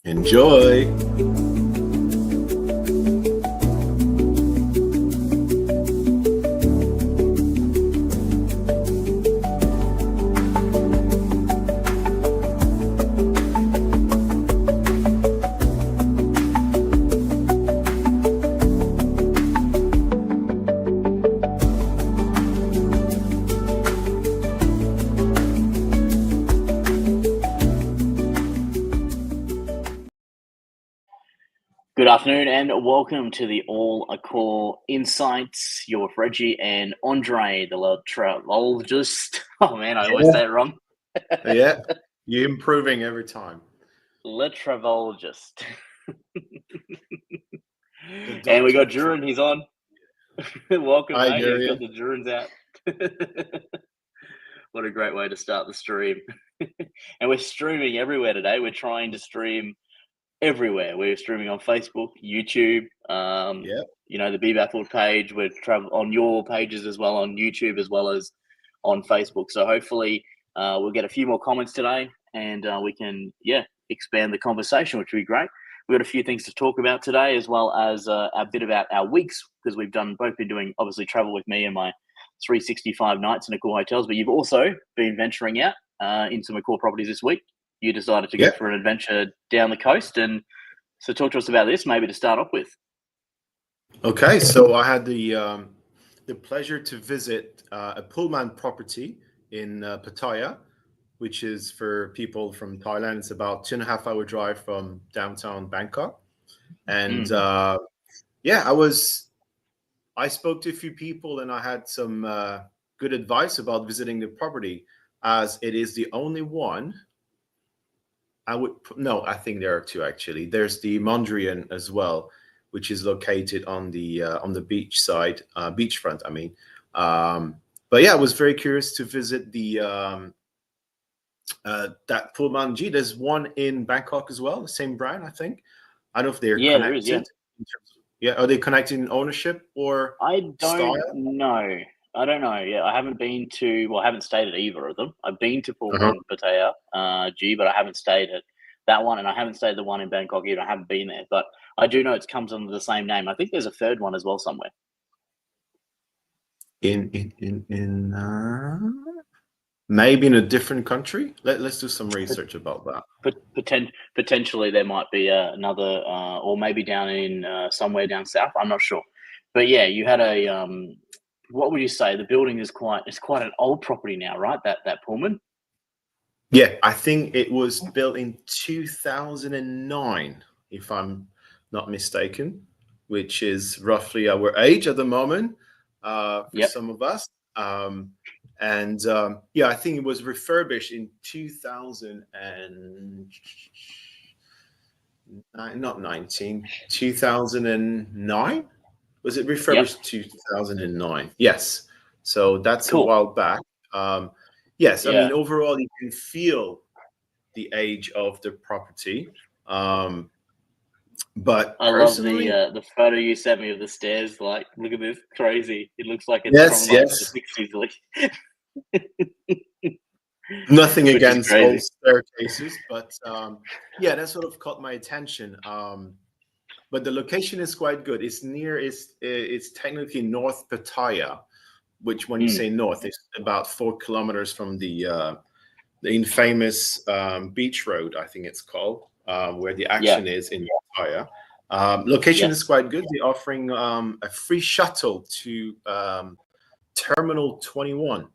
Enjoy. Good afternoon and welcome to the ALL Accor Insights. You're with Redgie and Andre, the latrologist. Oh man, I always say it wrong. Yeah, you're improving every time. Latrologist. The And we got doctor Duran, he's on. Welcome, Hi, mate. He's Durian. got the Durans out. What a great way to start the stream. And we're streaming everywhere today. We're trying to stream everywhere. We're streaming on Facebook, YouTube, Yep. the Be Baffled page. We're on your pages as well on YouTube as well as on Facebook. So hopefully we'll get a few more comments today and we can, expand the conversation, which would be great. We've got a few things to talk about today as well as a bit about our weeks because we've both been doing obviously travel with me and my 365 nights in Accor hotels, but you've also been venturing out in some Accor properties this week. You decided to go for an adventure down the coast. And so talk to us about this, maybe to start off with. Okay, so I had the pleasure to visit a Pullman property in Pattaya, which is for people from Thailand. It's about 2.5 hour drive from downtown Bangkok. And I spoke to a few people and I had some good advice about visiting the property as it is the only one. I think there are two actually. There's the Mondrian as well, which is located on the beach side, beachfront. I mean, but yeah, I was very curious to visit the that Pullman G. There's one in Bangkok as well, the same brand, I think. I don't know if they're connected. There is, yeah. In terms of, are they connected in ownership or I don't style? know. I don't know. Yeah, I haven't been to. Well, I haven't stayed at either of them. I've been to Pullman Pattaya, but I haven't stayed at that one, and I haven't stayed at the one in Bangkok either. I haven't been there, but I do know it comes under the same name. I think there's a third one as well somewhere. Maybe in a different country. Let's do some research about that. Potentially there might be another, or maybe down in somewhere down south. I'm not sure, but yeah, you had a. What would you say? The building is quite an old property now, right? That Pullman. Yeah, I think it was built in 2009, if I'm not mistaken, which is roughly our age at the moment for some of us. I think it was refurbished in 2009. Was it refurbished 2009? Yes. So that's cool. A while back. Yes, I mean, overall, you can feel the age of the property. But I love the photo you sent me of the stairs. Like, look at this, crazy. It looks like it's from the 60s. Nothing against old staircases, but that sort of caught my attention. But the location is quite good. It's technically North Pattaya, which when you say north, it's about 4 kilometers from the infamous beach road, I think it's called, where the action is in Pattaya. Location is quite good. They're offering a free shuttle to Terminal 21.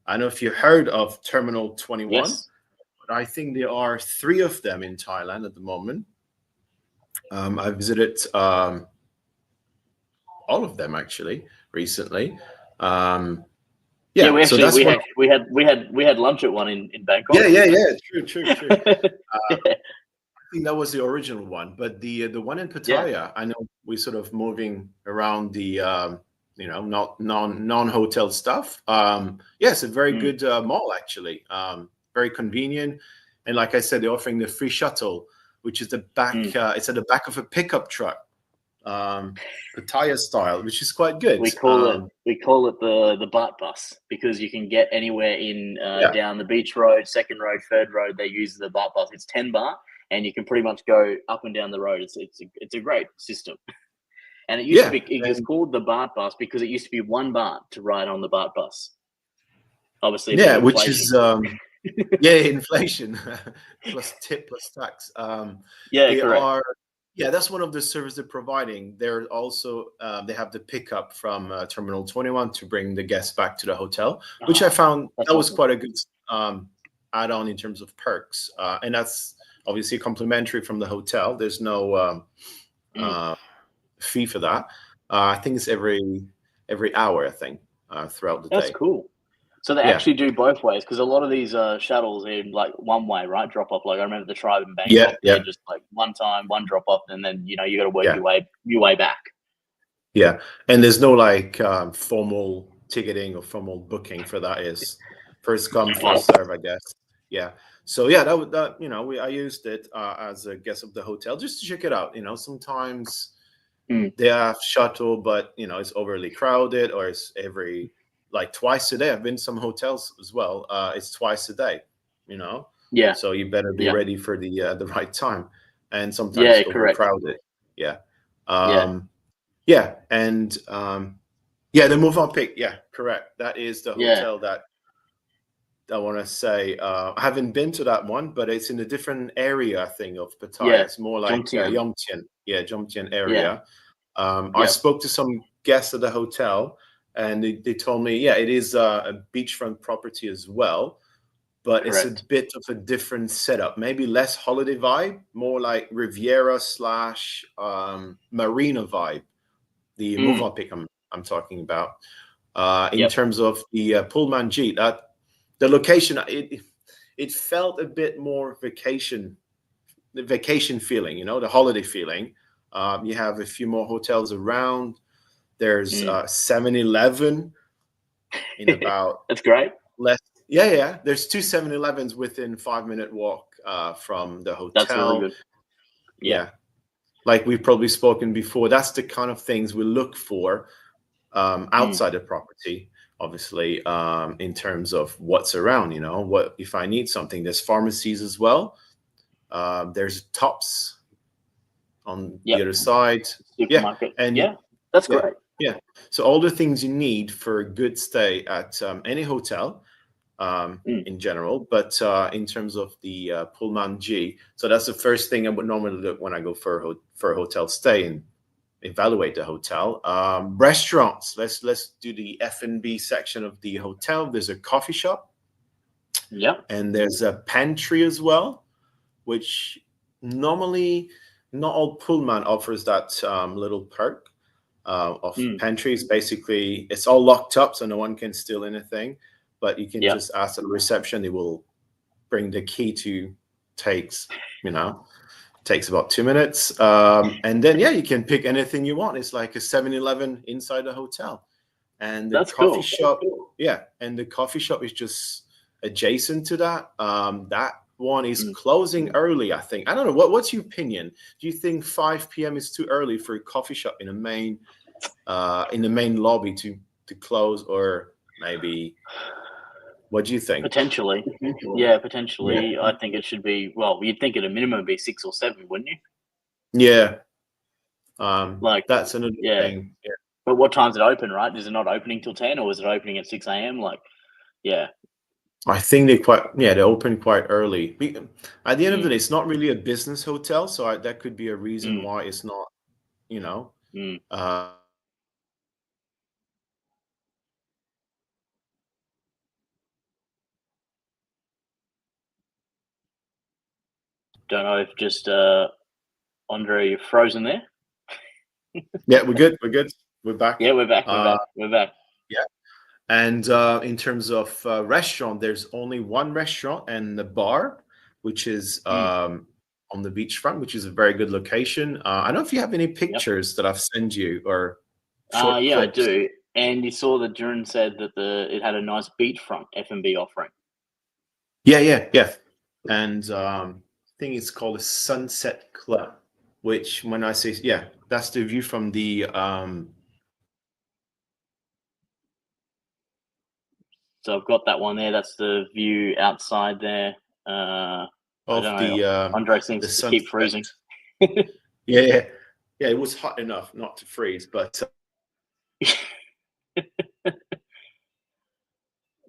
I don't know if you heard of Terminal 21, but I think there are 3 of them in Thailand at the moment. I visited all of them actually recently. We had lunch at one in Bangkok. True. I think that was the original one, but the one in Pattaya, I know we're sort of moving around the not non-hotel stuff. It's a very good mall actually, very convenient, and like I said, they're offering the free shuttle, which is the back. It's at the back of a pickup truck, Pattaya style, which is quite good. We call it the BART bus because you can get anywhere in down the beach road, second road, third road. They use the BART bus. It's 10 baht, and you can pretty much go up and down the road. It's a great system. And it used to be, it was called the BART bus because it used to be $1 to ride on the BART bus. Obviously, which is inflation plus tip plus tax. They correct. that's one of the services they're providing. They're also they have the pickup from Terminal 21 to bring the guests back to the hotel, which I found that was quite a good add-on in terms of perks, and that's obviously complimentary from the hotel. There's no fee for that. I think it's every hour, I think, throughout the day. That's cool. So they actually do both ways, because a lot of these shuttles are like one way, right? Drop off. Like I remember the Tribe in Bangkok. They're just like one time, one drop off, and then you got to work your way back. Yeah, and there's no like formal ticketing or formal booking for that. Is first come first serve, I guess. Yeah. So I used it as a guest of the hotel just to check it out. Sometimes they have shuttle, but it's overly crowded, or it's twice a day. I've been to some hotels as well. It's twice a day. Yeah. So you better be ready for the right time, and sometimes it's overcrowded. Yeah. And the move on pick. Yeah, correct. That is the hotel that I want to say. I haven't been to that one, but it's in a different area, I think, of Pattaya. It's more like Yongtien. Yeah, Jomtien area. I spoke to some guests at the hotel, and they told me, it is a beachfront property as well, but it's a bit of a different setup. Maybe less holiday vibe, more like Riviera / Marina vibe. The move on pick I'm talking about. In terms of the Pullman G, that the location, it felt a bit more vacation feeling, the holiday feeling. You have a few more hotels around. There's 7-Eleven in about that's great. Less. Yeah. There's 2 7-Elevens within 5-minute walk from the hotel. That's really good. Yeah. Like we've probably spoken before, that's the kind of things we look for outside the property, obviously, in terms of what's around, what if I need something. There's pharmacies as well. There's Tops on the other side. Supermarket. That's great. Yeah. So all the things you need for a good stay at any hotel in general, but in terms of the Pullman G, so that's the first thing I would normally look when I go for a hotel stay and evaluate the hotel. Restaurants. Let's do the F&B section of the hotel. There's a coffee shop. Yeah. And there's a pantry as well, which normally not all Pullman offers that little perk of pantries. Basically, it's all locked up, so no one can steal anything. But you can just ask at the reception; they will bring the key to. Takes about 2 minutes, and then you can pick anything you want. It's like a 7-Eleven inside the hotel, and the coffee shop. And the coffee shop is just adjacent to that. That one is closing early, I think. I don't know. What's your opinion? Do you think 5 p.m. is too early for a coffee shop in the main lobby to close, or maybe? What do you think? Potentially. Potentially. I think it should be. Well, you'd think at a minimum be 6 or 7, wouldn't you? Yeah. That's another thing. Yeah. But what time's it open? Right? Is it not opening till 10, or is it opening at 6 a.m.? I think they open quite early. At the end of the day, it's not really a business hotel, so that could be a reason why it's not, Don't know if just Andre, you're frozen there. Yeah, we're good. We're back. Yeah, we're back. We're back. Yeah. And in terms of restaurant, there's only one restaurant and the bar, which is on the beachfront, which is a very good location. I don't know if you have any pictures that I've sent you or short clips. I do. And you saw that Duran said that it had a nice beachfront F&B offering. Yeah. And I think it's called a Sunset Club, which when I say, that's the view from the... So I've got that one there. That's the view outside there. of the Andre seems to keep freezing. yeah, it was hot enough not to freeze, but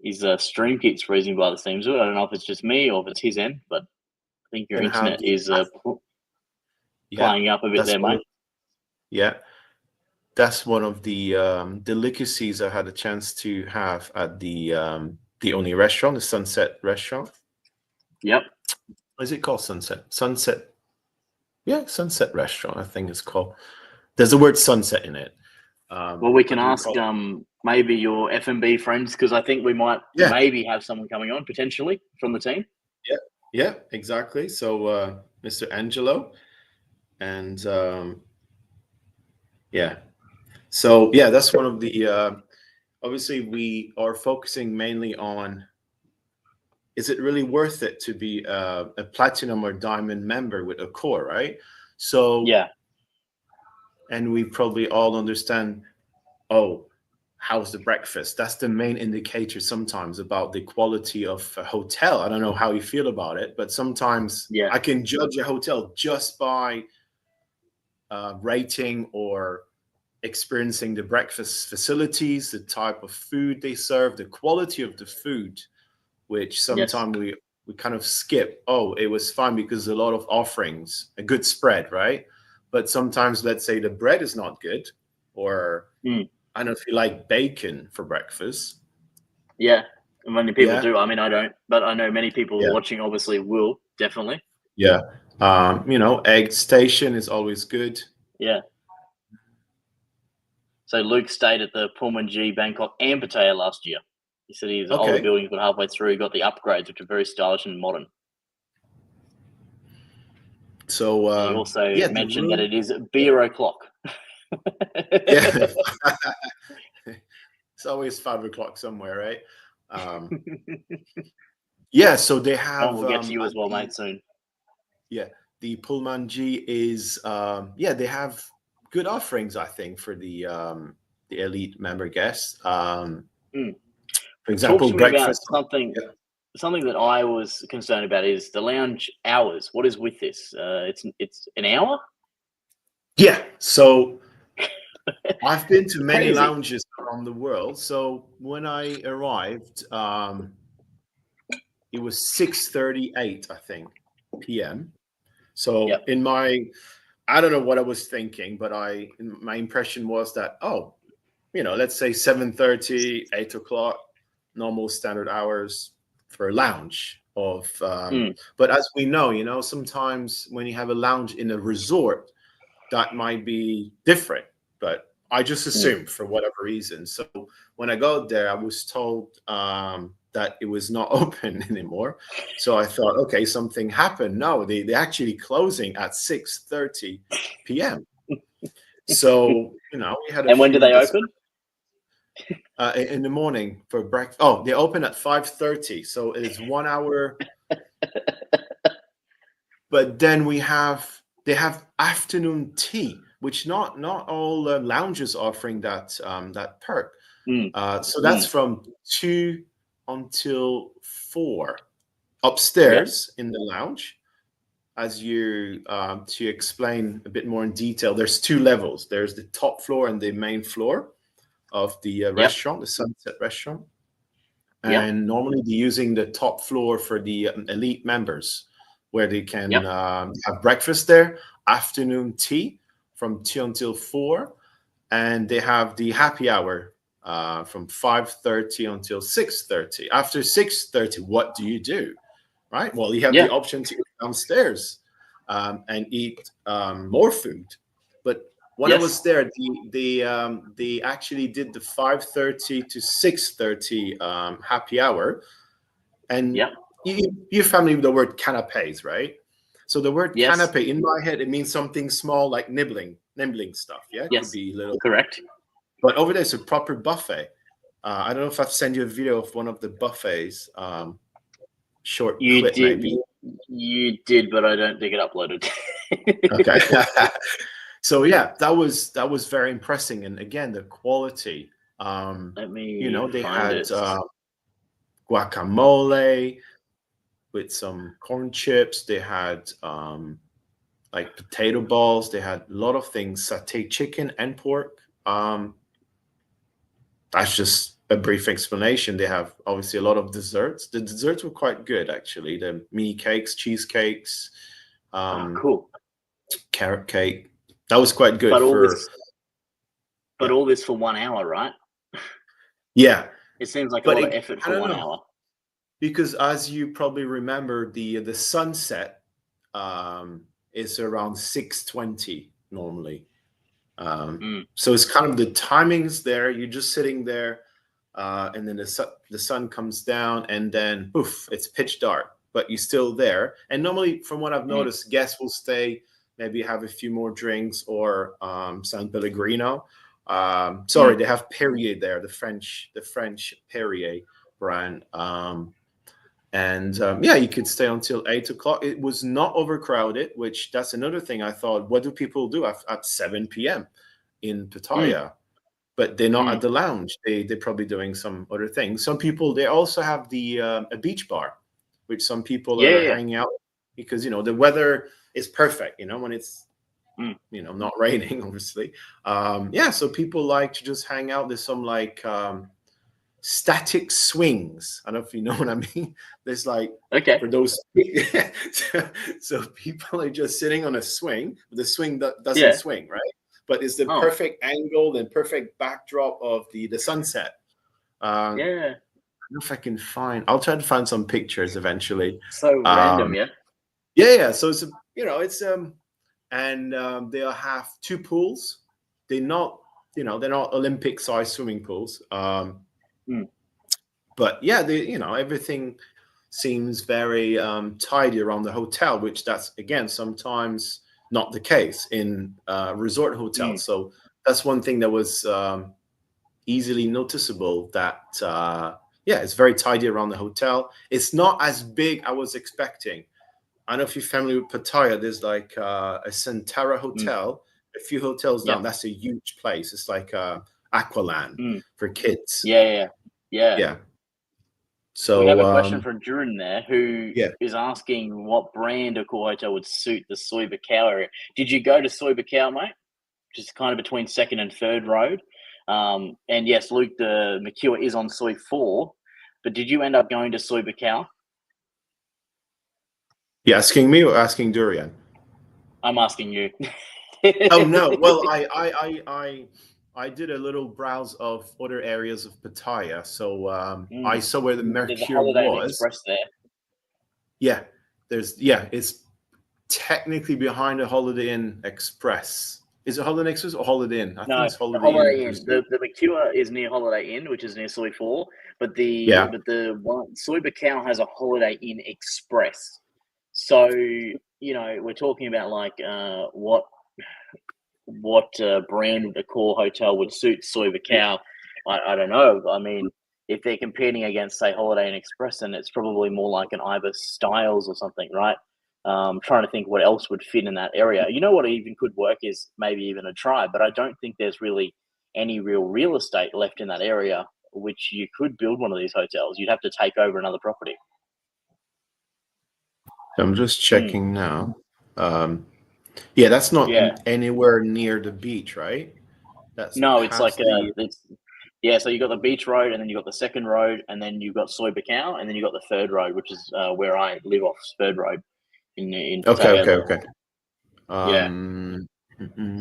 his stream keeps freezing by the seams of it. I don't know if it's just me or if it's his end, but I think your internet is playing up a bit there, mate. Yeah, that's one of the delicacies I had a chance to have at the only restaurant, the Sunset restaurant. Yep. What is it called? Sunset. Yeah, Sunset restaurant, I think it's called. There's the word sunset in it. Well, we can ask maybe your F&B friends, because I think we might maybe have someone coming on potentially from the team. Yeah, exactly. So Mr. Angelo, and so that's one of the. Obviously, we are focusing mainly on: is it really worth it to be a platinum or diamond member with Accor, right? So and we probably all understand, how's the breakfast? That's the main indicator sometimes about the quality of a hotel. I don't know how you feel about it, but sometimes I can judge a hotel just by rating or experiencing the breakfast facilities, the type of food they serve, the quality of the food, which sometimes we kind of skip. It was fine because a lot of offerings, a good spread, right? But sometimes, let's say the bread is not good, or I don't know if you like bacon for breakfast. Yeah, and many people do. I mean, I don't, but I know many people watching obviously will, definitely. Yeah. Egg station is always good. Yeah. So Luke stayed at the Pullman G Bangkok and Pattaya last year. He said his older building, but halfway through he got the upgrades, which are very stylish and modern. So he also mentioned that it is beer o'clock. Yeah. It's always 5 o'clock somewhere, right? So they have. We'll get to you as well, mate, soon. Yeah, the Pullman G is. They have good offerings, I think, for the elite member guests. For example, breakfast. Something that I was concerned about is the lounge hours. What is with this? It's an hour? Yeah. So I've been to many lounges around the world. So when I arrived, it was 6:38, I think, p.m. So I don't know what I was thinking, but my impression was that, let's say 7:30, 8 o'clock, normal standard hours for a lounge of. But as we know, sometimes when you have a lounge in a resort, that might be different. But I just assumed for whatever reason. So when I got there, I was told that it was not open anymore. So I thought, okay, something happened. No, they're actually closing at 6:30 p.m. So, we had And when do they open? In the morning for breakfast. Oh, they open at 5:30. So it is 1 hour. But then they have afternoon tea, which not all lounges offering that perk. So that's from 2 until 4 upstairs in the lounge. As you to explain a bit more in detail, there's 2 levels. There's the top floor and the main floor of the restaurant, the Sunset restaurant. And normally they're using the top floor for the elite members, where they can have breakfast there, afternoon tea from 2 until 4, and they have the happy hour from 5:30 until 6:30. After 6:30, what do you do? Right? Well, you have the option to go downstairs and eat more food. But when I was there, they actually did the 5:30 to 6:30 happy hour, and you're familiar with the word canapes, right? So the word canapé in my head, it means something small like nibbling stuff. Yeah, it could be little. Correct. But over there, it's a proper buffet. I don't know if I've sent you a video of one of the buffets. Short clip, maybe. You did, but I don't think it uploaded. Okay. So that was very impressive, and again, the quality. Let me they find had it. Guacamole. with some corn chips. They had like potato balls. They had a lot of things, satay chicken and pork. That's just a brief explanation. They have obviously a lot of desserts. The desserts were quite good, actually. The mini cakes, cheesecakes, cool. carrot cake. That was quite good. But all this for 1 hour, right? Yeah. It seems like a lot of effort for 1 hour. Because as you probably remember, the sunset is around 6:20 normally. So it's kind of the timings there. You're just sitting there, and then the sun comes down, and then poof, it's pitch dark, but you're still there. And normally, from what I've noticed, guests will stay, maybe have a few more drinks or San Pellegrino. Sorry, they have Perrier there, the French Perrier brand. Yeah, you could stay until 8 o'clock. It was not overcrowded, which that's another thing I thought. What do people do at 7 p.m. in Pattaya? But they're not at the lounge. They're probably doing some other things. Some people, they also have a beach bar, which some people are hanging out because, the weather is perfect, when it's, not raining, obviously. So people like to just hang out. There's some like static swings. I don't know if you know what I mean. There's like, for those, so people are just sitting on a swing. The swing doesn't swing, right? But it's the perfect angle and perfect backdrop of the sunset. I don't know if I can find. I'll try to find some pictures eventually. So random, yeah. Yeah. So it's and they'll have 2 pools. They're not Olympic sized swimming pools. But yeah, everything seems very tidy around the hotel, which that's again sometimes not the case in resort hotels. So that's one thing that was easily noticeable, that it's very tidy around the hotel. It's not as big I was expecting. I don't know if you're familiar with Pattaya. There's like a Centara hotel, a few hotels down. That's a huge place. It's like Aqualand for kids. Yeah. So we have a question from Durin there, who is asking what brand Accor hotel would suit the Soi Buakhao area. Did you go to Soi Buakhao, mate? Just kind of between 2nd and 3rd Road. And yes, Luke, the Mercure is on Soi 4, but did you end up going to Soi Buakhao? You asking me or asking Durian? I'm asking you. Oh no! Well, I did a little browse of other areas of Pattaya, so I saw where the Mercure There's a Holiday was. Inn Express there. Yeah, it's technically behind the Holiday Inn Express. Is it Holiday Inn Express or Holiday Inn? I think it's Holiday Inn. The Mercure is near Holiday Inn, which is near Soi 4, but the one Soi Buakhao has a Holiday Inn Express. So we're talking about like what brand Accor hotel would suit Soi Buakhao. I don't know. I mean, if they're competing against, say, Holiday Inn Express, then it's probably more like an Ibis Styles or something, right? Trying to think what else would fit in that area. You know what even could work is maybe even a Tribe, but I don't think there's really any real estate left in that area which you could build one of these hotels. You'd have to take over another property. I'm just checking now. That's not anywhere near the beach, right? It's like so you got the beach road, and then you got the 2nd road, and then you've got Soi Buakhao, and then you got the 3rd road, which is where I live off 3rd road in Okay.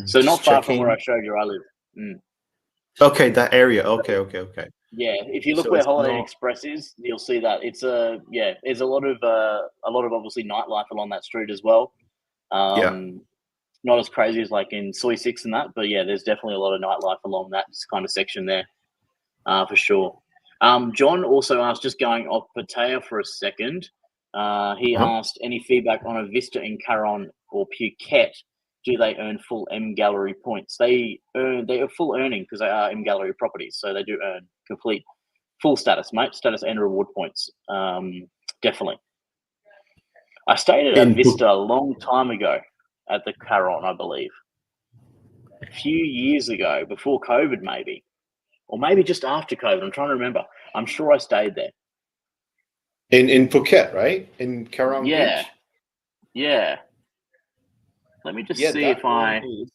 So not far from where I showed you I live. Okay, that area. Okay. Yeah, if you look where Holiday Inn Express is, you'll see that it's there's a lot of obviously nightlife along that street as well. Not as crazy as like in Soi 6 and that, but yeah, there's definitely a lot of nightlife along that kind of section there, for sure. John also asked, just going off Pattaya for a second, he asked any feedback on a Vista in Caron or Phuket. Do they earn full M Gallery points? They are full earning because they are M Gallery properties, so they do earn complete full status, mate, status and reward points. Definitely. I stayed at Vista a long time ago at the Caron, I believe. A few years ago, before COVID maybe, or maybe just after COVID. I'm trying to remember. I'm sure I stayed there. In Phuket, right? In Karang Yeah, Beach. yeah. Let me just Yeah, see that if one I. is.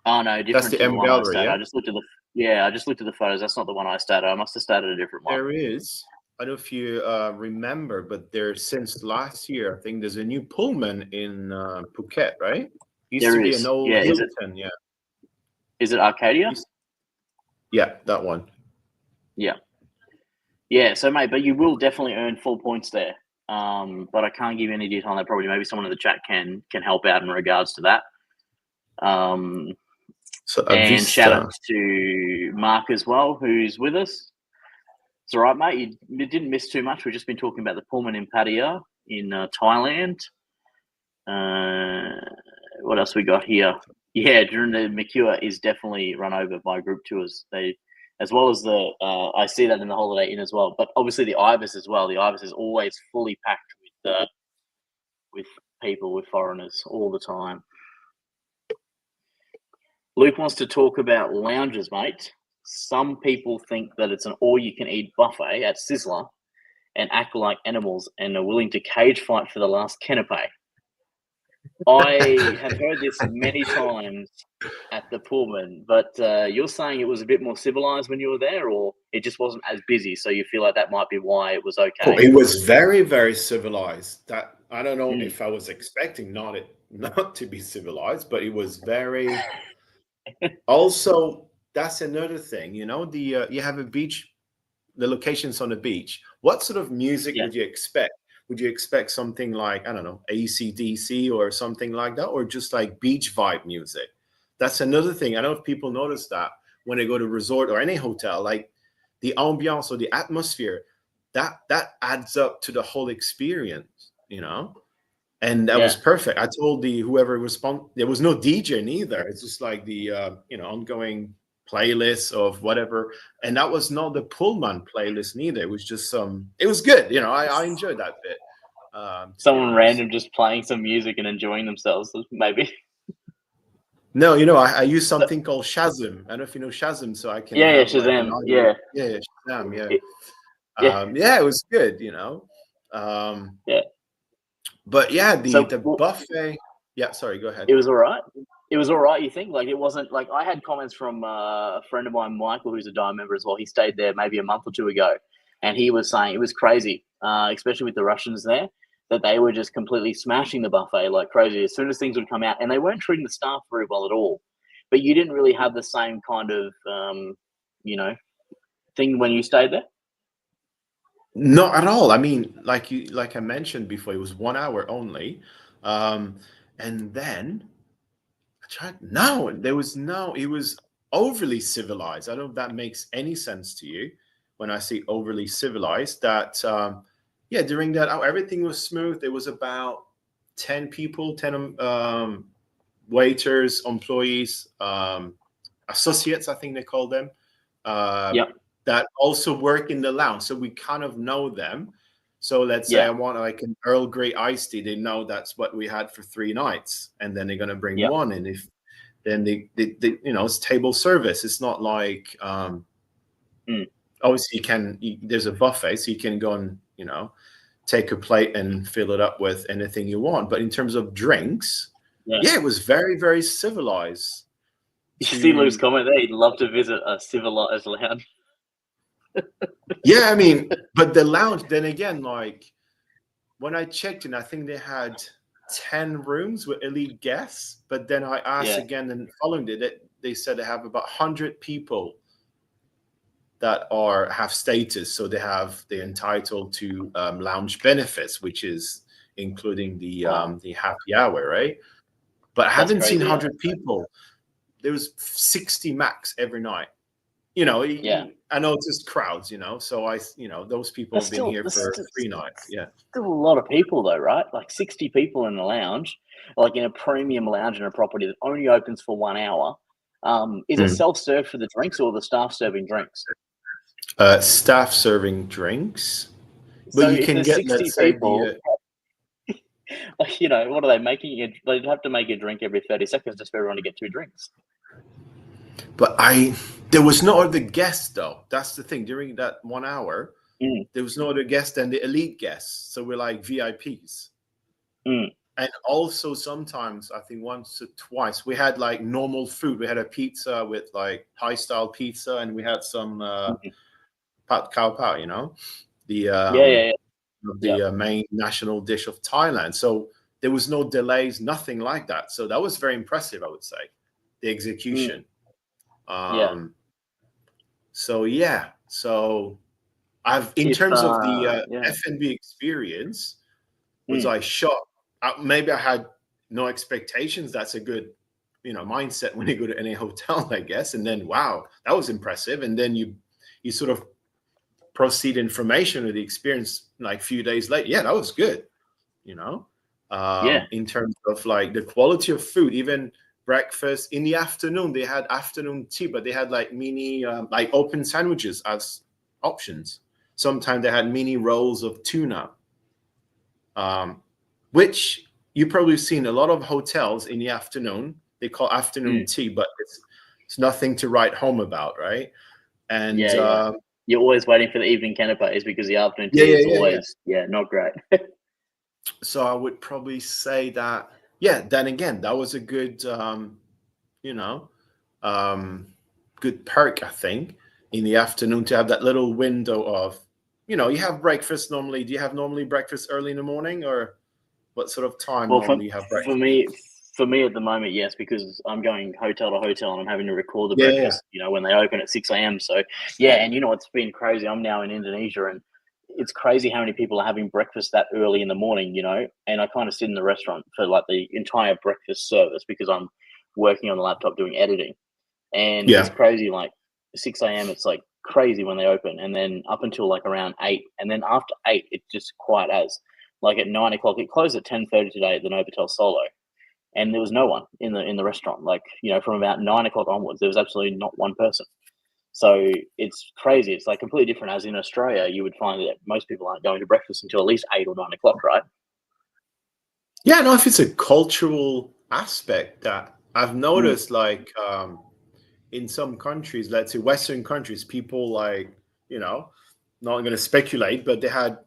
Oh no, That's different the to the M one I Gallery, stayed. yeah. I just looked at the. Yeah, I just looked at the photos. That's not the one I stayed at. I must have stayed at a different one. There is. I don't know if you remember, but there since last year, I think there's a new Pullman in Phuket, right? Used to There be an is. old Yeah, Hilton, yeah. is it Arcadia? Yeah, that one. Yeah. Yeah, so mate, but you will definitely earn full points there. But I can't give you any detail on that. Probably maybe someone in the chat can help out in regards to that. So a And shout out Vista. to Mark as well, who's with us. It's all right, mate. You didn't miss too much. We've just been talking about the Pullman in Pattaya in Thailand. What else we got here? Yeah, during the Mercure is definitely run over by group tours. They, as well as the, I see that in the Holiday Inn as well. But obviously the Ibis as well. The Ibis is always fully packed with people, with foreigners all the time. Luke wants to talk about lounges, mate. Some people think that it's an all-you-can-eat buffet at Sizzler and act like animals and are willing to cage fight for the last canapé. I have heard this many times at the Pullman, but you're saying it was a bit more civilized when you were there, or it just wasn't as busy, so you feel like that might be why it was okay? Oh, it was very, very civilized. That I don't know if I was expecting not to be civilized, but it was very. Also, that's another thing, you know. The you have a beach, the locations on the beach. What sort of music would you expect? Would you expect something like, I don't know, AC/DC or something like that, or just like beach vibe music? That's another thing. I don't know if people notice that when they go to resort or any hotel, like the ambiance or the atmosphere, that adds up to the whole experience, you know. And that was perfect. I told the whoever respond, there was no DJ neither. It's just like the ongoing playlist of whatever, and that was not the Pullman playlist neither. It was just some. It was good, you know. I enjoyed that bit. Someone random just playing some music and enjoying themselves, maybe. No, you know, I use something called Shazam. I don't know if you know Shazam, so I can have like an Shazam. audio. Yeah, Shazam. Yeah, it was good, you know. But yeah, the buffet. Yeah, sorry, go ahead. It was all right. It was all right, you think? Like, it wasn't like I had comments from a friend of mine, Michael, who's a Dime member as well. He stayed there maybe a month or two ago, and he was saying it was crazy, especially with the Russians there, that they were just completely smashing the buffet like crazy as soon as things would come out, and they weren't treating the staff very well at all. But you didn't really have the same kind of, thing when you stayed there? Not at all. I mean, like I mentioned before, it was 1 hour only. And then I tried. No, there was no. It was overly civilized. I don't know if that makes any sense to you when I say overly civilized. That yeah, during that hour, everything was smooth. There was about 10 people, 10 waiters, employees, associates, I think they call them. That also work in the lounge, so we kind of know them. So let's say I want like an Earl Grey iced tea. They know that's what we had for 3 nights, and then they're gonna bring one. And if then they you know, it's table service. It's not like obviously there's a buffet, so you can go and, you know, take a plate and fill it up with anything you want. But in terms of drinks, yeah, it was very, very civilized. You see Lou's comment there. He'd love to visit a civilized lounge. Yeah, I mean, but the lounge, then again, like when I checked in, I think they had 10 rooms with elite guests. But then I asked again, and following it, they said they have about 100 people that have status, so they're entitled to lounge benefits, which is including the happy hour, right? But I haven't seen 100 people. There was 60 max every night. You know, I know it's just crowds, you know. So those people have been here for 3 nights. Yeah, still a lot of people though, right? Like 60 people in the lounge, like in a premium lounge in a property that only opens for 1 hour. Is it self-serve for the drinks or the staff serving drinks? Staff serving drinks, so but you can get 60 people. Like, you know, what are they making? They'd have to make a drink every 30 seconds just for everyone to get 2 drinks. But there was no other guests though. That's the thing. During that 1 hour, there was no other guests than the elite guests. So we're like VIPs. And also sometimes, I think once or twice, we had like normal food. We had a pizza with like Thai style pizza, and we had some pat khao pao, you know, the main national dish of Thailand. So there was no delays, nothing like that. So that was very impressive, I would say, the execution. So yeah, so in terms of the F&B experience, was I shocked? Maybe I had no expectations. That's a good, mindset when you go to any hotel, I guess. And then, wow, that was impressive. And then you sort of proceed information with the experience like a few days later. Yeah, that was good. In terms of like the quality of food, even breakfast in the afternoon, they had afternoon tea, but they had like mini, like open sandwiches as options. Sometimes they had mini rolls of tuna, which you probably seen a lot of hotels in the afternoon. They call afternoon tea, but it's nothing to write home about, right? And you're always waiting for the evening canapes because the afternoon tea is always not great. So I would probably say that, then again, that was a good, good perk, I think, in the afternoon to have that little window of, you have breakfast normally. Do you have normally breakfast early in the morning, or what sort of time normally you have breakfast? For me at the moment, yes, because I'm going hotel to hotel and I'm having to record the breakfast, when they open at 6 a.m. So, and it's been crazy. I'm now in Indonesia, and it's crazy how many people are having breakfast that early in the morning, and I kind of sit in the restaurant for like the entire breakfast service because I'm working on the laptop doing editing. And it's crazy, like 6 a.m. it's like crazy when they open, and then up until like around 8, and then after 8 it's just quiet as. Like at 9 o'clock, it closed at 10:30 today at the Novotel Solo, and there was no one in the restaurant. Like, from about 9 o'clock onwards, there was absolutely not one person. So it's crazy. It's like completely different. As in Australia, you would find that most people aren't going to breakfast until at least 8 or 9 o'clock, right? Yeah, no, if it's a cultural aspect that I've noticed, like in some countries, let's say Western countries, people like, not going to speculate, but they had,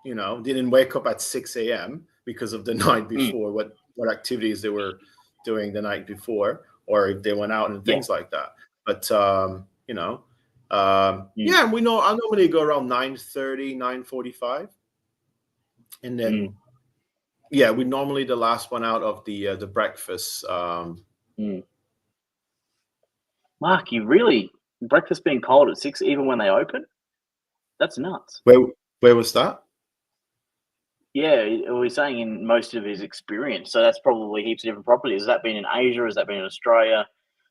didn't wake up at 6 a.m. because of the night before, what activities they were doing the night before, or if they went out and things like that. But, we know I normally go around 9:30, 9:45. And then, we normally the last one out of the breakfast. Mark, you really breakfast being cold at 6 even when they open? That's nuts. Where was that? Yeah, we're saying in most of his experience. So that's probably heaps of different properties. Has that been in Asia? Has that been in Australia?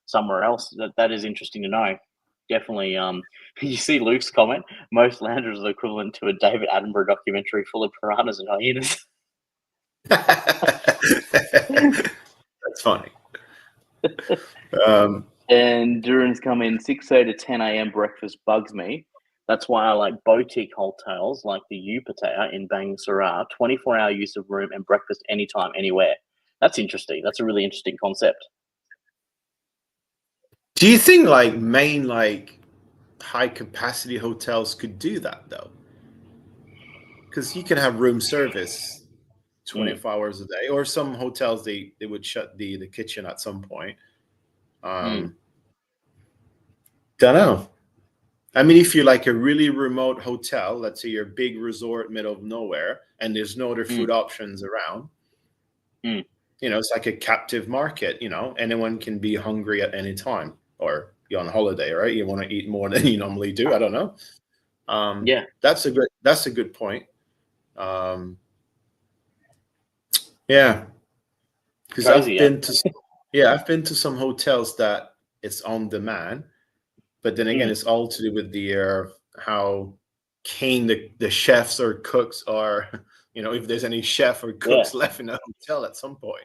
Somewhere else? That is interesting to know. Definitely. You see Luke's comment. Most loungers are equivalent to a David Attenborough documentary full of piranhas and hyenas. That's funny. And Duran's come in 6:30 to 10 a.m. breakfast bugs me. That's why I like boutique hotels like the Yupatea in Bang Sara, 24-hour use of room and breakfast anytime, anywhere. That's interesting. That's a really interesting concept. Do you think like main like high capacity hotels could do that though? Because you can have room service 24 hours a day, or some hotels they would shut the kitchen at some point. Don't know. I mean, if you're like a really remote hotel, let's say you're a big resort middle of nowhere and there's no other food options around, it's like a captive market, anyone can be hungry at any time, or you're on holiday, right? You want to eat more than you normally do. I don't know. That's a good point. Because I've been to some hotels that it's on demand, but then again, it's all to do with the how keen the chefs or cooks are. If there's any chef or cooks left in the hotel at some point.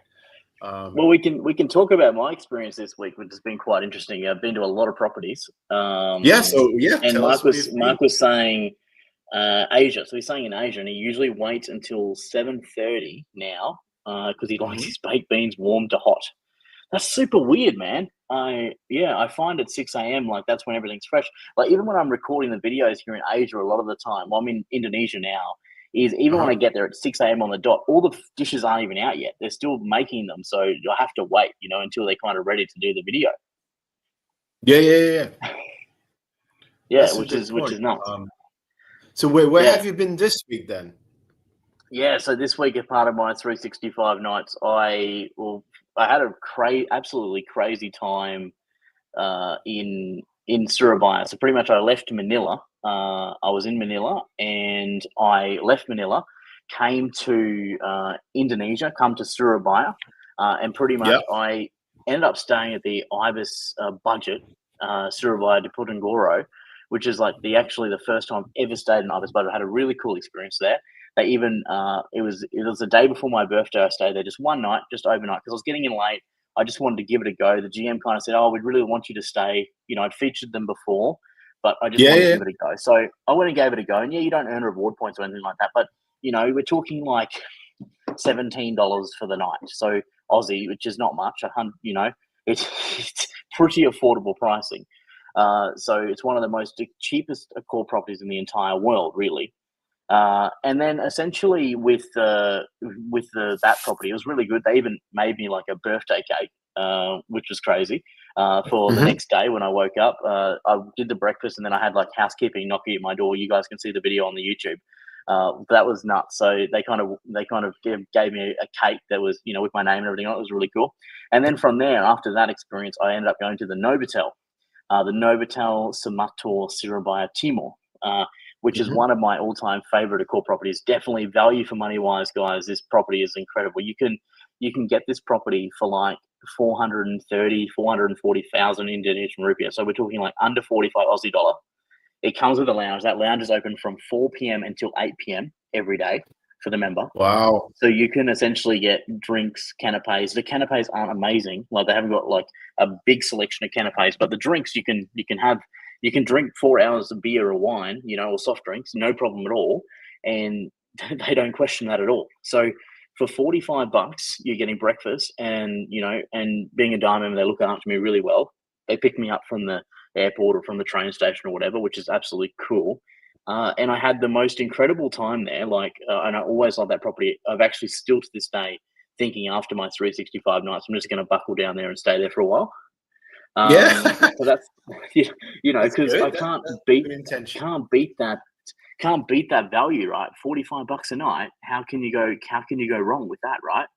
Well, we can talk about my experience this week, which has been quite interesting. I've been to a lot of properties. And Mark was saying Asia. So he's saying in Asia, and he usually waits until 7:30 now because he likes his baked beans warm to hot. That's super weird, man. I find at 6 a.m. like that's when everything's fresh. Like even when I'm recording the videos here in Asia, a lot of the time, well, I'm in Indonesia now. Is even when I get there at 6 a.m. on the dot, all the dishes aren't even out yet. They're still making them, so you'll have to wait, until they're kind of ready to do the video. Yeah. Yeah, which is nuts. So where have you been this week then? Yeah, so this week, as part of my 365 nights, I had a absolutely crazy time in Surabaya. So pretty much I left Manila. I was in Manila and I left Manila, came to Indonesia, come to Surabaya, and pretty much I ended up staying at the Ibis budget, Surabaya de Putunggoro, which is like the first time I've ever stayed in Ibis budget. I had a really cool experience there. They even it was the day before my birthday. I stayed there just one night, just overnight, because I was getting in late. I just wanted to give it a go. The GM kind of said, "Oh, we'd really want you to stay." I'd featured them before, but I just wanted to give it a go. So I went and gave it a go. And you don't earn reward points or anything like that, but we're talking like $17 for the night. So Aussie, which is not much. It's pretty affordable pricing. So it's one of the cheapest Accor properties in the entire world, really. And then essentially with that property, it was really good. They even made me like a birthday cake, which was crazy, for the next day when I woke up. I did the breakfast and then I had like housekeeping knocking at my door. You guys can see the video on the YouTube. That was nuts. So they kind of gave me a cake that was, with my name and everything on it. It was really cool. And then from there, after that experience, I ended up going to the Novotel Sumator Surabaya Timur, which is one of my all-time favorite Accor properties. Definitely value for money wise, guys. This property is incredible. You can get this property for like 440,000 Indonesian rupiah. So we're talking like under 45 Aussie dollar. It comes with a lounge. That lounge is open from 4 p.m. until 8 p.m. every day for the member. Wow. So you can essentially get drinks, canapes. The canapes aren't amazing. Like they haven't got like a big selection of canapes, but the drinks you can drink 4 hours of beer or wine, or soft drinks, no problem at all. And they don't question that at all. So for $45, you're getting breakfast and being a diamond member, they look after me really well. They pick me up from the airport or from the train station or whatever, which is absolutely cool. And I had the most incredible time there. And I always love that property. I've actually still to this day thinking after my 365 nights, I'm just going to buckle down there and stay there for a while. So that's, because I can't beat that value, right? $45 a night. How can you go wrong with that, right?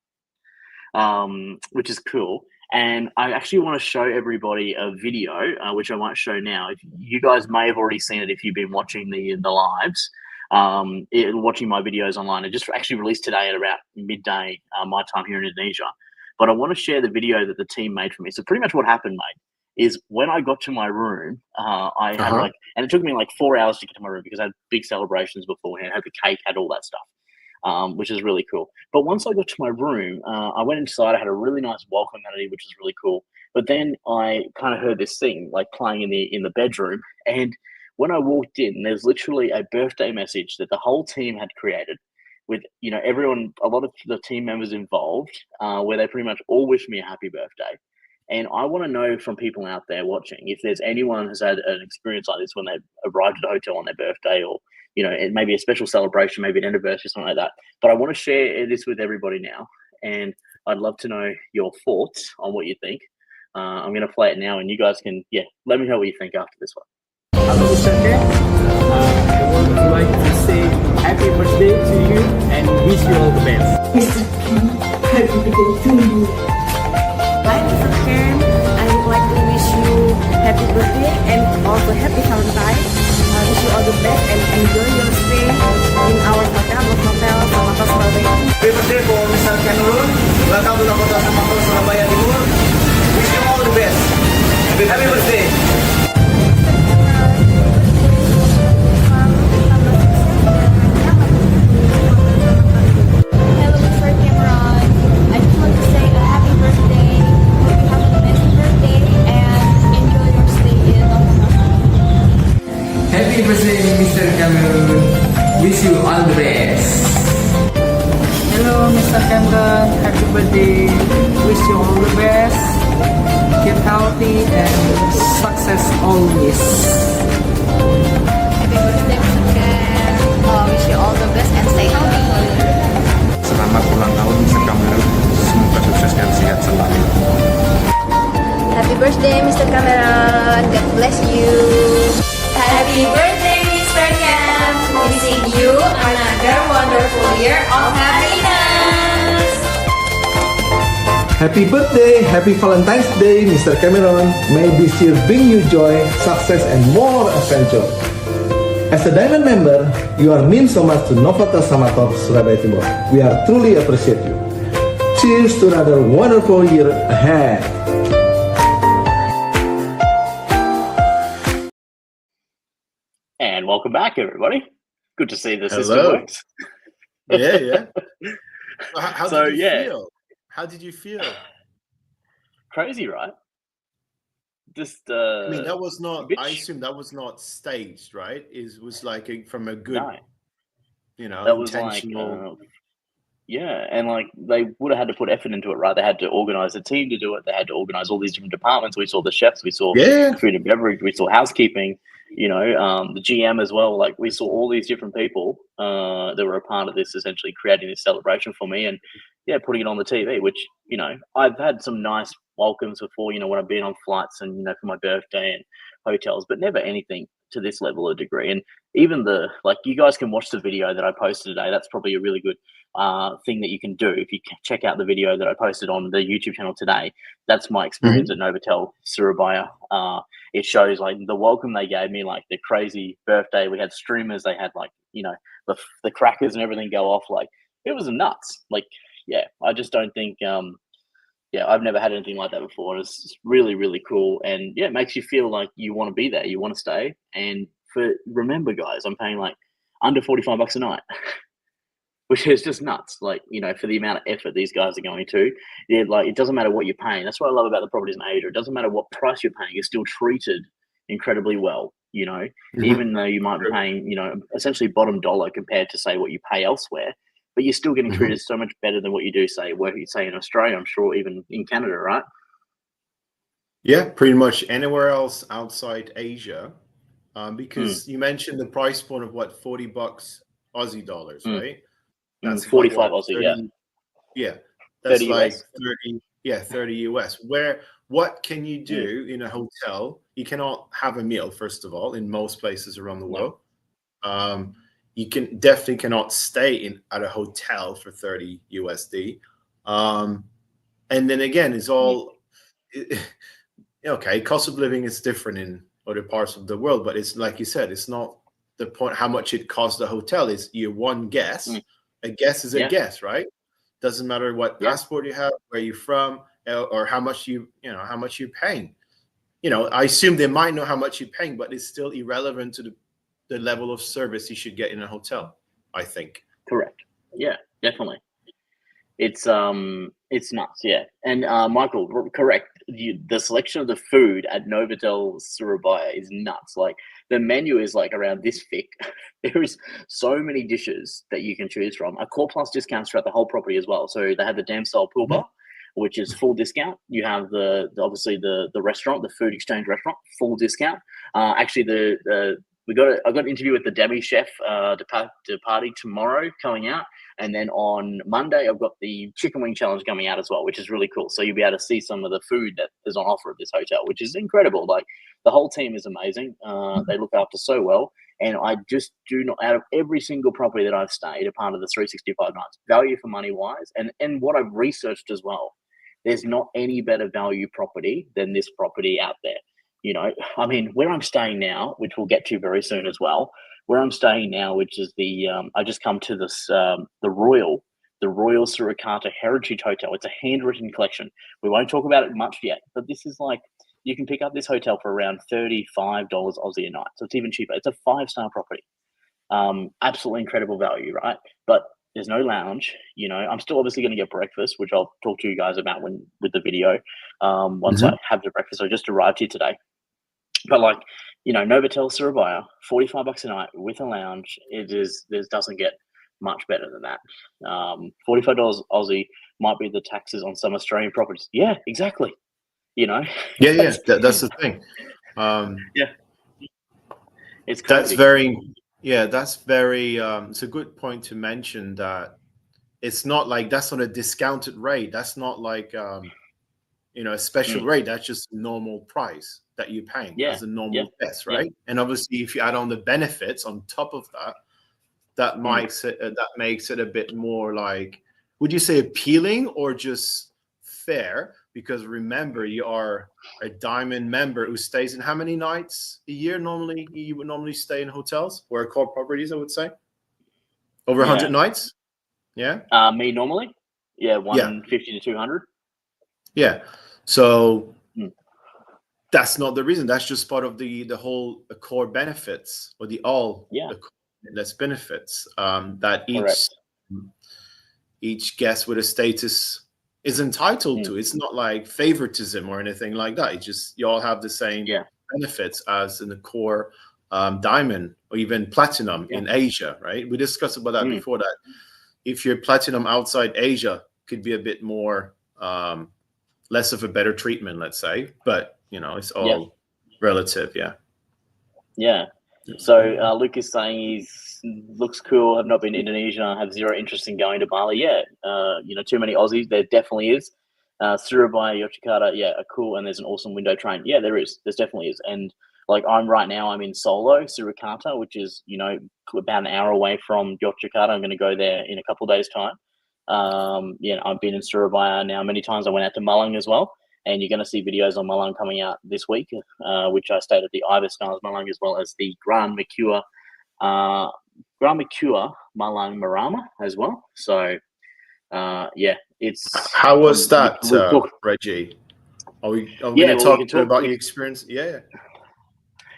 Which is cool. And I actually want to show everybody a video, which I might show now. You guys may have already seen it if you've been watching the lives, watching my videos online. It just actually released today at about midday my time here in Indonesia. But I want to share the video that the team made for me. So pretty much what happened, mate, is when I got to my room, I had and it took me like 4 hours to get to my room because I had big celebrations beforehand, had the cake, had all that stuff. Which is really cool. But once I got to my room, I went inside. I had a really nice welcome amenity, which is really cool. But then I kind of heard this thing like playing in the bedroom. And when I walked in, there's literally a birthday message that the whole team had created with, everyone, a lot of the team members involved, where they pretty much all wished me a happy birthday. And I want to know from people out there watching if there's anyone who's had an experience like this when they arrived at a hotel on their birthday, or it may be a special celebration, maybe an anniversary, something like that. But I want to share this with everybody now, and I'd love to know your thoughts on what you think. I'm going to play it now, and you guys can, let me know what you think after this one. Hello, Mr. Ken. I would like to say happy birthday to you and wish you all the best. Mr. Ken, happy birthday to you. Hi, Mr. Ken. I would like to wish you happy birthday and also happy Valentine's. I wish you all the best and enjoy your stay in our hotel, Sumator Surabaya. Happy birthday for Mr. Cameron. Welcome to the Hotel Sumator Surabaya Timur. Wish you all the best. Happy birthday. Hello, Mr. Cameron. I just want to say a happy birthday. Hope you have a blessed birthday and enjoy your stay in the hotel. Happy birthday, Mr. Cameron. Wish you all the best. Hello, Mr. Cameron. Happy birthday. Wish you all the best. Keep health healthy and success always. Happy birthday, Mr. Ken. Wish you all the best and stay healthy. Selamat ulang tahun Mr. Cameron. Semoga sukses dan sehat selalu. Happy birthday, Mr. Cameron. God bless you. Happy birthday, Mr. Ken. Wishing you another wonderful year of happiness. Happy birthday, happy Valentine's Day, Mr. Cameron. May this year bring you joy, success, and more adventure. As a Diamond member, you are mean so much to Novotel Samator, Surabaya Timur. We are truly appreciate you. Cheers to another wonderful year ahead. And welcome back, everybody. Good to see the system Hello. works. Yeah. How did you feel? How did you feel? Crazy, right? Just I mean, that was not. I assume that was not staged, right? It was like from a good, that was intentional. And like they would have had to put effort into it, right? They had to organize a team to do it. They had to organize all these different departments. We saw the chefs, we saw food and beverage, we saw housekeeping. The GM as well. Like we saw all these different people that were a part of this, essentially creating this celebration for me, and putting it on the TV. Which I've had some nice welcomes before. When I've been on flights and for my birthday and hotels, but never anything to this level of degree. And even you guys can watch the video that I posted today. That's probably a really good thing that you can do if you can check out the video that I posted on the YouTube channel today. That's my experience at Novotel Surabaya. It shows like the welcome they gave me, like the crazy birthday. We had streamers. They had the crackers and everything go off. Like it was nuts. I just don't think. I've never had anything like that before. It's really, really cool, and it makes you feel like you want to be there. You want to stay. And remember, guys, I'm paying like under $45 a night. Which is just nuts, for the amount of effort these guys are going to. It doesn't matter what you're paying. That's what I love about the properties in Asia. It doesn't matter what price you're paying. You're still treated incredibly well, even though you might be paying, essentially bottom dollar compared to, say, what you pay elsewhere. But you're still getting treated so much better than what you do, say in Australia, I'm sure, even in Canada, right? Yeah, pretty much anywhere else outside Asia. Because you mentioned the price point of what, $40 Aussie dollars, right? That's 45 Aussie, 30, yeah. That's 30 like US. 30 US. What can you do in a hotel? You cannot have a meal, first of all, in most places around the world. You definitely cannot stay at a hotel for 30 USD. And then again, it's all okay. Cost of living is different in other parts of the world, but it's like you said, it's not the point how much it costs the hotel. Is you're one guest. A guest is a guest, right? Doesn't matter what passport you have, where you're from, or how much you're paying. I assume they might know how much you're paying, but it's still irrelevant to the level of service you should get in a hotel, I think. Correct. Yeah, definitely. It's nuts, yeah. And Michael, correct. The selection of the food at Novotel Surabaya is nuts. Like the menu is like around this thick. There is so many dishes that you can choose from. Accor Plus discounts throughout the whole property as well. So they have the Dam Style Pool Bar, which is full discount. You have obviously the restaurant, the food exchange restaurant, full discount. Actually, I got an interview with the demi chef departing tomorrow coming out, and then on Monday I've got the chicken wing challenge coming out as well, which is really cool. So you'll be able to see some of the food that is on offer at this hotel, which is incredible. Like the whole team is amazing. They look after so well, and I just do not, out of every single property that I've stayed a part of the 365 nights, value for money wise, and what I've researched as well, there's not any better value property than this property out there. I mean, where I'm staying now, which we'll get to very soon as well, where I'm staying now, which is I just come to this, the Royal Surakarta Heritage Hotel. It's a handwritten collection. We won't talk about it much yet, but this is like, you can pick up this hotel for around $35 Aussie a night. So it's even cheaper. It's a 5-star property. Absolutely incredible value, right? But there's no lounge. I'm still obviously going to get breakfast, which I'll talk to you guys about with the video once I have the breakfast. I just arrived here today. But Novotel Surabaya, $45 a night with a lounge. Doesn't get much better than that. $45 Aussie might be the taxes on some Australian properties. Yeah, exactly. you know. Yeah. That's the thing. Yeah, it's That's crazy. that's very. It's a good point to mention that it's not like that's on a discounted rate. That's not like a special rate. That's just normal price that you're paying as a normal guest, right? And obviously, if you add on the benefits on top of that, that makes it a bit more like, would you say appealing or just fair? Because remember, you are a diamond member who stays in how many nights a year normally? You would normally stay in hotels or Accor properties, I would say. Over 100 nights? Yeah. Me normally, 150 to 200. Yeah. So that's not the reason. That's just part of the whole Accor benefits, or the all Accor benefits that each guest with a status is entitled to. It's not like favoritism or anything like that. It's just you all have the same benefits as in the Accor diamond or even platinum in Asia, right? We discussed about that before, that if you're platinum outside Asia, could be a bit more less of a better treatment, let's say, but it's all relative. So Luke is saying he's looks cool, have not been to Indonesia, have zero interest in going to Bali. Too many Aussies. There definitely is. Surabaya, Yogyakarta, are cool, and there's an awesome window train. There definitely is. And like I'm in Solo, Surakarta, which is about an hour away from Yogyakarta. I'm going to go there in a couple of days' time. I've been in Surabaya now many times. I went out to Malang as well, and you're going to see videos on Malang coming out this week, which I stayed at the Ibis Styles Malang as well as the Grand Mercure Malang Marama as well. So it's how was that, Reggie? Are we going to talk about your experience?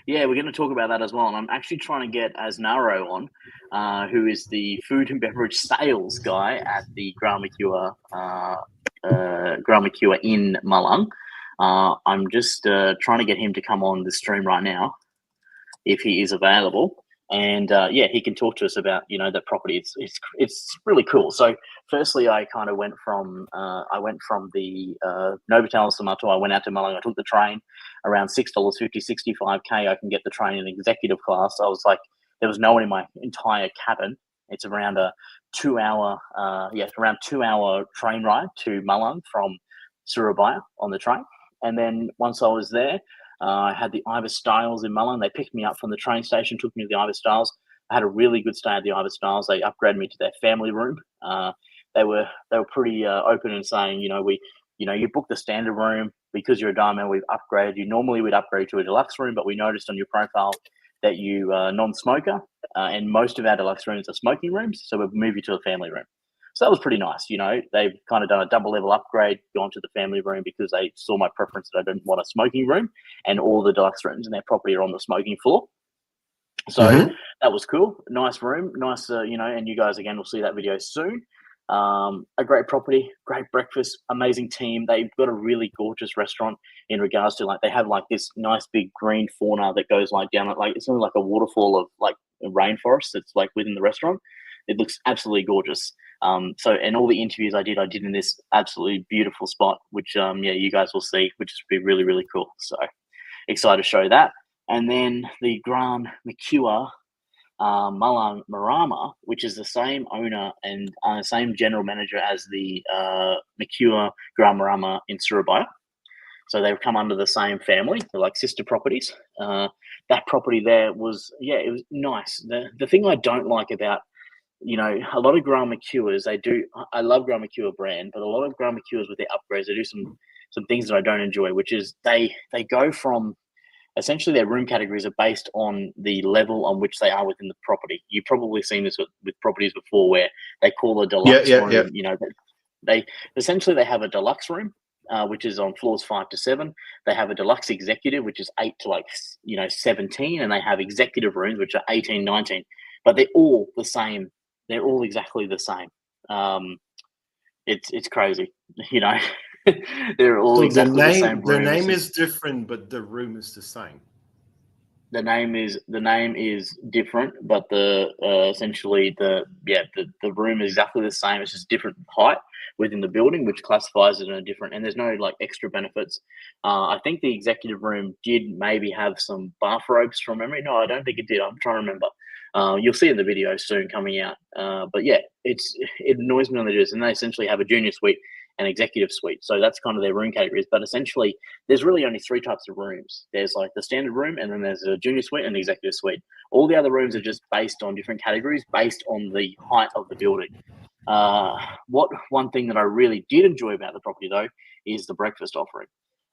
Yeah, we're going to talk about that as well. And I'm actually trying to get Aznaro on, who is the food and beverage sales guy at the Grand Mercure in Malang. I'm just trying to get him to come on the stream right now, if he is available. And he can talk to us about that property. It's really cool. So firstly, I kind of went from the Novotel Samato. I went out to Malang. I took the train around $6.50, $65K. I can get the train in executive class. I was like, there was no one in my entire cabin. It's around a 2-hour train ride to Malang from Surabaya on the train. And then once I was there, I had the Ibis Styles in Malang. They picked me up from the train station, took me to the Ibis Styles. I had a really good stay at the Ibis Styles. They upgraded me to their family room. They were pretty open in saying, you booked the standard room because you're a diamond. We've upgraded you. Normally we'd upgrade to a deluxe room, but we noticed on your profile that you are non-smoker, and most of our deluxe rooms are smoking rooms. So we've moved you to a family room. So that was pretty nice. They've kind of done a double level upgrade, gone to the family room because they saw my preference that I didn't want a smoking room, and all the deluxe rooms in their property are on the smoking floor. So that was cool. Nice room, nice, and you guys again will see that video soon. A great property, great breakfast, amazing team. They've got a really gorgeous restaurant in regards to they have this nice big green fauna that goes down it's something like a waterfall of rainforest that's within the restaurant. It looks absolutely gorgeous. And all the interviews I did in this absolutely beautiful spot, which you guys will see, which is really, really cool. So excited to show that. And then the Grand Mercure Malang Marama, which is the same owner and same general manager as the Mercure Grand Marama in Surabaya. So they've come under the same family. They're like sister properties. That property there was, it was nice. The thing I don't like about a lot of Grand Mercures, I love Grand Mercure brand, but a lot of Grand Mercures with their upgrades, they do some things that I don't enjoy, which is they go from, essentially their room categories are based on the level on which they are within the property. You've probably seen this with properties before where they call a deluxe room, they essentially they have a deluxe room, which is on floors 5 to 7. They have a deluxe executive, which is 8 to 17, and they have executive rooms, which are 18, 19, but they're all the same. They're all exactly the same. It's crazy, They're all exactly the same. Their name is different, but the room is the same. The name is different, but essentially the room is exactly the same. It's just different height within the building, which classifies it in a different. And there's no like extra benefits. I think the executive room did maybe have some bathrobes from memory. No, I don't think it did. I'm trying to remember. You'll see in the video soon coming out. But yeah, it annoys me when they do this, and they essentially have a junior suite and executive suite. So that's kind of their room categories. But essentially, there's really only 3 types of rooms. There's like the standard room, and then there's a junior suite and the executive suite. All the other rooms are just based on different categories, based on the height of the building. One thing that I really did enjoy about the property though is the breakfast offering.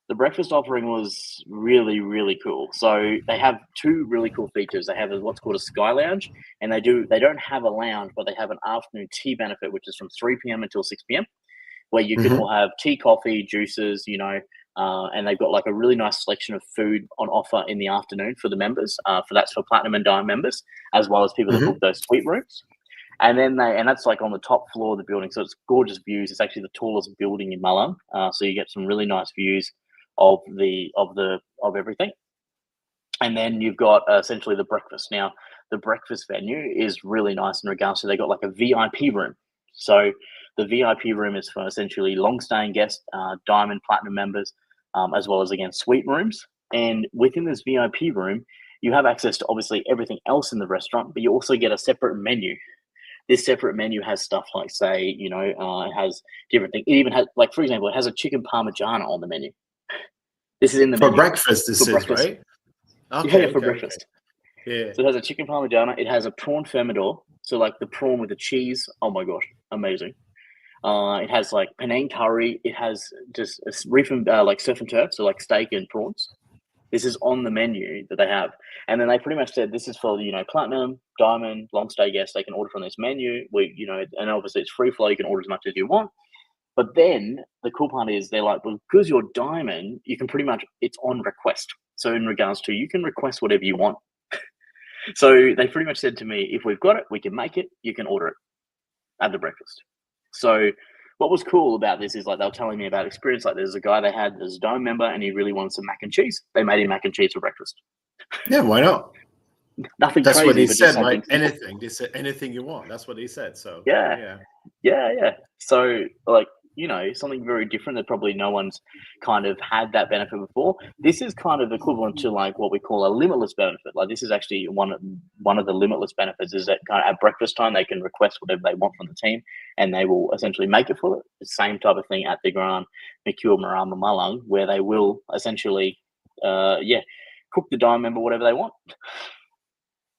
The breakfast offering was really, really cool. So they have 2 really cool features. They have what's called a sky lounge, and they don't have a lounge, but they have an afternoon tea benefit, which is from 3 p.m. until 6 p.m. where you can all have tea, coffee, juices, and they've got like a really nice selection of food on offer in the afternoon for the members. That's for Platinum and Diamond members, as well as people that book those suite rooms. And then that's like on the top floor of the building, so it's gorgeous views. It's actually the tallest building in Mullen, so you get some really nice views of everything. And then you've got essentially the breakfast. Now, the breakfast venue is really nice in regards to they got like a VIP room. So the VIP room is for essentially long-staying guests, Diamond, Platinum members, as well as, again, suite rooms. And within this VIP room, you have access to obviously everything else in the restaurant, but you also get a separate menu. This separate menu has stuff like, say, it has different things. It even has, like, for example, it has a chicken parmigiana on the menu. This is in the for menu. Breakfast, this for is breakfast. right. Okay, for breakfast. Okay. Yeah. So it has a chicken parmigiana. It has a prawn thermidor. So like the prawn with the cheese. Oh my gosh, amazing. It has like penang curry. It has just reef and like surf and turf, so like steak and prawns. This is on the menu that they have, and then they pretty much said this is for Platinum, Diamond, long stay guests. They can order from this menu. And obviously it's free flow. You can order as much as you want. But then the cool part is they're like, well, because you're Diamond, you can pretty much, it's on request. So in regards to, you can request whatever you want. So they pretty much said to me, if we've got it, we can make it, you can order it at the breakfast. So what was cool about this is like they were telling me about experience. Like there's a guy they had as a Diamond member and he really wanted some mac and cheese. They made him mac and cheese for breakfast. Yeah, why not? Nothing That's crazy. What he but said, right? Anything. They said anything you want. That's what he said. So yeah. So like, something very different that probably no one's kind of had that benefit before. This is kind of equivalent to like what we call a limitless benefit. Like this is actually one of the limitless benefits is that kind of at breakfast time, they can request whatever they want from the team and they will essentially make it for them. The same type of thing at the Grand Mercure Marama Malang, where they will essentially, cook the Diamond member whatever they want.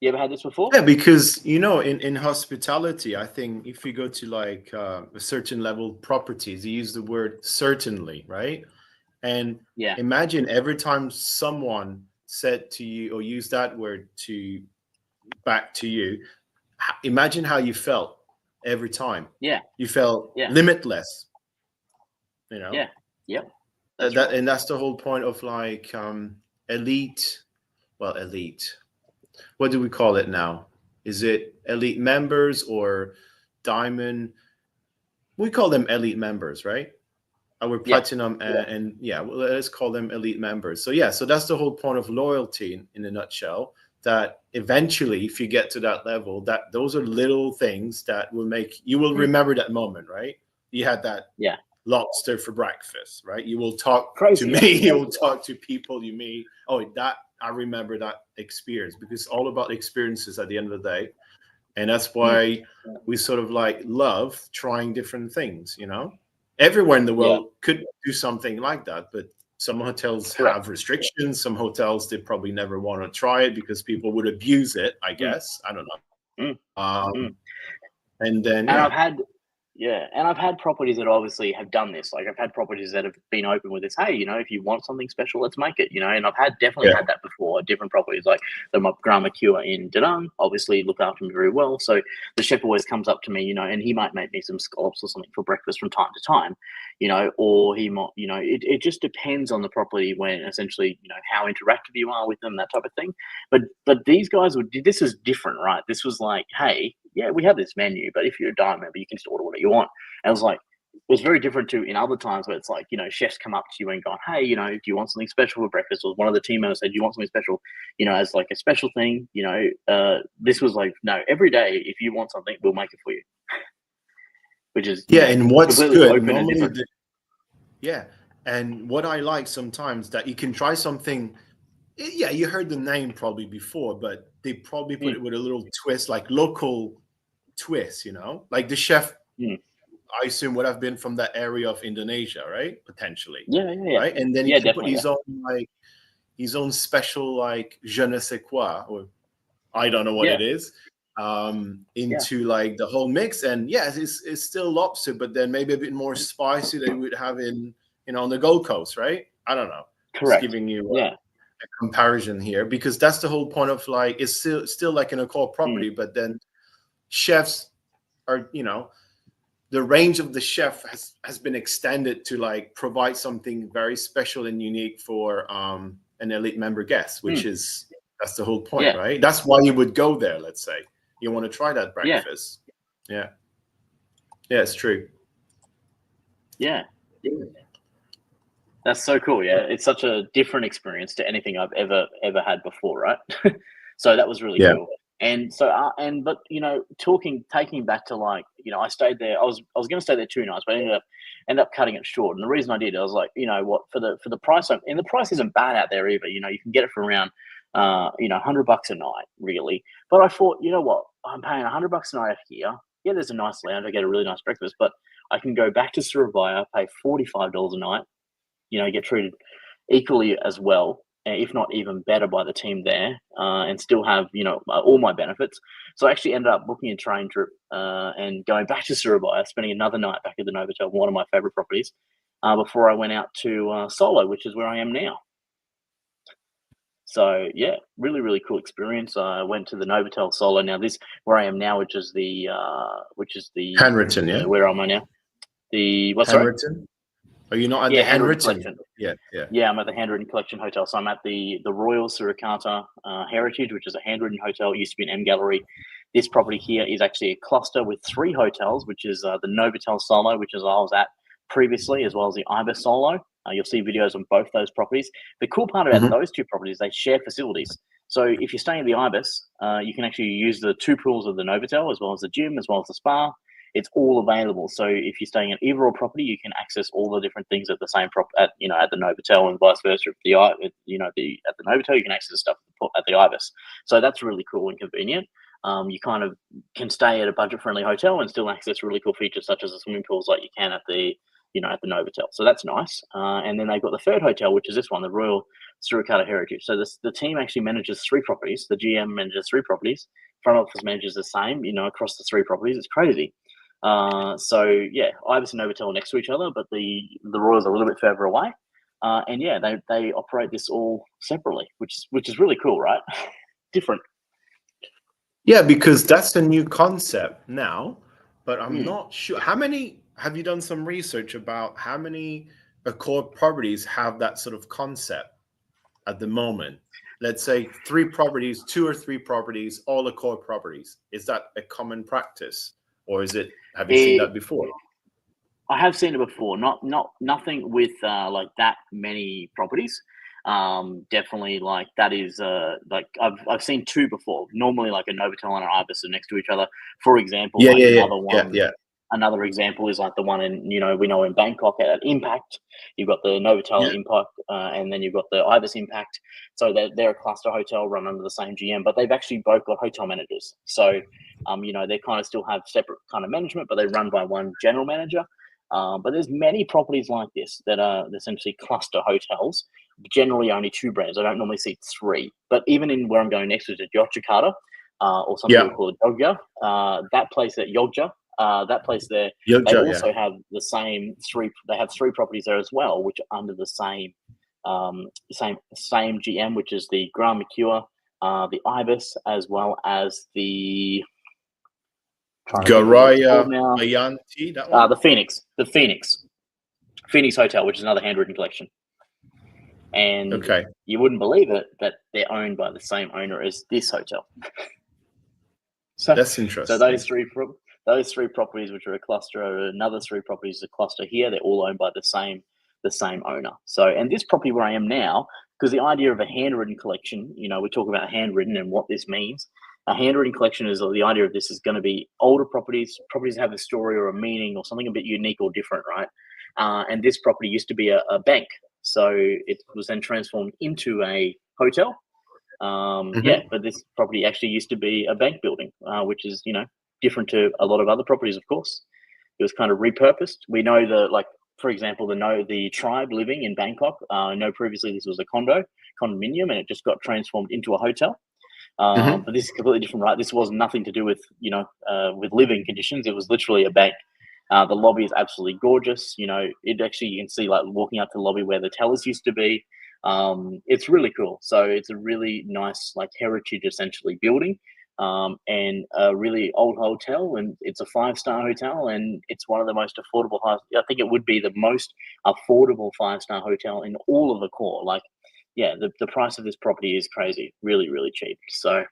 You ever had this before? Yeah, because in hospitality, I think if you go to like a certain level properties, you use the word certainly, right? And imagine every time someone said to you or used that word back to you, imagine how you felt every time. Yeah, you felt limitless. Yeah. Yep. And that's the whole point of like elite. Well, elite. What do we call it now? Is it elite members or Diamond? We call them elite members, right? Our Platinum and let's call them elite members. So so that's the whole point of loyalty in a nutshell. That eventually, if you get to that level, that those are little things that will make you will remember that moment, right? You had that lobster for breakfast, right? You will talk to me. You will talk to people you meet. Oh, that. I remember that experience because it's all about experiences at the end of the day. And that's why we sort of like love trying different things, Everywhere in the world could do something like that, but some hotels have restrictions. Some hotels, they probably never want to try it because people would abuse it, I guess. I don't know. And then I've had properties that obviously have done this. Like I've had properties that have been open with this. Hey, if you want something special, let's make it. And I've definitely had that before. Different properties like the Grand Mercure in Da Nang, obviously look after me very well. So the chef always comes up to me, and he might make me some scallops or something for breakfast from time to time, or he might, it just depends on the property when essentially, how interactive you are with them, that type of thing. But these guys this is different, right? This was like, hey, we have this menu, but if you're a Diamond member, you can just order whatever you want. And I was like, was very different to in other times where it's like, you know, chefs come up to you and go, hey, you know, do you want something special for breakfast? Or one of the team members said, do you want something special, you know, as like a special thing, you know, this was like, no, every day, if you want something, we'll make it for you. Which is, yeah, and what's good, normally yeah, and what I like sometimes that you can try something, yeah, you heard the name probably before, but they probably put it with a little twist, like local twist, you know, like the chef, I assume would have been from that area of Indonesia, right? Potentially. Yeah. Right. And then he can put his own, like his own special, like je ne sais quoi, or I don't know what it is, into like the whole mix. And yes, it's still lobster, but then maybe a bit more spicy than you would have in, you know, on the Gold Coast, right? I don't know. Correct. Just giving you a comparison here, because that's the whole point of like, it's still like an Accor property, but then chefs are, you know, the range of the chef has been extended to like provide something very special and unique for an elite member guest, which is, that's the whole point, right? That's why you would go there. Let's say you want to try that breakfast. Yeah, it's true. Yeah, that's so cool. Yeah, it's such a different experience to anything I've ever had before, right? So that was really cool. And so, but you know, taking back to like, you know, I stayed there. I was going to stay there 2 nights, but I ended up cutting it short. And the reason I did, I was like, you know what, for the price, and the price isn't bad out there either. You know, you can get it for around, you know, $100 a night, really. But I thought, you know what, I'm paying $100 a night here. Yeah, there's a nice lounge. I get a really nice breakfast, but I can go back to Surabaya, pay $45 a night. You know, get treated equally as well, if not even better by the team there, and still have, you know, all my benefits. So I actually ended up booking a train trip and going back to Surabaya, spending another night back at the Novotel, one of my favorite properties, before I went out to Solo, which is where I am now. So yeah, really, really cool experience. I went to the Novotel Solo. Now this, where I am now, which is the Handwritten, where am I now? The what's Handwritten? Are you not at the Handwritten Collection? Yeah, I'm at the Handwritten Collection Hotel. So I'm at the Royal Surakarta Heritage, which is a handwritten hotel. It used to be an M Gallery. This property here is actually a cluster with 3 hotels, which is the Novotel Solo, which is I was at previously, as well as the Ibis Solo. You'll see videos on both those properties. The cool part about those 2 properties, they share facilities. So if you're staying at the Ibis, you can actually use the 2 pools of the Novotel, as well as the gym, as well as the spa. It's all available. So if you're staying at either or property, you can access all the different things at the same at the Novotel, and vice versa. At the Novotel, you can access stuff at the Ibis. So that's really cool and convenient. You kind of can stay at a budget-friendly hotel and still access really cool features such as the swimming pools, like you can at the Novotel. So that's nice. And then they've got the 3rd hotel, which is this one, the Royal Surakarta Heritage. So the team actually manages 3 properties. The GM manages 3 properties. Front office manages the same, across the 3 properties. It's crazy. So yeah, Ibis and Novotel are next to each other, but the Royals are a little bit further away. And yeah, they operate this all separately, which is really cool, right? Different. Yeah, because that's a new concept now, but I'm not sure. How many, have you done some research about how many Accor properties have that sort of concept at the moment? Let's say 3 properties, 2 or 3 properties, all Accor properties. Is that a common practice, or is it? Have you seen that before? I have seen it before. Nothing with like that many properties. Definitely, like that is like I've seen 2 before. Normally, like a Novotel and an Ibis are next to each other. For example, another example is like the one in we know in Bangkok at Impact. You've got the Novotel Impact, and then you've got the Ibis Impact. So they're a cluster hotel run under the same GM, but they've actually both got hotel managers. So they kind of still have separate kind of management, but they run by one general manager. But there's many properties like this that are essentially cluster hotels. Generally, only 2 brands. I don't normally see 3. But even in where I'm going next, which is Yogyakarta, or some people call it Jogja, that place at Jogja, that place there, they also have the same 3. They have 3 properties there as well, which are under the same GM, which is the Grand Mercure, the Ibis, as well as the Garaya Ayanti, that one? the Phoenix Hotel, which is another handwritten collection. And you wouldn't believe it, but they're owned by the same owner as this hotel. So that's interesting. So those 3 properties, which are a cluster, are another 3 properties, a cluster here. They're all owned by the same owner. So, and this property where I am now, because the idea of a handwritten collection, you know, we talk about handwritten and what this means. A handwritten collection is the idea of this is going to be older properties that have a story or a meaning or something a bit unique or different, right? And this property used to be a bank. So it was then transformed into a hotel. Yeah, but this property actually used to be a bank building, which is, you know, different to a lot of other properties, of course. It was kind of repurposed. We know for example, the tribe living in Bangkok. I know previously this was a condominium, and it just got transformed into a hotel. But this is completely different, right? This was nothing to do with, you know, with living conditions. It was literally a bank. The lobby is absolutely gorgeous. You know, it actually, you can see like walking up to the lobby where the tellers used to be. It's really cool. So it's a really nice, like, heritage essentially building, and a really old hotel, and it's a 5-star hotel, and it's one of the most affordable. I think it would be the most affordable 5-star hotel in all of Accor. Like, yeah, the price of this property is crazy, really, really cheap. So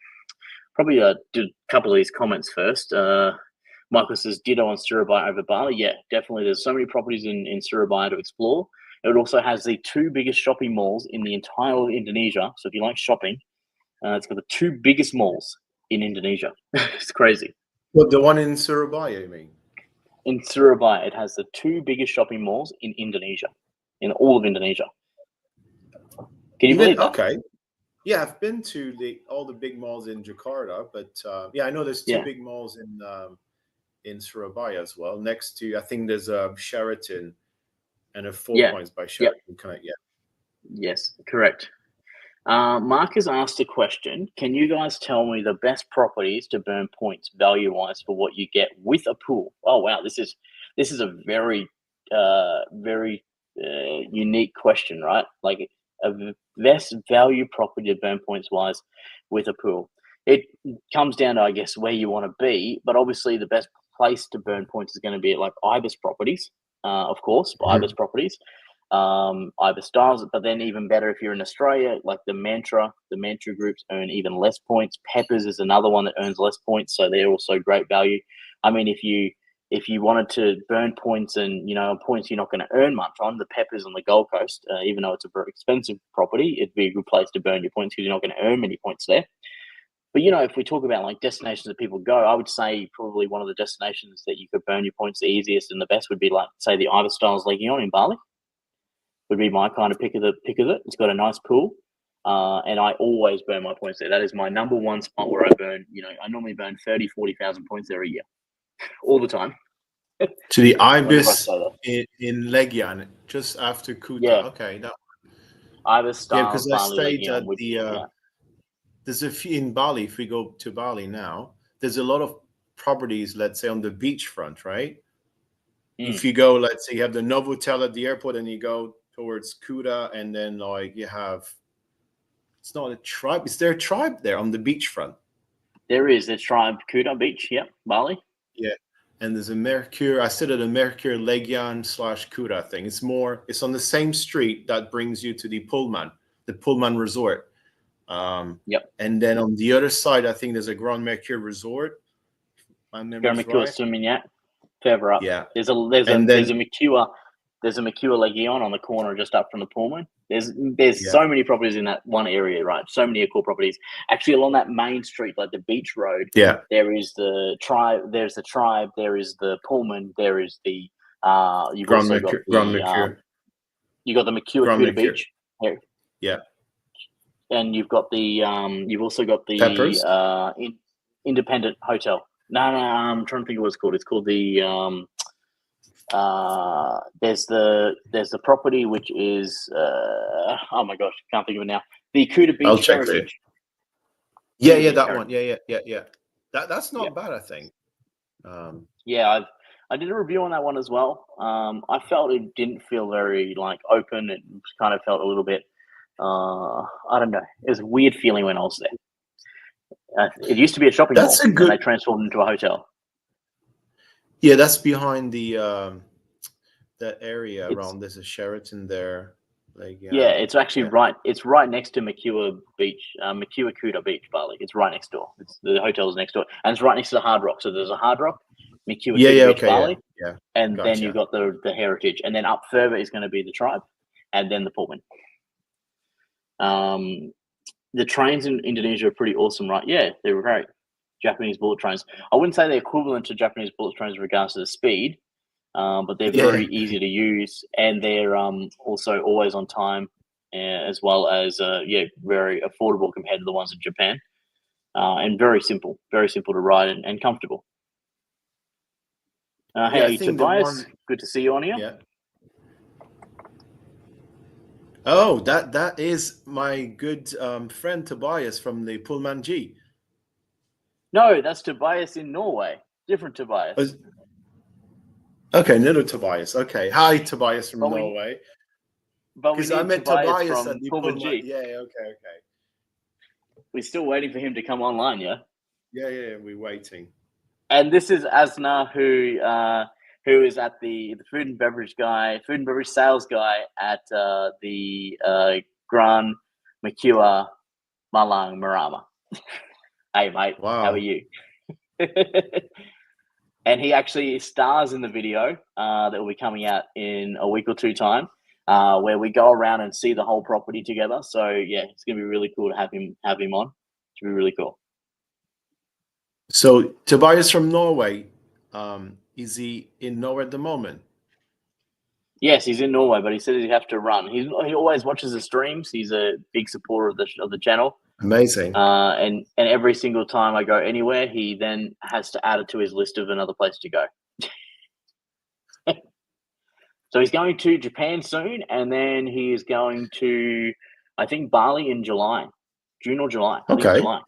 probably do a couple of these comments first. Michael says ditto on Surabaya over Bali. Yeah, definitely. There's so many properties in Surabaya to explore. It also has the 2 biggest shopping malls in the entire of Indonesia. So if you like shopping, it's got the 2 biggest malls in Indonesia. It's crazy. What, the one in Surabaya, you mean? In Surabaya, it has the 2 biggest shopping malls in Indonesia, in all of Indonesia. Can you believe that? Okay. Yeah, I've been to all the big malls in Jakarta, but yeah, I know there's 2 big malls in Surabaya as well. Next to, I think there's a Sheraton and a 4 Points by Sheraton. Yes, correct. Mark has asked a question. Can you guys tell me the best properties to burn points value-wise for what you get with a pool? Oh wow, this is a very unique question, right? Like, a best value property to burn points wise with a pool. It comes down to, I guess, where you want to be, but obviously the best place to burn points is going to be at like Ibis properties, of course, Ibis properties, Ibis Styles. But then even better if you're in Australia, like the Mantra groups earn even less points. Peppers is another one that earns less points, so they're also great value. I mean, if you wanted to burn points and, you know, points you're not going to earn much on, the Peppers on the Gold Coast, even though it's a very expensive property, it'd be a good place to burn your points because you're not going to earn many points there. But, you know, if we talk about like destinations that people go, I would say probably one of the destinations that you could burn your points the easiest and the best would be like, say, the Ibis Styles Legion in Bali would be my kind of pick of it. It's got a nice pool. And I always burn my points there. That is my number one spot where I burn, you know, I normally burn 30,000, 40,000 points there a year. All the time. To the Ibis in Legian, just after Kuta. Yeah. Okay. Ibis Styles, because I stayed Legian, at there's a few in Bali. If we go to Bali now, there's a lot of properties, let's say, on the beachfront, right? If you go, let's say you have the Novotel at the airport and you go towards Kuta, and then like you have, it's not a tribe. Is there a tribe there on the beachfront? There is. There's Tribe Kuta Beach. Yep. Bali. Yeah. And there's a Mercure. I stayed at a Mercure Legian / Kuta thing. It's on the same street that brings you to the Pullman Resort. Yep. And then on the other side, I think there's a Grand Mercure Resort. Grand Mercure Swimming, further up. Yeah. There's a Mercure. There's a Mercure Legion on the corner just up from the Pullman. There's so many properties in that one area, right? So many Accor properties. Actually, along that main street, like the beach road, there is the Tribe. There's the Tribe. There is the Pullman. There is the Grand Mercure. You got the Mercure Kuta Beach. Yeah. And you've got the you've also got the Peppers? Independent Hotel. No, I'm trying to think of what it's called. It's called the there's the property which is oh my gosh, can't think of it now. The Kuta Beach. I'll check it. Yeah, that one. Yeah. That's not bad, I think. Yeah, I did a review on that one as well. I felt it didn't feel very like open. It kind of felt a little bit I don't know. It was a weird feeling when I was there. It used to be a shopping mall, and they transformed into a hotel. Yeah, that's behind the that area around. There's a Sheraton there. Like, yeah, it's actually right. It's right next to Mercure Beach, Mercure Kuta Beach, Bali. It's right next door. The hotel is next door, and it's right next to the Hard Rock. So there's a Hard Rock, Makua Yeah, Key yeah, Beach, okay, Bali. yeah. And then Gotcha. you've got the heritage. And then up further is going to be the tribe and then the Pullman. The trains in Indonesia are pretty awesome, right? Yeah, they're great. Japanese bullet trains. I wouldn't say they're equivalent to Japanese bullet trains in regards to the speed, but they're very easy to use, and they're also always on time, as well as very affordable compared to the ones in Japan, and very simple to ride and comfortable. Hey, Tobias, good to see you on here. Yeah. Oh, that is my good friend Tobias from the Pullman G. No, that's Tobias in Norway. Different Tobias. Okay, another Tobias. Okay, hi Tobias from Norway. Because I met Tobias from at the Pullman G. Yeah, okay. We're still waiting for him to come online, yeah? Yeah, we're waiting. And this is Asna, who is at the food and beverage sales guy at the Gran Makua Malang Marama. Hey, mate. Wow. How are you? And he actually stars in the video that will be coming out in a week or two time, where we go around and see the whole property together. So yeah, it's gonna be really cool to have him on. It's gonna be really cool. So Tobias from Norway, is he in Norway at the moment? Yes, he's in Norway, but he said he'd have to run. He always watches the streams. He's a big supporter of the channel. Amazing. And every single time I go anywhere, he then has to add it to his list of another place to go. So he's going to Japan soon, and then he is going to, I think, Bali in June or July. I think July.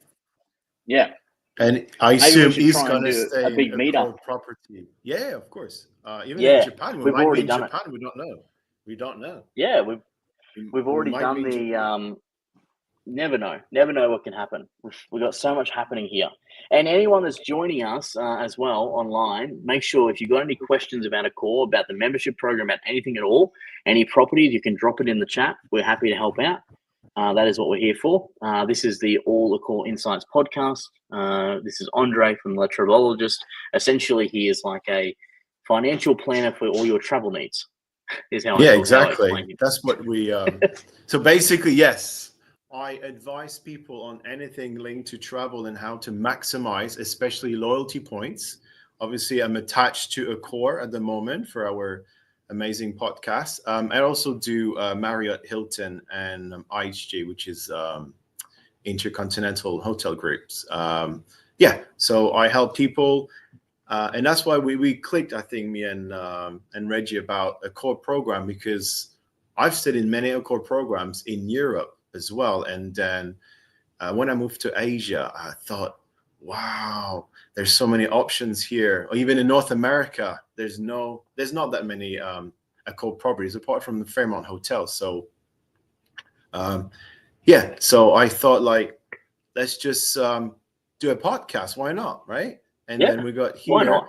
Yeah. And I assume he's going to stay a big meetup property. Yeah, of course. Even in Japan, we've already done it. We don't know. We don't know. Yeah, we've already done the. Never know what can happen. We've got so much happening here. And anyone that's joining us as well online, make sure if you've got any questions about Accor, about the membership program, about anything at all, any properties, you can drop it in the chat. We're happy to help out. That is what we're here for. This is the ALL Accor Insights podcast. This is Andre from the Travelologist. Essentially, he is like a financial planner for all your travel needs. Is how exactly. That's what we. So basically, yes. I advise people on anything linked to travel and how to maximize, especially loyalty points. Obviously, I'm attached to Accor at the moment for our amazing podcast. I also do Marriott, Hilton, and IHG, which is Intercontinental Hotel Groups. So I help people, and that's why we clicked, I think, me and Redgie about Accor program, because I've stayed in many Accor programs in Europe as well. And then when I moved to Asia, I thought, wow, there's so many options here. Or even in North America, there's not that many Accor properties apart from the Fairmont Hotel. So so I thought, like, let's just do a podcast. Why not? Right. And then we got here. Why not?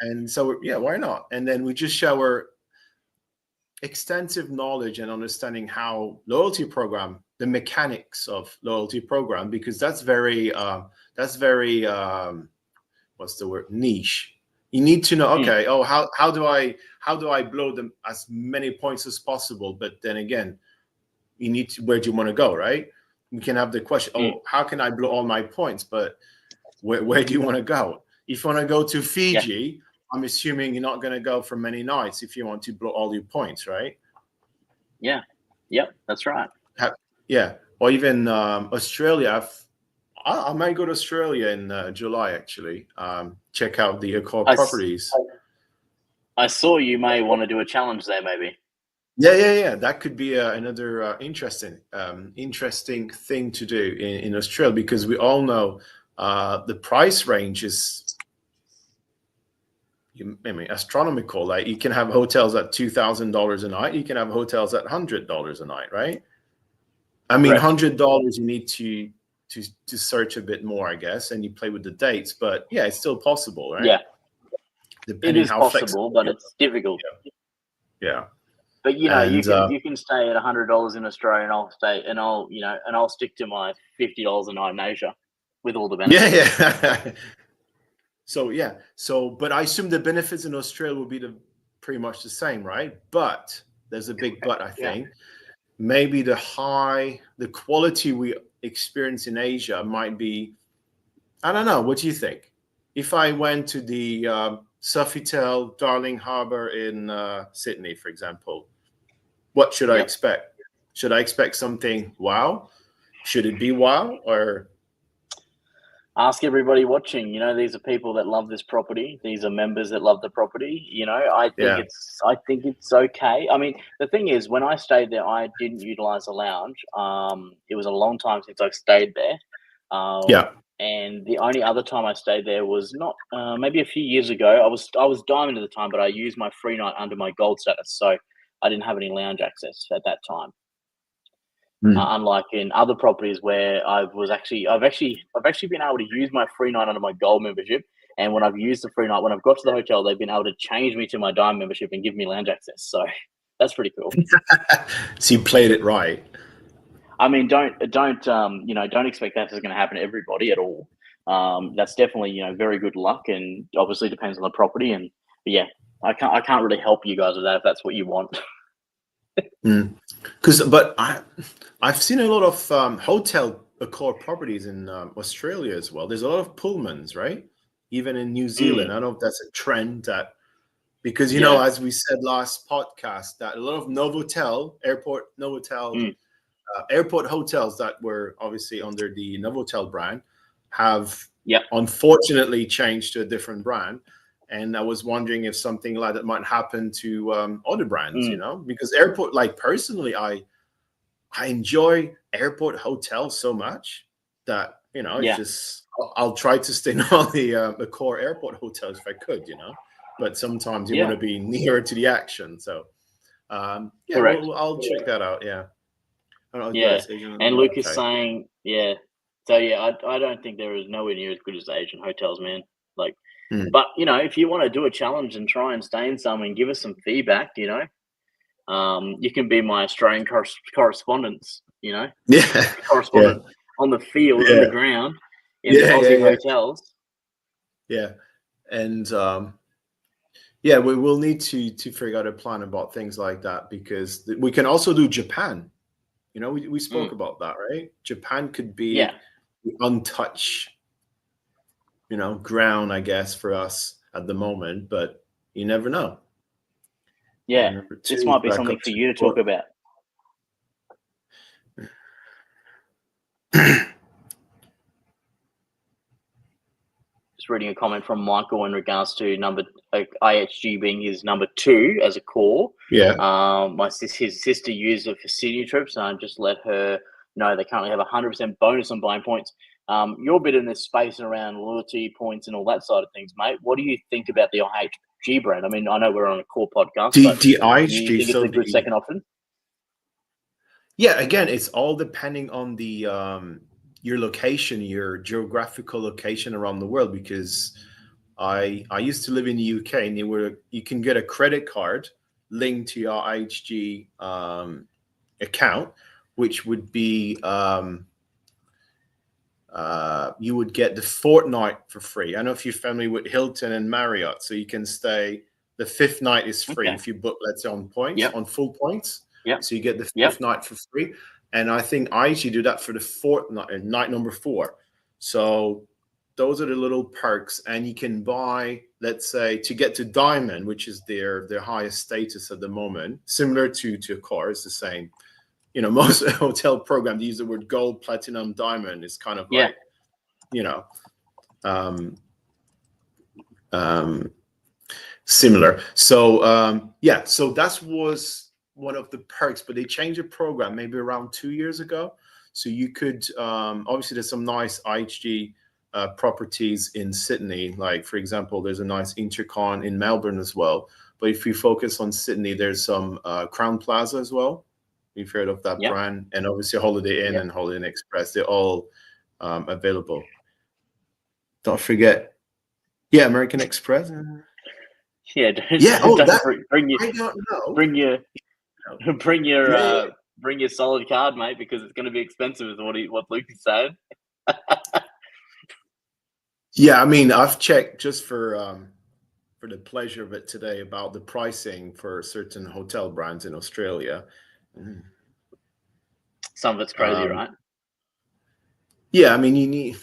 And so why not? And then we just shower extensive knowledge and understanding how loyalty program, the mechanics of loyalty program, because that's very what's the word, niche. You need to know, okay, how do I blow them as many points as possible? But then again, you need to, where do you want to go, right? We can have the question, how can I blow all my points? But where do you want to go? If you want to go to Fiji, I'm assuming you're not going to go for many nights if you want to blow all your points, right? Yeah. Yep, that's right. Or even Australia. I might go to Australia in July, actually. Check out the Accor properties. I saw you may want to do a challenge there, maybe. Yeah. That could be another interesting thing to do in Australia, because we all know the price range is astronomical. Like, you can have hotels at $2,000 a night. You can have hotels at $100 a night, right? I mean, $100 you need to search a bit more, I guess, and you play with the dates. But yeah, it's still possible, right? Yeah, depending it is how possible, but it's difficult. Yeah. But you can stay at $100 in Australia, and I'll stick to my $50 a night in Asia with all the benefits. Yeah. So yeah, but I assume the benefits in Australia will be pretty much the same, right? But there's a big but, I think. Maybe the quality we experience in Asia might be, I don't know. What do you think? If I went to the Sofitel Darling Harbour in Sydney, for example, what should I expect? Should I expect something wow? Should it be wow, or ask everybody watching? You know, these are people that love this property. These are members that love the property. You know, I think it's okay. I mean, the thing is, when I stayed there, I didn't utilize the lounge. It was a long time since I stayed there. And the only other time I stayed there was not maybe a few years ago. I was diamond at the time, but I used my free night under my gold status, so I didn't have any lounge access at that time. Unlike in other properties where I've actually been able to use my free night under my gold membership, and when I've used the free night, when I've got to the hotel, they've been able to change me to my diamond membership and give me lounge access. So that's pretty cool. So you played it right. I mean, don't expect that's going to happen to everybody at all. That's definitely very good luck, and obviously depends on the property. And yeah, I can't really help you guys with that if that's what you want. But I've seen a lot of hotel Accor properties in Australia as well. There's a lot of Pullmans, right? Even in New Zealand. I don't know if that's a trend because as we said last podcast, that a lot of airport hotels that were obviously under the Novotel brand have unfortunately changed to a different brand. And I was wondering if something like that might happen to other brands, because airport, like personally, I enjoy airport hotels so much that, it's just, I'll try to stay in all the Accor airport hotels if I could, but sometimes you want to be nearer to the action. So, I'll check that out. Yeah. And Luke is saying, so I don't think there is nowhere near as good as the Asian hotels, man. Like, but if you want to do a challenge and try and stay in some and give us some feedback, you can be my Australian correspondence, correspondent on the field, on the ground, in the Aussie hotels. Yeah, and we will need to figure out a plan about things like that, because we can also do Japan. We spoke about that, right? Japan could be untouched, ground, I guess, for us at the moment, but you never know. Yeah, this might be something for you to talk about. Just reading a comment from Michael in regards to IHG being his number 2 as a core. His sister used it for Sydney trips, and I just let her know they currently have 100% bonus on buying points. You're a bit in this space around loyalty points and all that side of things, mate. What do you think about the IHG brand? I mean, I know we're on a core podcast, but the IHG, do you think it's a good second option? Yeah, again, it's all depending on the your location, your geographical location around the world, because I used to live in the UK, and you can get a credit card linked to your IHG account, which would be you would get the fortnight for free. I don't know if you're familiar with Hilton and Marriott, so you can stay. The 5th night is free if you book, let's say, on points, on full points. So you get the 5th night for free. And I think IHG do that for the 4th night, night number 4. So those are the little perks. And you can buy, let's say, to get to Diamond, which is their highest status at the moment, similar to Accor, it's the same. Most hotel programs use the word gold, platinum, diamond. It's kind of like, similar. So, so that was one of the perks, but they changed the program maybe around 2 years ago. So you could, obviously there's some nice IHG properties in Sydney. Like, for example, there's a nice Intercon in Melbourne as well. But if you focus on Sydney, there's some Crown Plaza as well. You've heard of that brand, and obviously Holiday Inn and Holiday Inn Express. They're all available. Don't forget, American Express. Bring your solid card, mate, because it's going to be expensive, is what Luke is saying. Yeah, I mean, I've checked just for the pleasure of it today about the pricing for certain hotel brands in Australia. Mm. Some of it's crazy, right? Yeah, I mean,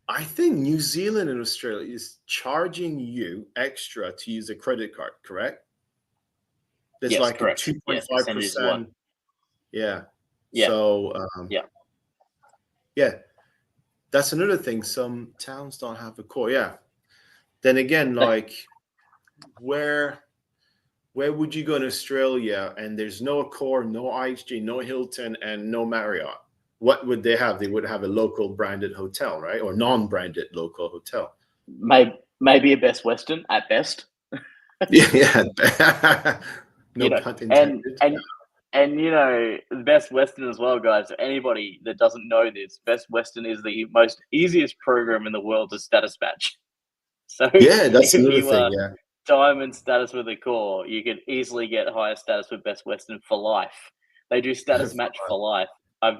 I think New Zealand and Australia is charging you extra to use a credit card, correct? There's Yes, like a correct. Yeah, percentage is what? 2.5%. Yeah. Yeah. So, Yeah. yeah, that's another thing. Some towns don't have Accor. Yeah. Then again, like where would you go in Australia and there's no Accor, no IHG, no Hilton, and no Marriott? What would they have? They would have a local branded hotel, right? Or non-branded local hotel. Maybe a Best Western at best. Yeah. No You know, pun intended. and you know, the Best Western as well, guys. So anybody that doesn't know this, Best Western is the most easiest program in the world to status match. So Yeah, that's if another you thing. are Yeah. diamond status with Accor, you can easily get higher status with Best Western for life. They do status match for life. I've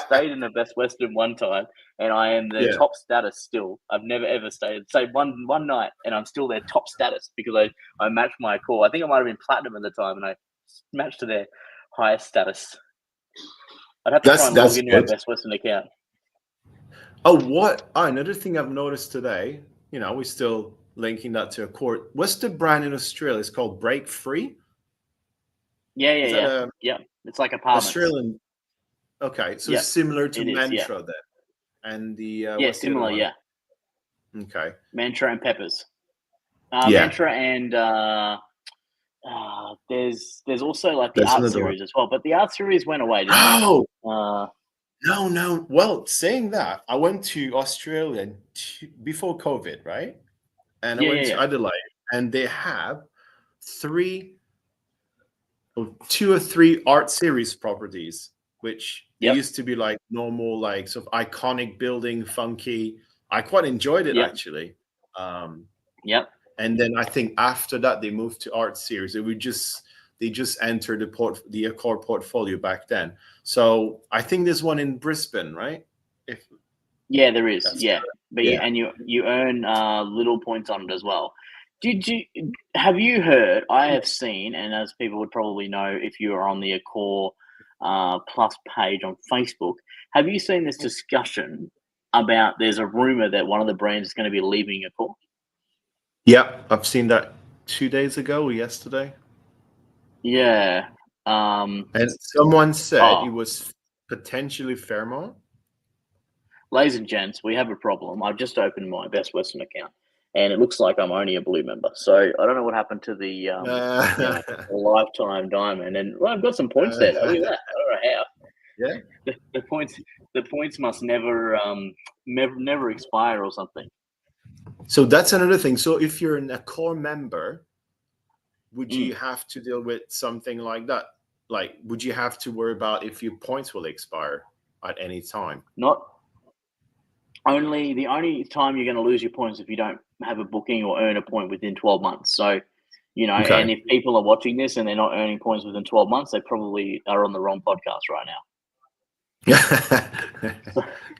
stayed in a Best Western one time, and I am their Yeah. top status still. I've never ever stayed, say one night, and I'm still their top status because I matched my Accor. I think I might have been platinum at the time, and I matched to their highest status. I'd have to try and log into my Best Western account. Oh, another thing I've noticed today, we're still linking that to Accor. What's the brand in Australia? It's called Break Free. Yeah. It's like apartments. Australian. Okay, so similar to Mantra then, and the what's similar. The other one? Okay. Mantra and Peppers. Mantra and there's also like the art series as well, but the art series went away. Didn't it? No. Well, saying that, I went to Australia before COVID, right? And I went to Adelaide, and they have 2 or 3 art series properties, which they used to be like normal, like sort of iconic building, funky. I quite enjoyed it actually. And then I think after that they moved to art series. They just entered the Accor portfolio back then. So I think there's one in Brisbane, right? There is. But you earn little points on it as well. Have you heard? I have seen, and as people would probably know if you are on the Accor Plus page on Facebook, have you seen this discussion about there's a rumor that one of the brands is going to be leaving Accor? Yeah, I've seen that 2 days ago or yesterday. Yeah. And someone said it was potentially Fairmont. Ladies and gents, we have a problem. I've just opened my Best Western account, and it looks like I'm only a blue member. So I don't know what happened to the lifetime diamond. And I've got some points there. Look at that. I don't know how. Yeah. The points must never expire or something. So that's another thing. So if you're an Accor member, would you have to deal with something like that? Like, would you have to worry about if your points will expire at any time? The only time you're going to lose your points if you don't have a booking or earn a point within 12 months. So, and if people are watching this and they're not earning points within 12 months, they probably are on the wrong podcast right now.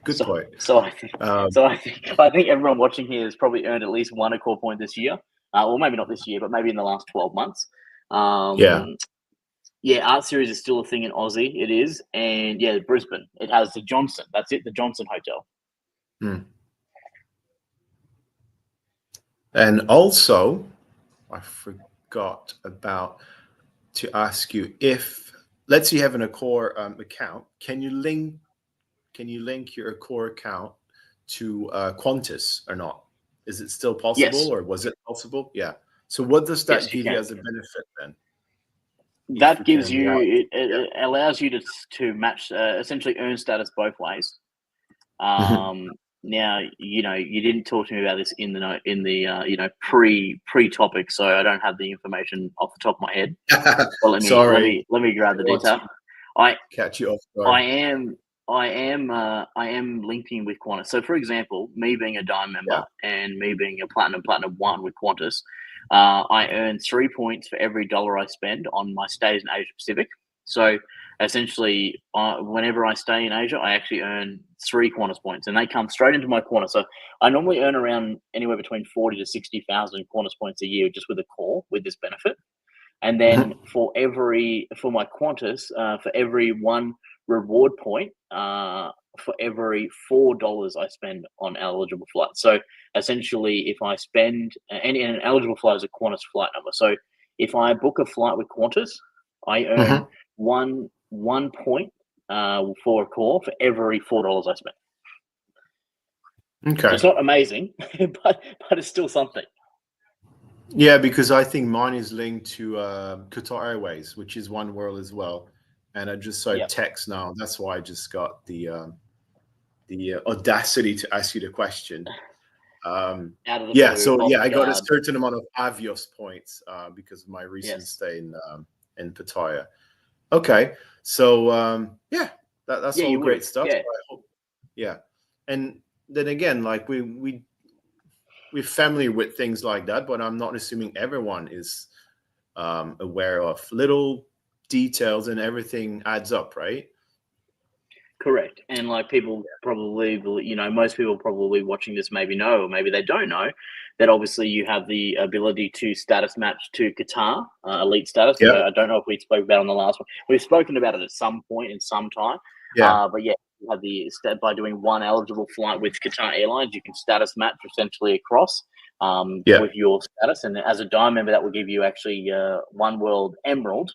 Good point. So I think everyone watching here has probably earned at least one Accor point this year, or maybe not this year, but maybe in the last 12 months. Art series is still a thing in Aussie. It is, and Brisbane. It has the Johnson. That's it, the Johnson Hotel. And also, I forgot to ask you, if let's say you have an Accor account, can you link your Accor account to Qantas or not? Is it still possible, or was it possible? Yeah. So what does that give you as a benefit then? That gives you it allows you to match, essentially earn status both ways. Now, you didn't talk to me about this in the pre-topic, so I don't have the information off the top of my head. Well, let me grab the detail. Catch you off guard. I am linking with Qantas. So, for example, me being a Dime member and me being a Platinum 1 with Qantas, I earn 3 points for every dollar I spend on my stays in Asia Pacific. So essentially, whenever I stay in Asia, I actually earn 3 Qantas points, and they come straight into my Qantas. So I normally earn around anywhere between 40 to 60,000 Qantas points a year just with Accor with this benefit. And then for my Qantas, for every 1 reward point, for every $4 I spend on eligible flights. So essentially, if I spend and an eligible flight is a Qantas flight number. So if I book a flight with Qantas, I earn one point for a call for every $4 I spend. Okay, so it's not amazing, but it's still something. Yeah, because I think mine is linked to Qatar Airways, which is One World as well. And I just saw text now. That's why I just got the audacity to ask you the question. Out of the Yeah, blue, so off yeah, I got a guard. certain amount of Avios points because of my recent stay in Pattaya. Okay, so yeah, that's all great stuff. Yeah. So I hope, and then again, like we're familiar with things like that, but I'm not assuming everyone is aware of little details, and everything adds up, right? Correct. And like people probably, most people probably watching this maybe know, or maybe they don't know, that obviously you have the ability to status match to Qatar, elite status. Yeah. I don't know if we spoke about it on the last one. We've spoken about it at some point in some time. But yeah, you have by doing 1 eligible flight with Qatar Airlines, you can status match essentially across with your status. And as a Dime member, that will give you actually One World Emerald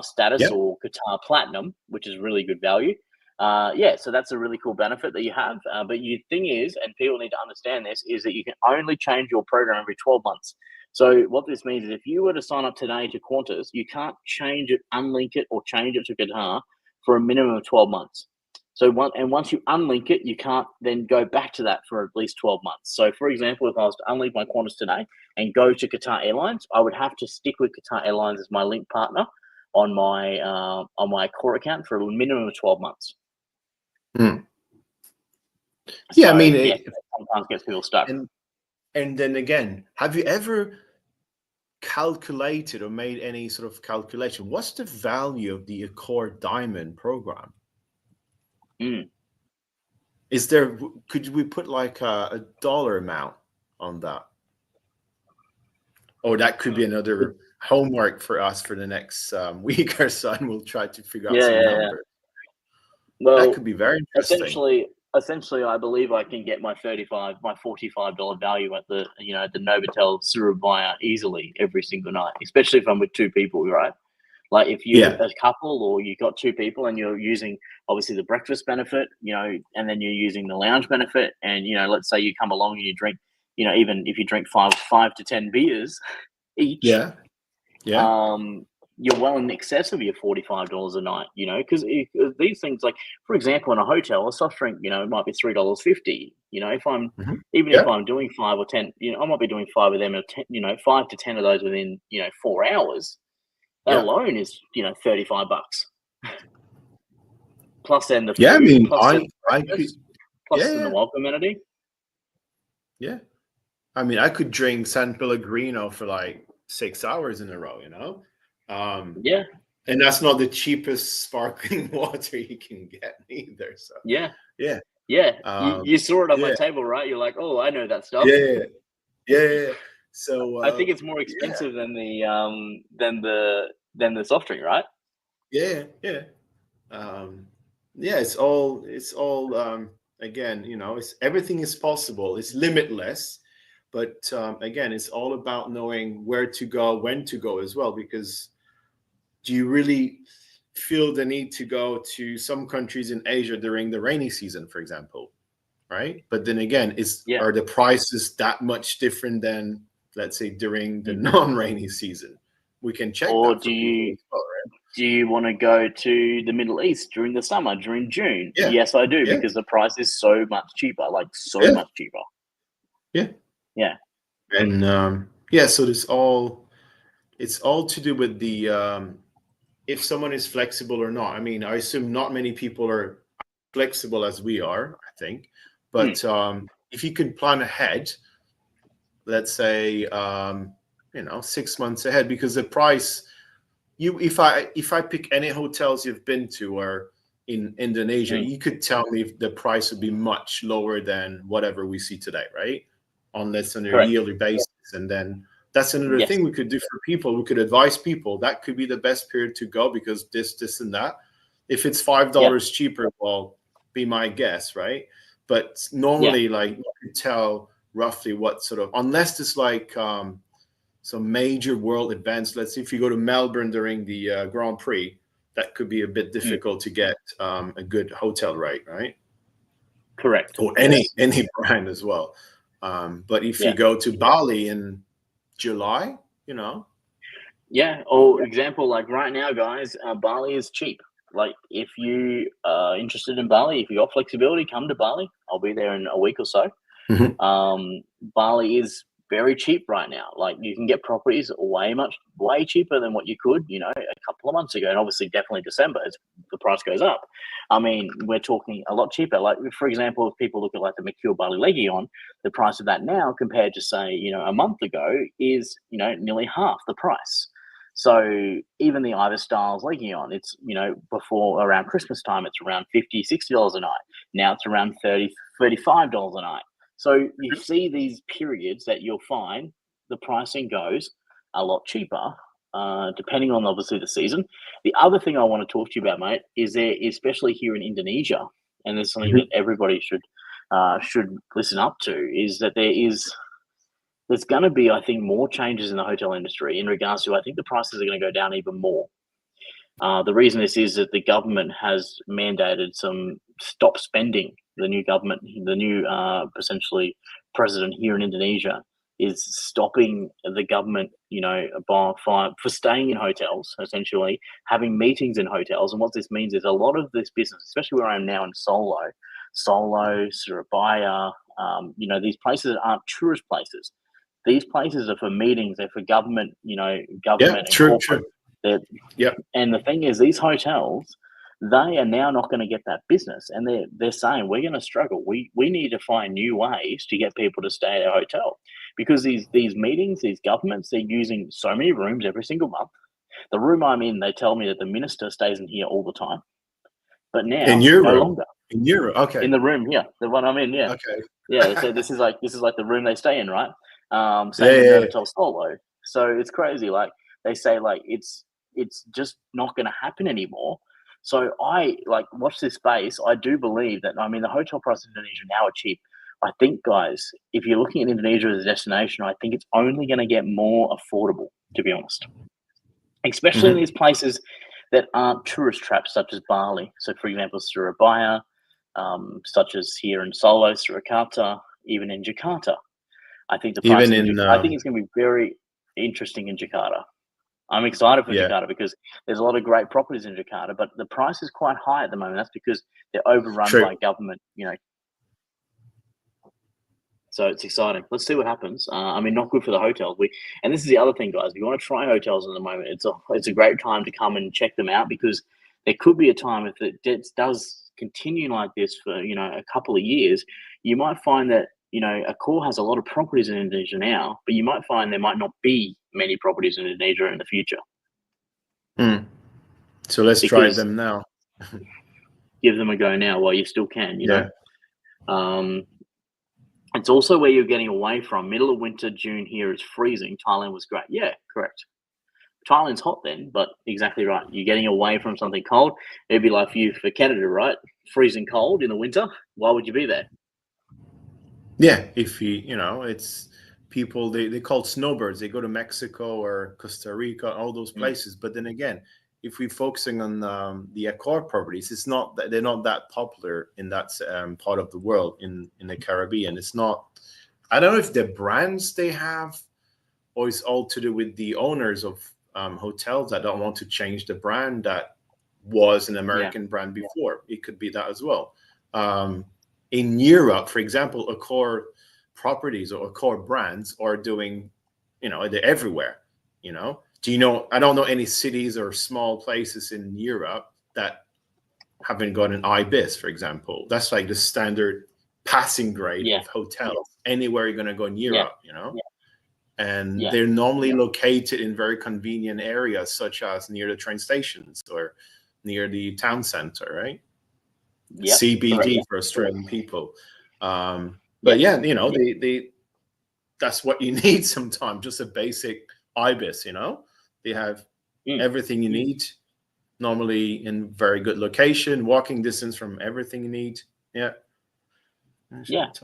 status or Qatar Platinum, which is really good value. So that's a really cool benefit that you have. But the thing is, and people need to understand this, is that you can only change your program every 12 months. So what this means is if you were to sign up today to Qantas, you can't change it, unlink it, or change it to Qatar for a minimum of 12 months. So once you unlink it, you can't then go back to that for at least 12 months. So for example, if I was to unlink my Qantas today and go to Qatar Airlines, I would have to stick with Qatar Airlines as my link partner on my Accor account for a minimum of 12 months. Yeah, I mean, it sometimes gets people stuck. And then again, have you ever calculated or made any sort of calculation? What's the value of the Accor Diamond program? Could we put like a dollar amount on that? Or that could be another homework for us for the next week or so, and we'll try to figure out some numbers. Well, that could be very interesting. Essentially, I believe I can get my $45 value at the Novotel Surabaya easily every single night, especially if I'm with 2 people, right? Like if you're a couple or you got 2 people and you're using obviously the breakfast benefit, and then you're using the lounge benefit, and let's say you come along and you drink, even if you drink 5 to 10 beers each, you're well in excess of your $45 a night, because these things, like for example, in a hotel, a soft drink, it might be $3.50. If I'm if I'm doing 5 or 10, I might be doing 5 of them, 5 to 10 of those within 4 hours. That alone is $35. Plus then the food, I mean, plus I could, then the welcome amenity. Yeah, I mean, I could drink San Pellegrino for like 6 hours in a row, and that's not the cheapest sparkling water you can get either. So you saw it on my table, right? You're like, oh, I know that stuff. Yeah. So I think it's more expensive than the soft drink, right? It's all again, it's everything is possible. It's limitless, but again, it's all about knowing where to go, when to go as well. Because do you really feel the need to go to some countries in Asia during the rainy season, for example, right? But then again, are the prices that much different than, let's say, during the non-rainy season? We can check. Or that do you want to go to the Middle East during the summer, during June? Yes, I do, because the price is so much cheaper, much cheaper. Yeah. And so it's all to do with the if someone is flexible or not. I mean, I assume not many people are flexible as we are, I think. But if you can plan ahead, let's say 6 months ahead, because the price if I pick any hotels you've been to or in Indonesia, you could tell me if the price would be much lower than whatever we see today, right? Unless on a yearly basis. And then that's another thing we could do for people. We could advise people that could be the best period to go because this and that. If it's $5 cheaper, well, be my guess, right? But normally, like, you could tell roughly what sort of, unless it's like some major world events. Let's see, if you go to Melbourne during the Grand Prix, that could be a bit difficult to get a good hotel rate, right? Correct. Or any brand as well. But if you go to Bali in July, you know. Yeah. Or example, like right now, guys, Bali is cheap. Like if you are interested in Bali, if you got flexibility, come to Bali. I'll be there in a week or so. Bali is very cheap right now. Like you can get properties way cheaper than what you could, you know, a couple of months ago. And obviously definitely December, the price goes up. I mean, we're talking a lot cheaper. Like for example, if people look at like the Mercure Bali Legion, the price of that now compared to say, you know, a month ago is, you know, nearly half the price. So even the Ibis Styles Legion, it's, you know, before around Christmas time, it's around $50, $60 a night. Now it's around $30, $35 a night. So you see these periods that you'll find the pricing goes a lot cheaper, depending on obviously the season. The other thing I want to talk to you about, mate, is there, especially here in Indonesia, and there's something that everybody should listen up to, is that there's going to be, I think, more changes in the hotel industry in regards to, I think the prices are going to go down even more. The reason this is that the government has mandated some stop spending. The new government, the new essentially president here in Indonesia is stopping the government, you know, for staying in hotels, essentially having meetings in hotels. And what this means is a lot of this business, especially where I am now in Solo, Surabaya, you know, these places aren't tourist places. These places are for meetings. They're for government, you know, government and corporate. And the thing is, these hotels, they are now not going to get that business, and they're saying we're going to struggle. We need to find new ways to get people to stay at our hotel, because these meetings, these governments, they're using so many rooms every single month. The room I'm in, they tell me that the minister stays in here all the time, but now no longer. In Europe, okay. In the room, the one I'm in, okay. So this is like the room they stay in, right? Same with Hotel Solo. So it's crazy. Like they say, like it's just not going to happen anymore. So I watch this space. I do believe that, I mean, the hotel prices in Indonesia now are cheap. I think, guys, if you're looking at Indonesia as a destination, I think it's only going to get more affordable, to be honest, especially in these places that aren't tourist traps, such as Bali. So, for example, Surabaya, such as here in Solo, Surakarta, even in Jakarta. I think I think it's going to be very interesting in Jakarta. I'm excited for Jakarta because there's a lot of great properties in Jakarta, but the price is quite high at the moment. That's because they're overrun by government, you know. So it's exciting. Let's see what happens. I mean, not good for the hotels. And this is the other thing, guys. If you want to try hotels at the moment, it's a great time to come and check them out, because there could be a time, if it does continue like this for, you know, a couple of years, you might find that, you know, Accor has a lot of properties in Indonesia now, but you might find there might not be many properties in Indonesia in the future. So let's try them now. Give them a go now while you still can, you know. It's also where you're getting away from. Middle of winter, June here is freezing. Thailand was great. Yeah, correct. Thailand's hot then, but exactly right. You're getting away from something cold. It'd be like for Canada, right? Freezing cold in the winter. Why would you be there? Yeah, if you know, it's people, they call snowbirds. They go to Mexico or Costa Rica, all those places. But then again, if we're focusing on the Accor properties, it's not that they're not that popular in that part of the world, in the Caribbean. It's not. I don't know if the brands they have, or it's all to do with the owners of hotels that don't want to change the brand that was an American brand before. It could be that as well. In Europe, for example, Accor properties or Accor brands are doing, you know, they're everywhere. You know, do you know? I don't know any cities or small places in Europe that haven't got an IBIS, for example. That's like the standard passing grade of hotels anywhere you're going to go in Europe. You know, and they're normally located in very convenient areas, such as near the train stations or near the town center, right? CBD for Australian people. But yeah, you know, they that's what you need sometimes, just a basic IBIS, you know. They have everything you need, normally in very good location, walking distance from everything you need. Correct.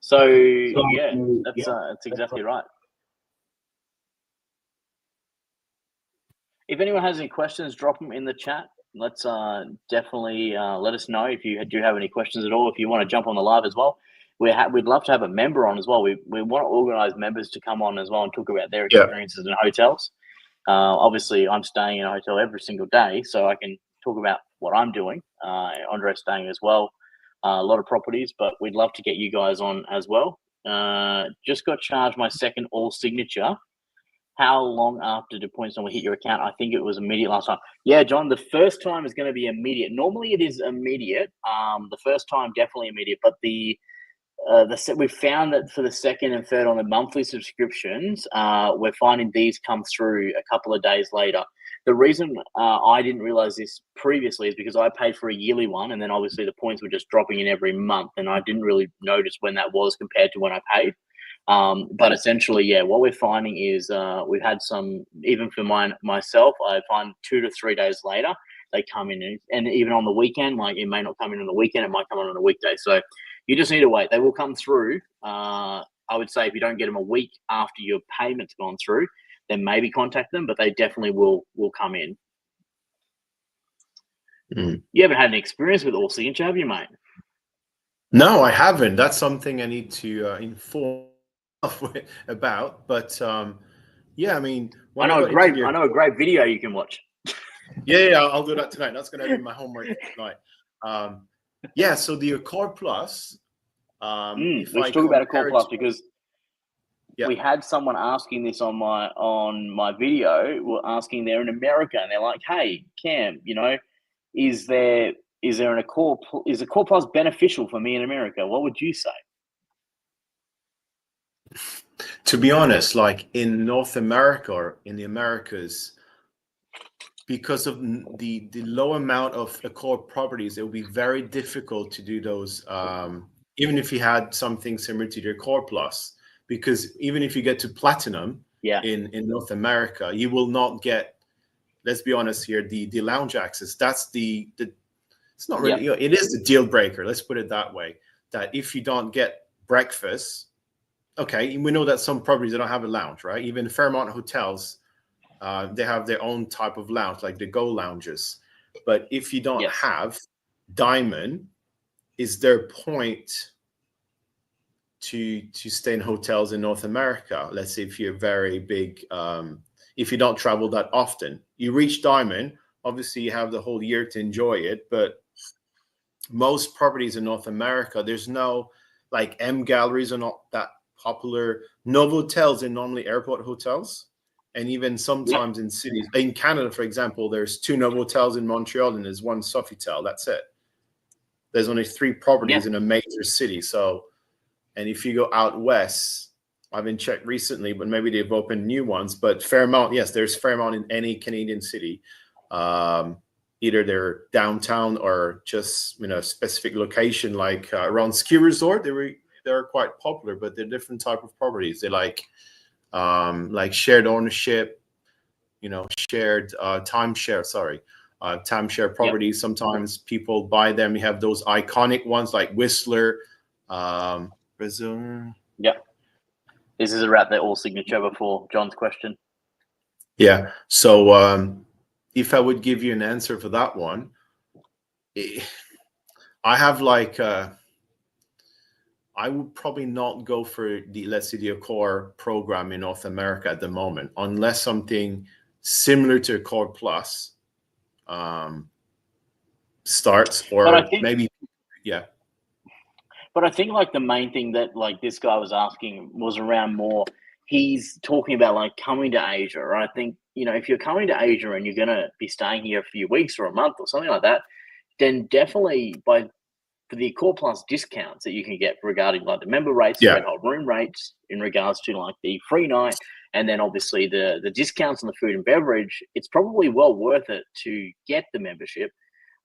So yeah, that's exactly right. If anyone has any questions, drop them in the chat. Let's definitely let us know if you do have any questions at all. If you want to jump on the live as well, we'd love to have a member on as well. We want to organize members to come on as well and talk about their experiences in hotels. Obviously, I'm staying in a hotel every single day, so I can talk about what I'm doing. Andre's staying as well, a lot of properties, but we'd love to get you guys on as well. Just got charged my second all signature. How long after the points normally hit your account? I think it was immediate last time. Yeah, John, the first time is going to be immediate. Normally it is immediate. The first time definitely immediate, but we've found that for the second and third on the monthly subscriptions, we're finding these come through a couple of days later. The reason I didn't realize this previously is because I paid for a yearly one, and then obviously the points were just dropping in every month, and I didn't really notice when that was compared to when I paid. But essentially, what we're finding is we've had some, even for myself, I find 2 to 3 days later, they come in, and even on the weekend, like it may not come in on the weekend, it might come on a weekday. So you just need to wait. They will come through. I would say if you don't get them a week after your payment's gone through, then maybe contact them, but they definitely will come in. You haven't had an experience with all signature, have you, mate? No, I haven't. That's something I need to inform about. But yeah, I mean, I know a great video you can watch. Yeah, I'll do that tonight. That's going to be my homework tonight. Yeah, so the Accor Plus. Let's talk about Accor Plus, because we had someone asking this on my video. We're asking, they're in America, and they're like, "Hey, Cam, you know, is there an Accor? Is Accor Plus beneficial for me in America?" What would you say? To be honest, like in North America or in the Americas, because of the low amount of Accor properties, it will be very difficult to do those. Even if you had something similar to the Accor Plus, because even if you get to platinum in North America, you will not get, let's be honest here, the lounge access. That's it's not really, you know, it is the deal breaker. Let's put it that way, that if you don't get breakfast, okay, we know that some properties, they don't have a lounge, right? Even Fairmont hotels, they have their own type of lounge, like the Go lounges. But if you don't have Diamond, is there a point to stay in hotels in North America? Let's say if you're very big, if you don't travel that often, you reach Diamond, obviously you have the whole year to enjoy it. But most properties in North America, there's no, like, M galleries are not that popular. Novotels are normally airport hotels. And even sometimes in cities, in Canada, for example, there's 2 Novotels in Montreal and there's 1 Sofitel. That's it. There's only 3 properties in a major city. So, and if you go out west, I haven't checked recently, but maybe they've opened new ones. But Fairmont, yes, there's Fairmont in any Canadian city. Either they're downtown or just, you know, specific location, like around ski resort. They're quite popular, but they're different type of properties. They're like shared ownership, you know, shared timeshare. Timeshare properties. Sometimes people buy them. You have those iconic ones like Whistler, Brazil. Yeah, this is around the all signature before John's question. Yeah. So if I would give you an answer for that one, I have like I would probably not go for let's say the Accor program in North America at the moment, unless something similar to Accor Plus starts, or maybe, But I think like the main thing that like this guy was asking was around more, he's talking about like coming to Asia, right? I think, you know, if you're coming to Asia and you're going to be staying here a few weeks or a month or something like that, then definitely by for the Accor Plus discounts that you can get regarding like the member rates, Yeah. red hot room rates in regards to like the free night, and then obviously the discounts on the food and beverage, it's probably well worth it to get the membership.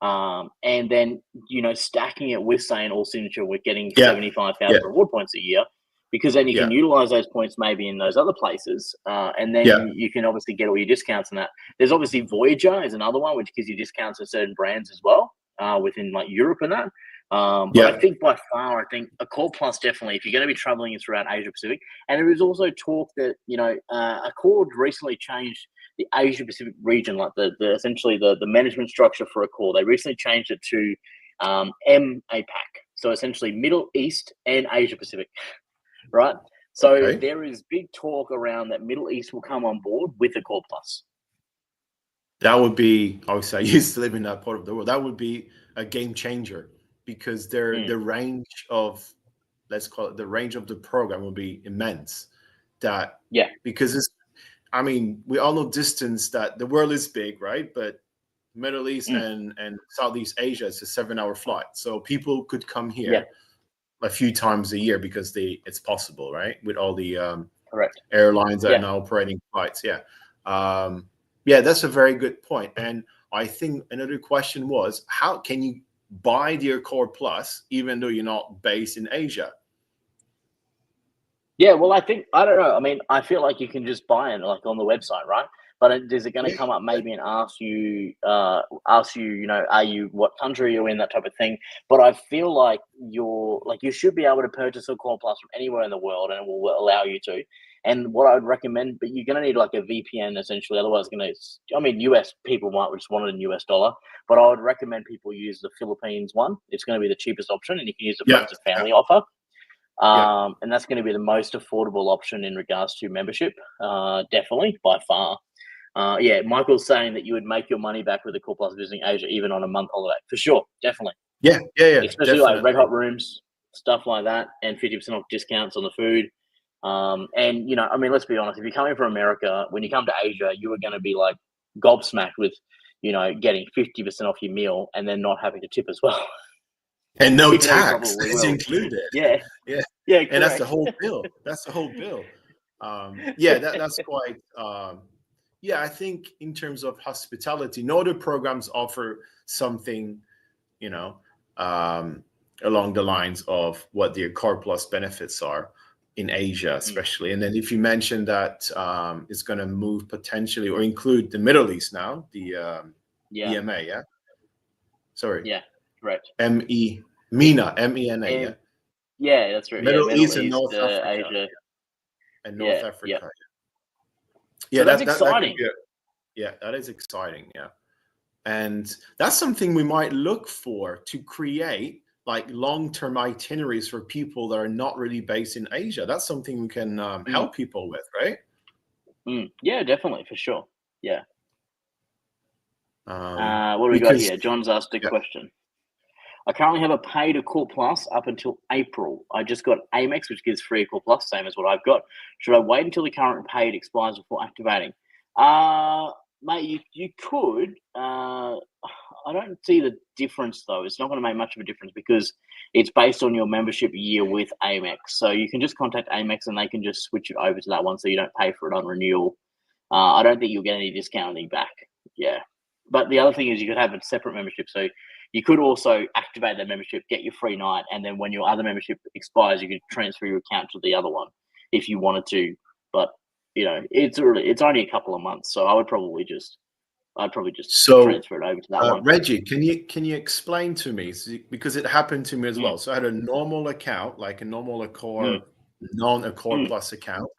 And then, you know, stacking it with saying all signature, we're getting 75,000 reward points a year, because then you can utilize those points maybe in those other places. And then you can obviously get all your discounts and that. There's obviously Voyager is another one, which gives you discounts on certain brands as well, within like Europe and that. But I think by far, I think Accor Plus definitely, if you're going to be traveling throughout Asia Pacific, and there is also talk that, you know, Accor recently changed the Asia Pacific region, like the essentially the management structure for Accor. They recently changed it to MAPAC, so essentially Middle East and Asia Pacific, right? So there is big talk around that Middle East will come on board with Accor Plus. That would be, obviously, I used to live in that part of the world. That would be a game changer, because the range of, let's call it, the range of the program will be immense. That because it's, I mean, we all know distance, that the world is big, right? But Middle East and Southeast Asia, it's a 7-hour flight, so people could come here a few times a year because it's possible, right? With all the airlines that are now operating flights. That's a very good point. And I think another question was, how can you buy the Accor Plus even though you're not based in Asia? Yeah, well, I don't know. I mean, I feel like you can just buy it like on the website, right? But is it going to come up maybe and ask you, you know, are you, what country you're in, that type of thing? But I feel like you should be able to purchase Accor Plus from anywhere in the world, and it will allow you to. And what I would recommend, but you're going to need like a VPN essentially, otherwise I mean, US people might just want it in US dollar, but I would recommend people use the Philippines one. It's going to be the cheapest option, and you can use the friends and family offer. And that's going to be the most affordable option in regards to membership, definitely by far. Michael's saying that you would make your money back with Accor Plus visiting Asia, even on a month holiday, for sure, definitely. Especially definitely. like red hot rooms, stuff like that, and 50% off discounts on the food. And you know, I mean, let's be honest, if you're coming from America, when you come to Asia, you are going to be like gobsmacked with, you know, getting 50% off your meal and then not having to tip as well. And no tax is included. And correct. that's the whole bill. That's quite. I think in terms of hospitality, no other programs offer something, you know, along the lines of what the Accor Plus benefits are in Asia, especially. And then if you mentioned that it's going to move potentially or include the Middle East now, the EMA, Correct. MENA, MENA, that's right. Middle East and North Africa, Asia, and North Africa. So that's exciting. That is exciting. And that's something we might look for, to create like long-term itineraries for people that are not really based in Asia. That's something we can help people with, right? Yeah, definitely, for sure. What do we got here? John's asked a question. I currently have a paid Accor Plus up until April. I just got Amex, which gives free Accor Plus, same as what I've got. Should I wait until the current paid expires before activating? Mate, you could. I don't see the difference, though. It's not going to make much of a difference because it's based on your membership year with Amex. So you can just contact Amex and they can just switch it over to that one so you don't pay for it on renewal. I don't think you'll get any discounting back. But the other thing is you could have a separate membership. So you could also activate that membership, get your free night, and then when your other membership expires, you could transfer your account to the other one if you wanted to. But you know, it's only a couple of months, so I'd probably just transfer it over to that one. Reggie, can you explain to me, because it happened to me as well. So I had a normal account, like a normal Accor, non-Accor Plus account,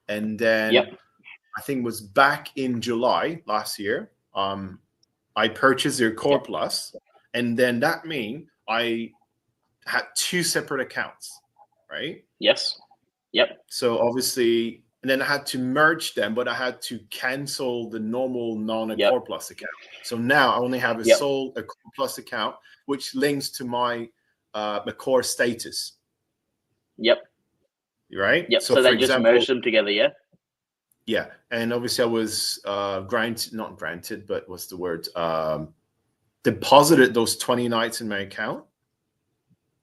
and then I think it was back in July last year. I purchased the Accor Plus, and then that means I had 2 separate accounts, right? Yes. So obviously, and then I had to merge them, but I had to cancel the normal non-Accor Plus account. So now I only have a sole Accor Plus account, which links to my Accor status. Right? So they just merge them together, and obviously I was not granted, but what's the word? Deposited those 20 nights in my account.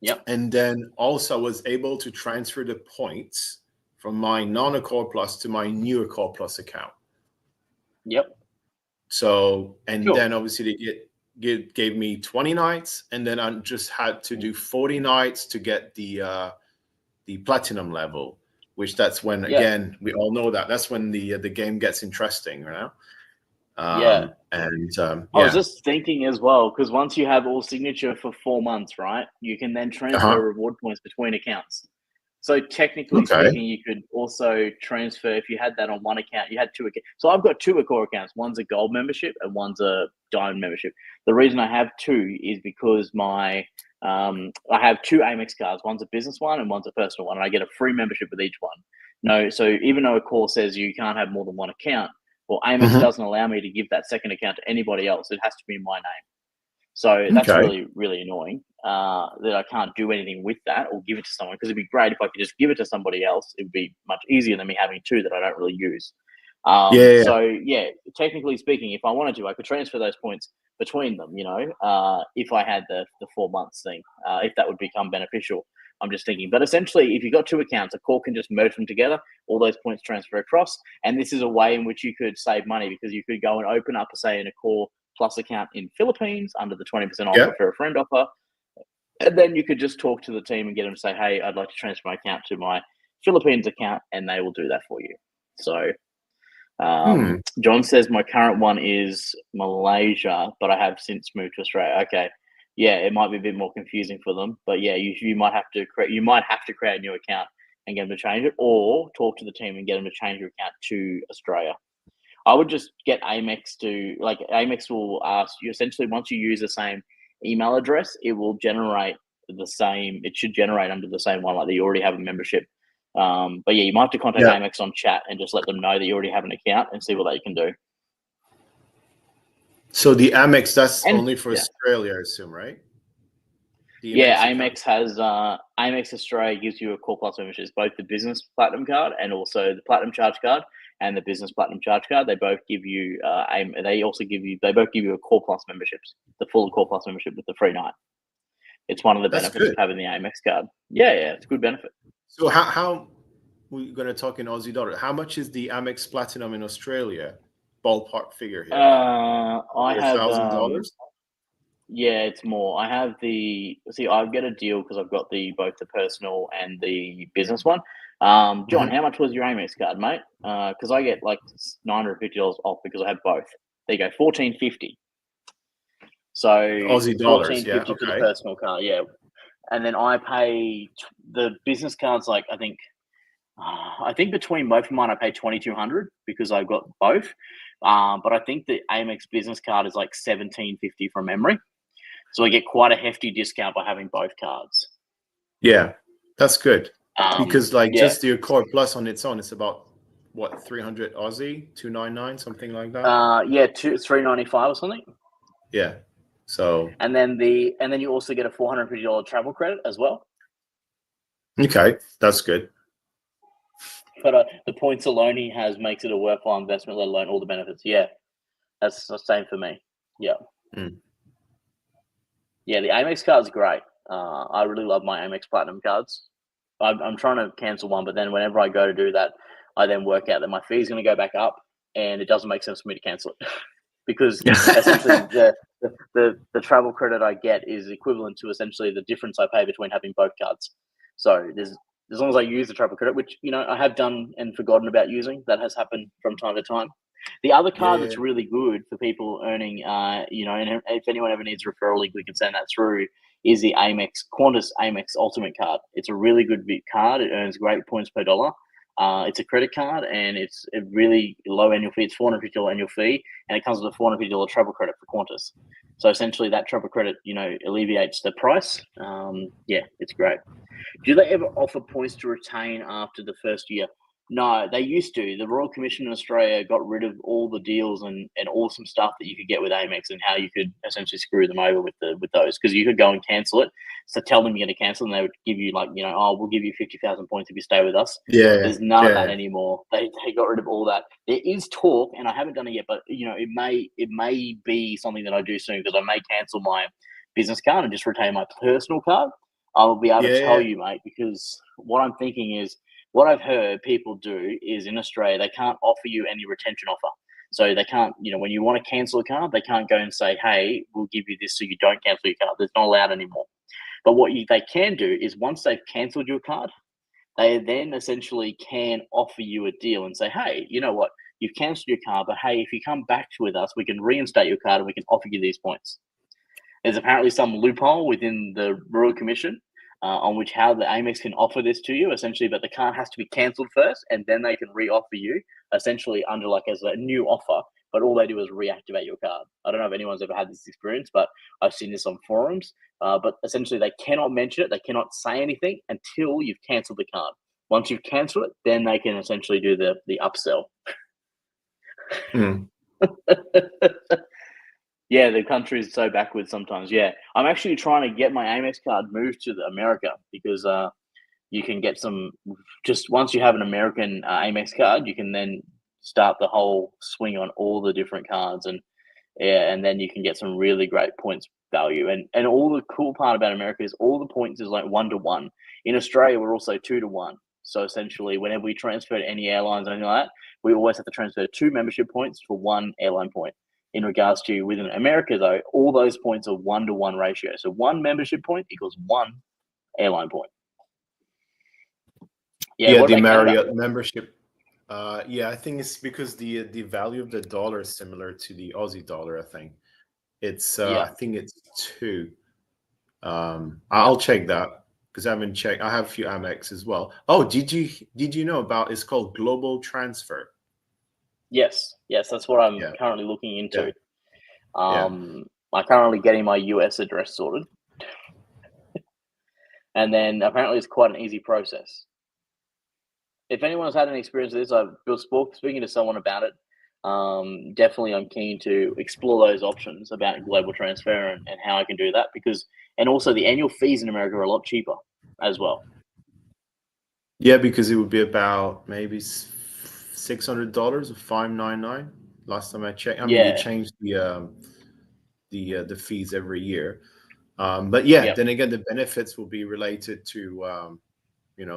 Yep. And then also was able to transfer the points from my non-Accor Plus to my new Accor Plus account. Yep. So, and Sure. then obviously they gave me 20 nights, and then I just had to do 40 nights to get the platinum level, which that's when, again, we all know that's when the game gets interesting, you know? I was just thinking as well, because once you have all signature for 4 months, right, you can then transfer reward points between accounts. So technically speaking, you could also transfer, if you had that on one account, you had two accounts. So I've got two Accor accounts. One's a gold membership and one's a diamond membership. The reason I have two is because I have two Amex cards. One's a business one and one's a personal one, and I get a free membership with each one. No, so even though Accor says you can't have more than one account, well, Amex doesn't allow me to give that second account to anybody else. It has to be in my name. So that's really, really annoying that I can't do anything with that or give it to someone, because it'd be great if I could just give it to somebody else. It'd be much easier than me having two that I don't really use. So, yeah, technically speaking, if I wanted to, I could transfer those points between them, you know, if I had the 4 months thing, if that would become beneficial. I'm just thinking. But essentially, if you've got two accounts, Accor can just merge them together, all those points transfer across. And this is a way in which you could save money, because you could go and open up, say, an Accor Plus account in Philippines under the 20% off refer a friend offer. And then you could just talk to the team and get them to say, hey, I'd like to transfer my account to my Philippines account, and they will do that for you. So John says my current one is Malaysia, but I have since moved to Australia. Okay. Yeah, it might be a bit more confusing for them, but yeah, you might have to create a new account and get them to change it, or talk to the team and get them to change your account to Australia. I would just get Amex to, like, Amex will ask you, essentially, once you use the same email address, it will generate it should generate under the same one, like that you already have a membership. But yeah, you might have to contact Amex on chat and just let them know that you already have an account and see what they can do. So the Amex, that's only for Australia, I assume, right? Amex has Amex Australia gives you Accor Plus memberships, both the business platinum card and also the platinum charge card and the business platinum charge card. They both give you they both give you Accor Plus memberships, the full Accor Plus membership with the free night. It's one of the benefits of having the Amex card. Yeah, it's a good benefit. So how we're going to talk in Aussie dollar? How much is the Amex Platinum in Australia? Ballpark figure here. I have $1,000. Yeah, it's more. I have I get a deal because I've got both the personal and the business one. John, how much was your Amex card, mate? Because I get like $950 off because I have both. There you go, $1,450. So Aussie dollars, $1,450 for the personal card, yeah. And then I pay the business cards, like I think between both of mine I pay $2,200 because I've got both. But I think the Amex business card is like $1,750 from memory. So I get quite a hefty discount by having both cards. Yeah, that's good. Because just the Accor Plus on its own, it's about what, 300 Aussie, 299, something like that. $395 or something. Yeah. So and then you also get a $450 travel credit as well. Okay, that's good. But the points alone he has makes it a worthwhile investment, let alone all the benefits. Yeah, that's the same for me. Yeah. Yeah, the Amex card's great. I really love my Amex Platinum cards. I'm trying to cancel one, but then whenever I go to do that, I then work out that my fee is going to go back up, and it doesn't make sense for me to cancel it because essentially the travel credit I get is equivalent to essentially the difference I pay between having both cards. So as long as I use the travel credit, which, you know, I have done and forgotten about using, that has happened from time to time. The other card that's really good for people earning, and if anyone ever needs a referral link, we can send that through, is the Qantas Amex Ultimate card. It's a really good card. It earns great points per dollar. It's a credit card, and it's a really low annual fee. It's $450 annual fee, and it comes with a $450 travel credit for Qantas. So essentially that travel credit, alleviates the price. It's great. Do they ever offer points to retain after the first year? No, they used to. The Royal Commission in Australia got rid of all the deals and awesome stuff that you could get with Amex, and how you could essentially screw them over with those, because you could go and cancel it. So tell them you're going to cancel, and they would give you we'll give you 50,000 points if you stay with us. There's none of that anymore. They got rid of all that. There is talk, and I haven't done it yet, but it may be something that I do soon, because I may cancel my business card and just retain my personal card. I'll be able to tell Yeah. you, mate, because what I'm thinking is, what I've heard people do is in Australia, they can't offer you any retention offer. So they can't, when you want to cancel a card, they can't go and say, hey, we'll give you this so you don't cancel your card. That's not allowed anymore. But what they can do is once they've cancelled your card, they then essentially can offer you a deal and say, hey, you know what? You've cancelled your card, but hey, if you come back with us, we can reinstate your card and we can offer you these points. There's apparently some loophole within the Royal Commission on which how the Amex can offer this to you, essentially, but the card has to be cancelled first and then they can re-offer you, essentially under like as a new offer, but all they do is reactivate your card. I don't know if anyone's ever had this experience, but I've seen this on forums, but essentially they cannot mention it, they cannot say anything until you've cancelled the card. Once you've cancelled it, then they can essentially do the upsell. Yeah, the country is so backwards sometimes. Yeah, I'm actually trying to get my Amex card moved to America because you can get some. Just once you have an American Amex card, you can then start the whole swing on all the different cards, and then you can get some really great points value. And all the cool part about America is all the points is like 1-to-1. In Australia, we're also 2-to-1. So essentially, whenever we transfer to any airlines or anything like that, we always have to transfer 2 membership points for 1 airline point. In regards to within America, though, all those points are 1-to-1 ratio. So 1 membership point equals 1 airline point. Yeah, the Marriott membership. I think it's because the value of the dollar is similar to the Aussie dollar. I think it's I think it's 2. I'll check that because I haven't checked. I have a few Amex as well. Oh, did you know about? It's called Global Transfer. Yes, that's what I'm currently looking into. I'm currently getting my US address sorted. And then apparently it's quite an easy process. If anyone's had any experience with this, I've been speaking to someone about it. Definitely I'm keen to explore those options about global transfer and how I can do that and also the annual fees in America are a lot cheaper as well. Yeah, because it would be about maybe $600 or $599 last time I checked. I mean, they changed the fees every year, but then again, the benefits will be related to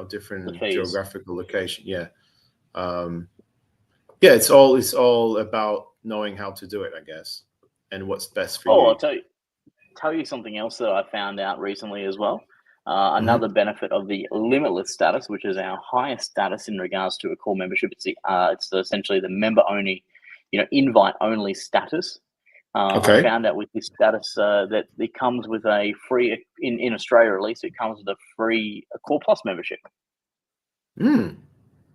different geographical location. It's all about knowing how to do it, I guess, and what's best for you. I'll tell you something else that I found out recently as well. Another benefit of the limitless status, which is our highest status in regards to Accor membership, it's essentially the member only, invite only status. I found out with this status that it comes with a free, in Australia at least, it comes with a free Accor Plus membership.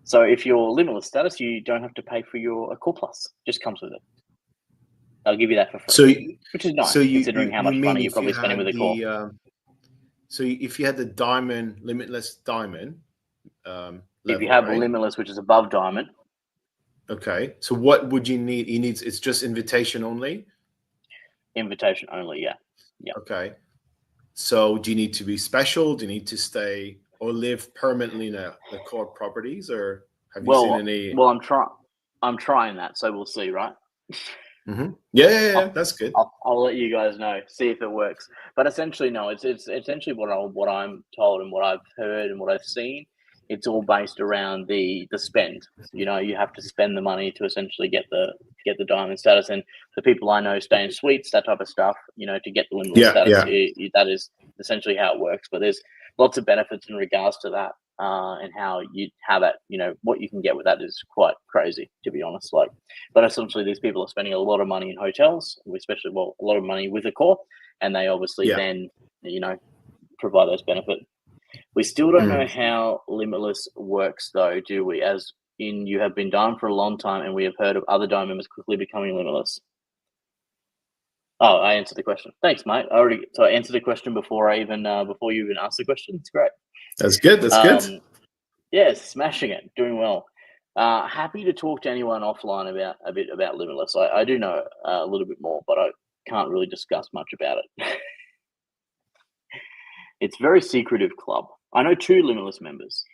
So if you're limitless status, you don't have to pay for your Accor Plus. Just comes with it. They'll give you that for free, which is nice considering how much money you're probably spending with Accor. So if you had the Diamond, Limitless Diamond level, if you have Limitless, which is above Diamond. Okay. So what would you need? It's just invitation only? Invitation only, yeah. Okay. So do you need to be special? Do you need to stay or live permanently in the Accor properties, or have you seen any? Well, I'm trying that, so we'll see, right? Yeah, that's good. I'll let you guys know, see if it works. But essentially, no, it's essentially what I'm told and what I've heard and what I've seen. It's all based around the spend. You have to spend the money to essentially get the diamond status. And the people I know stay in suites, that type of stuff. To get the limitless status, that is essentially how it works. But there's lots of benefits in regards to that. And how that, what you can get with that is quite crazy, to be honest. But essentially, these people are spending a lot of money in hotels, especially a lot of money with Accor, and they obviously then, provide those benefits. We still don't know how limitless works, though, do we? As in, you have been Diamond for a long time, and we have heard of other Diamond members quickly becoming limitless. Oh, I answered the question. Thanks, mate. I answered the question before you even asked the question. It's great. That's good. That's good. Yeah, smashing it. Doing well. Happy to talk to anyone offline a bit about Limitless. I do know a little bit more, but I can't really discuss much about it. It's a very secretive club. I know 2 Limitless members.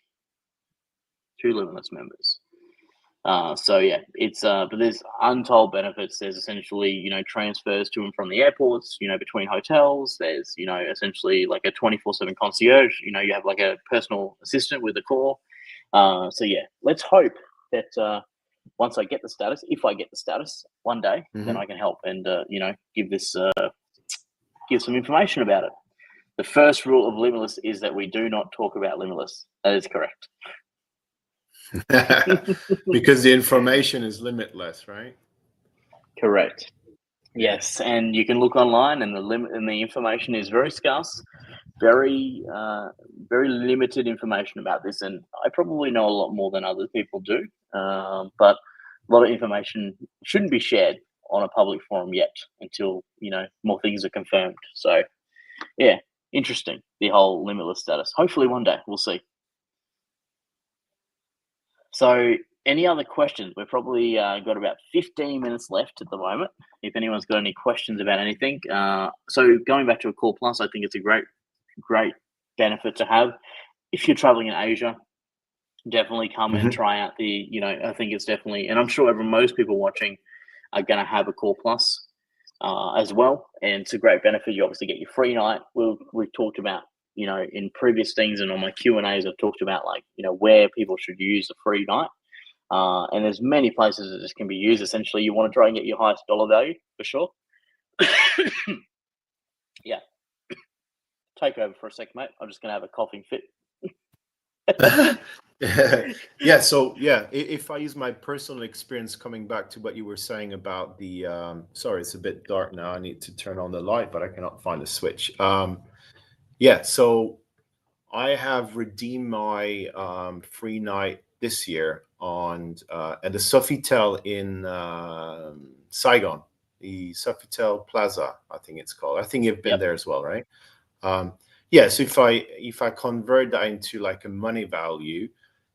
So yeah, it's but there's untold benefits. There's essentially transfers to and from the airports, between hotels. There's essentially like a 24/7 concierge. You have like a personal assistant with Accor. So yeah, let's hope that once I get the status, if I get the status one day, then I can help and give some information about it. The first rule of Limitless is that we do not talk about Limitless. That is correct. Because the information is limitless, right? Correct. Yes, and you can look online, and the information is very scarce, very limited information about this. And I probably know a lot more than other people do, but a lot of information shouldn't be shared on a public forum yet until more things are confirmed. So, yeah, interesting, the whole limitless status. Hopefully, one day we'll see. So, any other questions? We've probably got about 15 minutes left at the moment. If anyone's got any questions about anything. So going back to Accor Plus, I think it's a great benefit to have. If you're traveling in Asia, definitely come and try out I think it's definitely, and I'm sure most people watching are going to have Accor Plus as well. And it's a great benefit. You obviously get your free night. We've talked about, in previous things and on my Q&As, I've talked about where people should use the free night. And there's many places that this can be used. Essentially, you want to try and get your highest dollar value for sure. Yeah. Take over for a second, mate. I'm just going to have a coughing fit. Yeah. So yeah, if I use my personal experience, coming back to what you were saying about the, sorry, it's a bit dark now. I need to turn on the light, but I cannot find the switch. Yeah. So I have redeemed my free night this year at the Sofitel in Saigon, the Sofitel Plaza, I think it's called. I think you've been there as well, right? Yeah. So if I convert that into like a money value,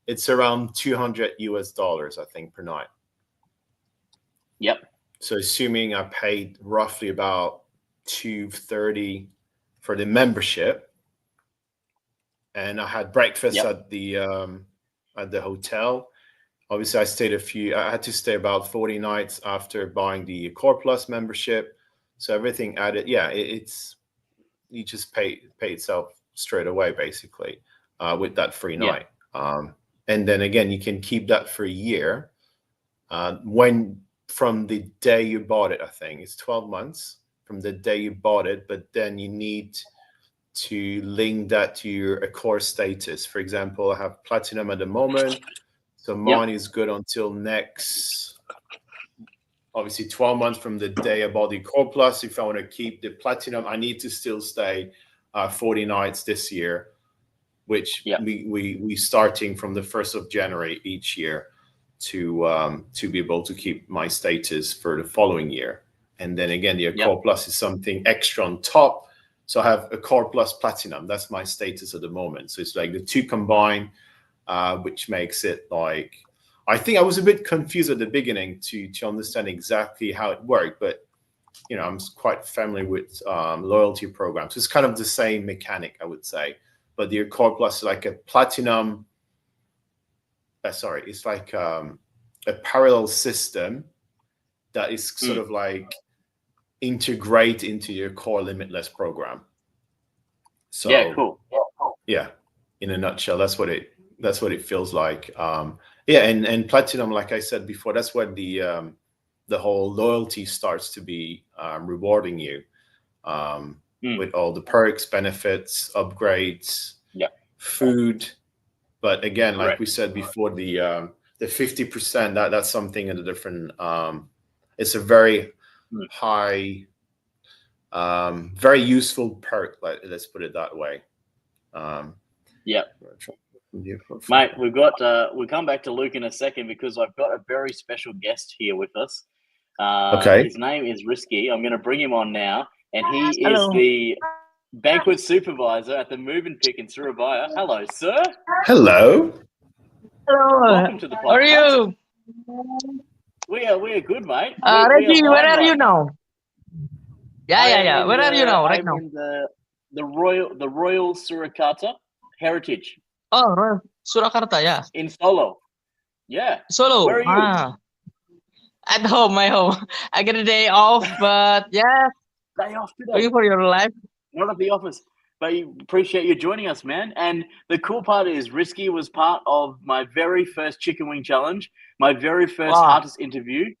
it's around $200 I think per night. Yep. So assuming I paid roughly about $230 for the membership, and I had breakfast at the hotel. Obviously, I had to stay about 40 nights after buying the Accor Plus membership. So everything added, yeah, you just pay itself straight away, basically, with that free night. And then again, you can keep that for a year. From the day you bought it, I think it's 12 months from the day you bought it, but then you need to link that to your Accor status. For example, I have platinum at the moment. So mine is good until next, obviously 12 months from the day I bought the Accor Plus. If I want to keep the platinum, I need to still stay 40 nights this year, which we starting from the 1st of January each year to be able to keep my status for the following year. And then again, the Accor Plus is something extra on top. So I have Accor Plus Platinum. That's my status at the moment. So it's like the two combined, which makes it like, I think I was a bit confused at the beginning to understand exactly how it worked, but I'm quite familiar with loyalty programs. It's kind of the same mechanic, I would say, but the Accor Plus is like a platinum. It's like a parallel system that is sort of like integrate into your Accor Limitless program. So yeah, cool. Yeah, in a nutshell, that's what it feels like. Yeah, and platinum, like I said before, that's where the whole loyalty starts to be rewarding you with all the perks, benefits, upgrades, food. But again, like we said before, the 50%, that's something in a different. It's a very high, very useful perk. Let's put it that way. Mate, we'll come back to Luke in a second because I've got a very special guest here with us. Okay. His name is Risky. I'm going to bring him on now, and he is the banquet supervisor at the Move and Pick in Surabaya. Hello, sir. Hello. Hello. Welcome to the podcast. How are you? We are good, mate. Reggie, where are you now? Yeah. Where are you now? Right now. In the Royal Surakarta Heritage. Oh, Surakarta, yeah. In Solo. Yeah. Solo. Where are you? At home, my home. I get a day off, but yeah, Day off today. looking for your life. Not at the office. But appreciate you joining us, man. And the cool part is Risky was part of my very first chicken wing challenge, my very first Wow. hardest interview.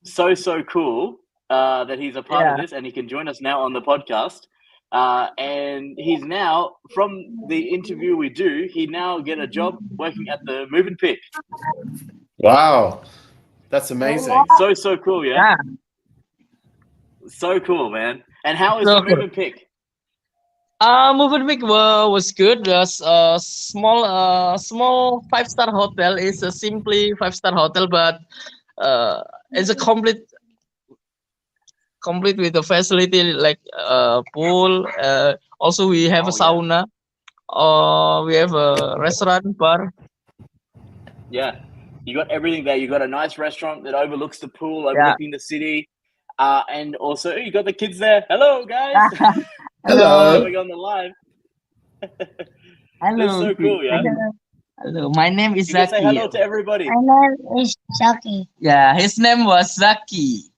So cool that he's a part of this, and he can join us now on the podcast. And he's now, from the interview we do, he now get a job working at the Move and Pick. Wow, that's amazing. So cool, yeah. So cool, man. And how is So the Move and Pick? Move and Pick was good. There's a small 5-star hotel. It's a simply 5-star hotel, but it's a complete with a facility like pool. Also, we have a sauna. We have a restaurant, bar. Yeah, you got everything there. You got a nice restaurant that overlooks the pool, overlooking the city, and also you got the kids there. Hello, guys. Hello. We're on the live. Hello. That's so cool, yeah. Hello. My name is You can Zaki. say hello to everybody. My name is Zaki. Yeah, his name was Zaki.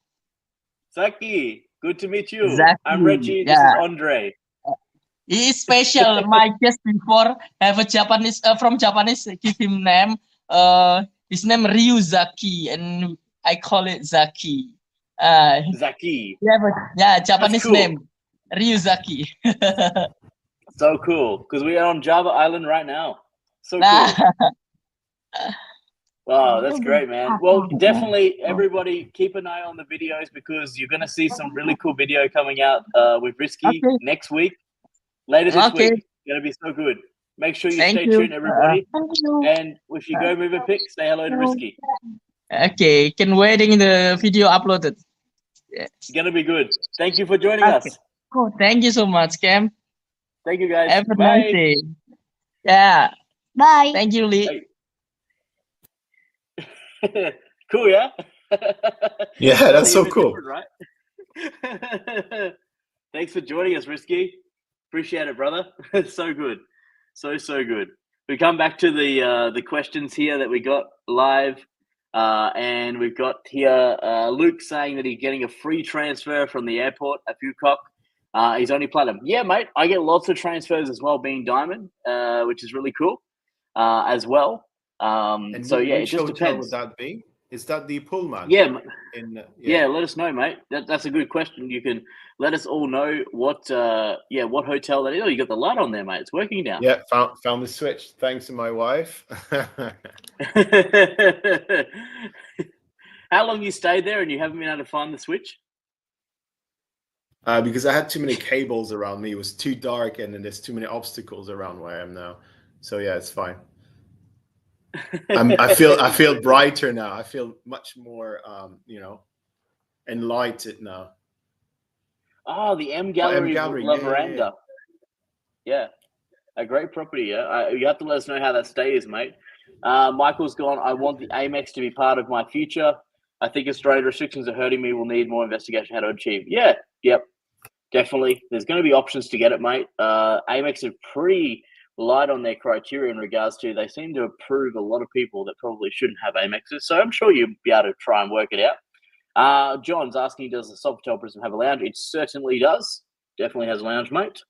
Zaki, good to meet you. Zaki, I'm Redgie. This is Andre. He is special. My guest before have a Japanese from Japanese. Give him name. His name Ryu Zaki, and I call it Zaki. Zaki. Japanese cool. name Ryu Zaki. So cool, because we are on Java Island right now. So cool. Wow, that's great, man. Well, definitely everybody keep an eye on the videos, because you're going to see some really cool video coming out with Risky next week. Later this week. It's going to be so good. Make sure you stay tuned, everybody. And if you go Move and Pick, say hello to Risky. Okay, can waiting the video uploaded. It's going to be good. Thank you for joining us. Cool. Thank you so much, Cam. Thank you, guys. Have a Bye. nice day. Yeah. Bye. Thank you, Lee. Cool, yeah? Yeah, that's so cool. Right? Thanks for joining us, Risky. Appreciate it, brother. So good. So good. We come back to the questions here that we got live. And we've got here Luke saying that he's getting a free transfer from the airport at Phuket. He's only platinum. Yeah, mate. I get lots of transfers as well, being diamond, which is really cool as well. And so yeah, it which just hotel depends. would that be? Is that the Pullman? Yeah. Yeah, let us know, mate. That's a good question. You can let us all know what hotel that is. Oh, you got the light on there, mate. It's working now. Yeah, found the switch. Thanks to my wife. How long you stayed there and you haven't been able to find the switch? Because I had too many cables around me. It was too dark, and then there's too many obstacles around where I am now. So yeah, it's fine. I feel brighter now. I feel much more, enlightened now. Oh, the M Gallery, La Veranda. Yeah, a great property. Yeah, you have to let us know how that stay is, mate. Michael's gone. I want the Amex to be part of my future. I think Australian restrictions are hurting me. We'll need more investigation how to achieve. Yeah, yep, definitely. There's going to be options to get it, mate. Amex are pretty light on their criteria in regards to, they seem to approve a lot of people that probably shouldn't have Amexes. So I'm sure you'll be able to try and work it out. John's asking, does the Sofitel Brisbane have a lounge? It certainly does. Definitely has a lounge, mate.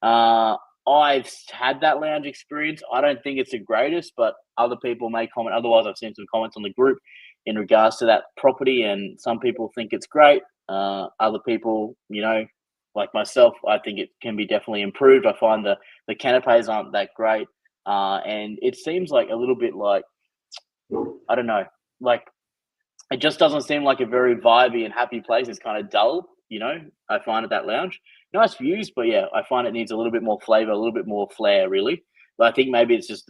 I've had that lounge experience. I don't think it's the greatest, but other people may comment. Otherwise, I've seen some comments on the group in regards to that property, and some people think it's great. Other people, like myself, I think it can be definitely improved. I find the canapes aren't that great. And it seems like a little bit like, I don't know, like it just doesn't seem like a very vibey and happy place. It's kind of dull, I find at that lounge. Nice views, but yeah, I find it needs a little bit more flavor, a little bit more flair, really. But I think maybe it's just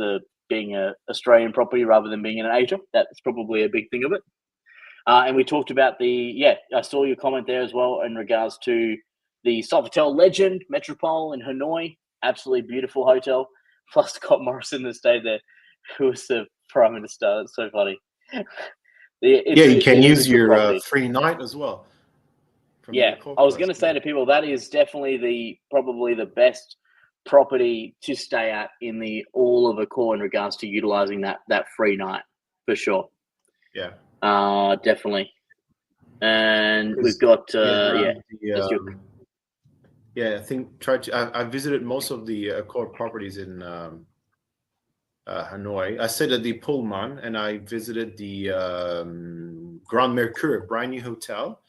being an Australian property rather than being in Asia. That's probably a big thing of it. And we talked about I saw your comment there as well in regards to the Sofitel Legend Metropole in Hanoi. Absolutely beautiful hotel. Plus Scott Morrison that stayed there, who was the Prime Minister. That's so funny. You can use your free night as well. Yeah, I was going to say to people, that is definitely probably the best property to stay at in all of Accor in regards to utilizing that free night, for sure. Yeah. Definitely. And we've got I think I visited most of the Accor properties in Hanoi. I stayed at the Pullman, and I visited the Grand Mercure, brand new hotel.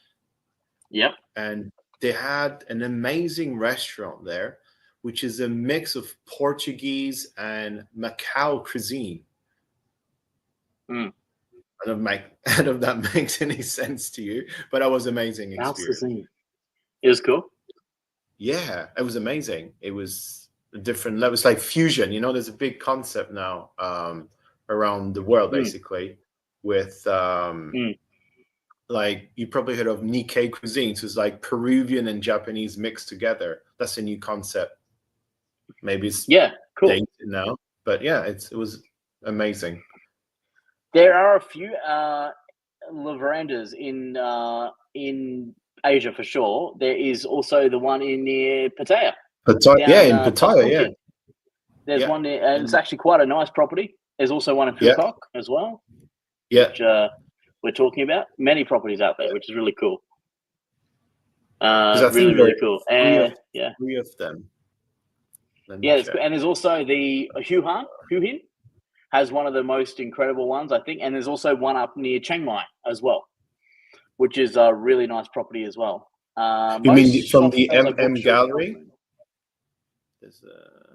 Yep. And they had an amazing restaurant there, which is a mix of Portuguese and Macau cuisine. I don't know if that makes any sense to you, but that was amazing experience. It was cool. Yeah, it was amazing. It was a different level. It's like fusion. There's a big concept now around the world, basically, with like, you probably heard of Nikkei cuisine. So it's like Peruvian and Japanese mixed together. That's a new concept. Maybe it's cool dated now, but yeah, it was amazing. There are a few verandas in Asia for sure. There is also the one near Pattaya. In Pattaya, yeah. There's one there, and it's actually quite a nice property. There's also one in Phuket as well. Yeah. Which we're talking about. Many properties out there, which is really cool. Really cool. And three of them. And there's also the Huhin has one of the most incredible ones, I think. And there's also one up near Chiang Mai as well, which is a really nice property as well. You mean from the M Gallery?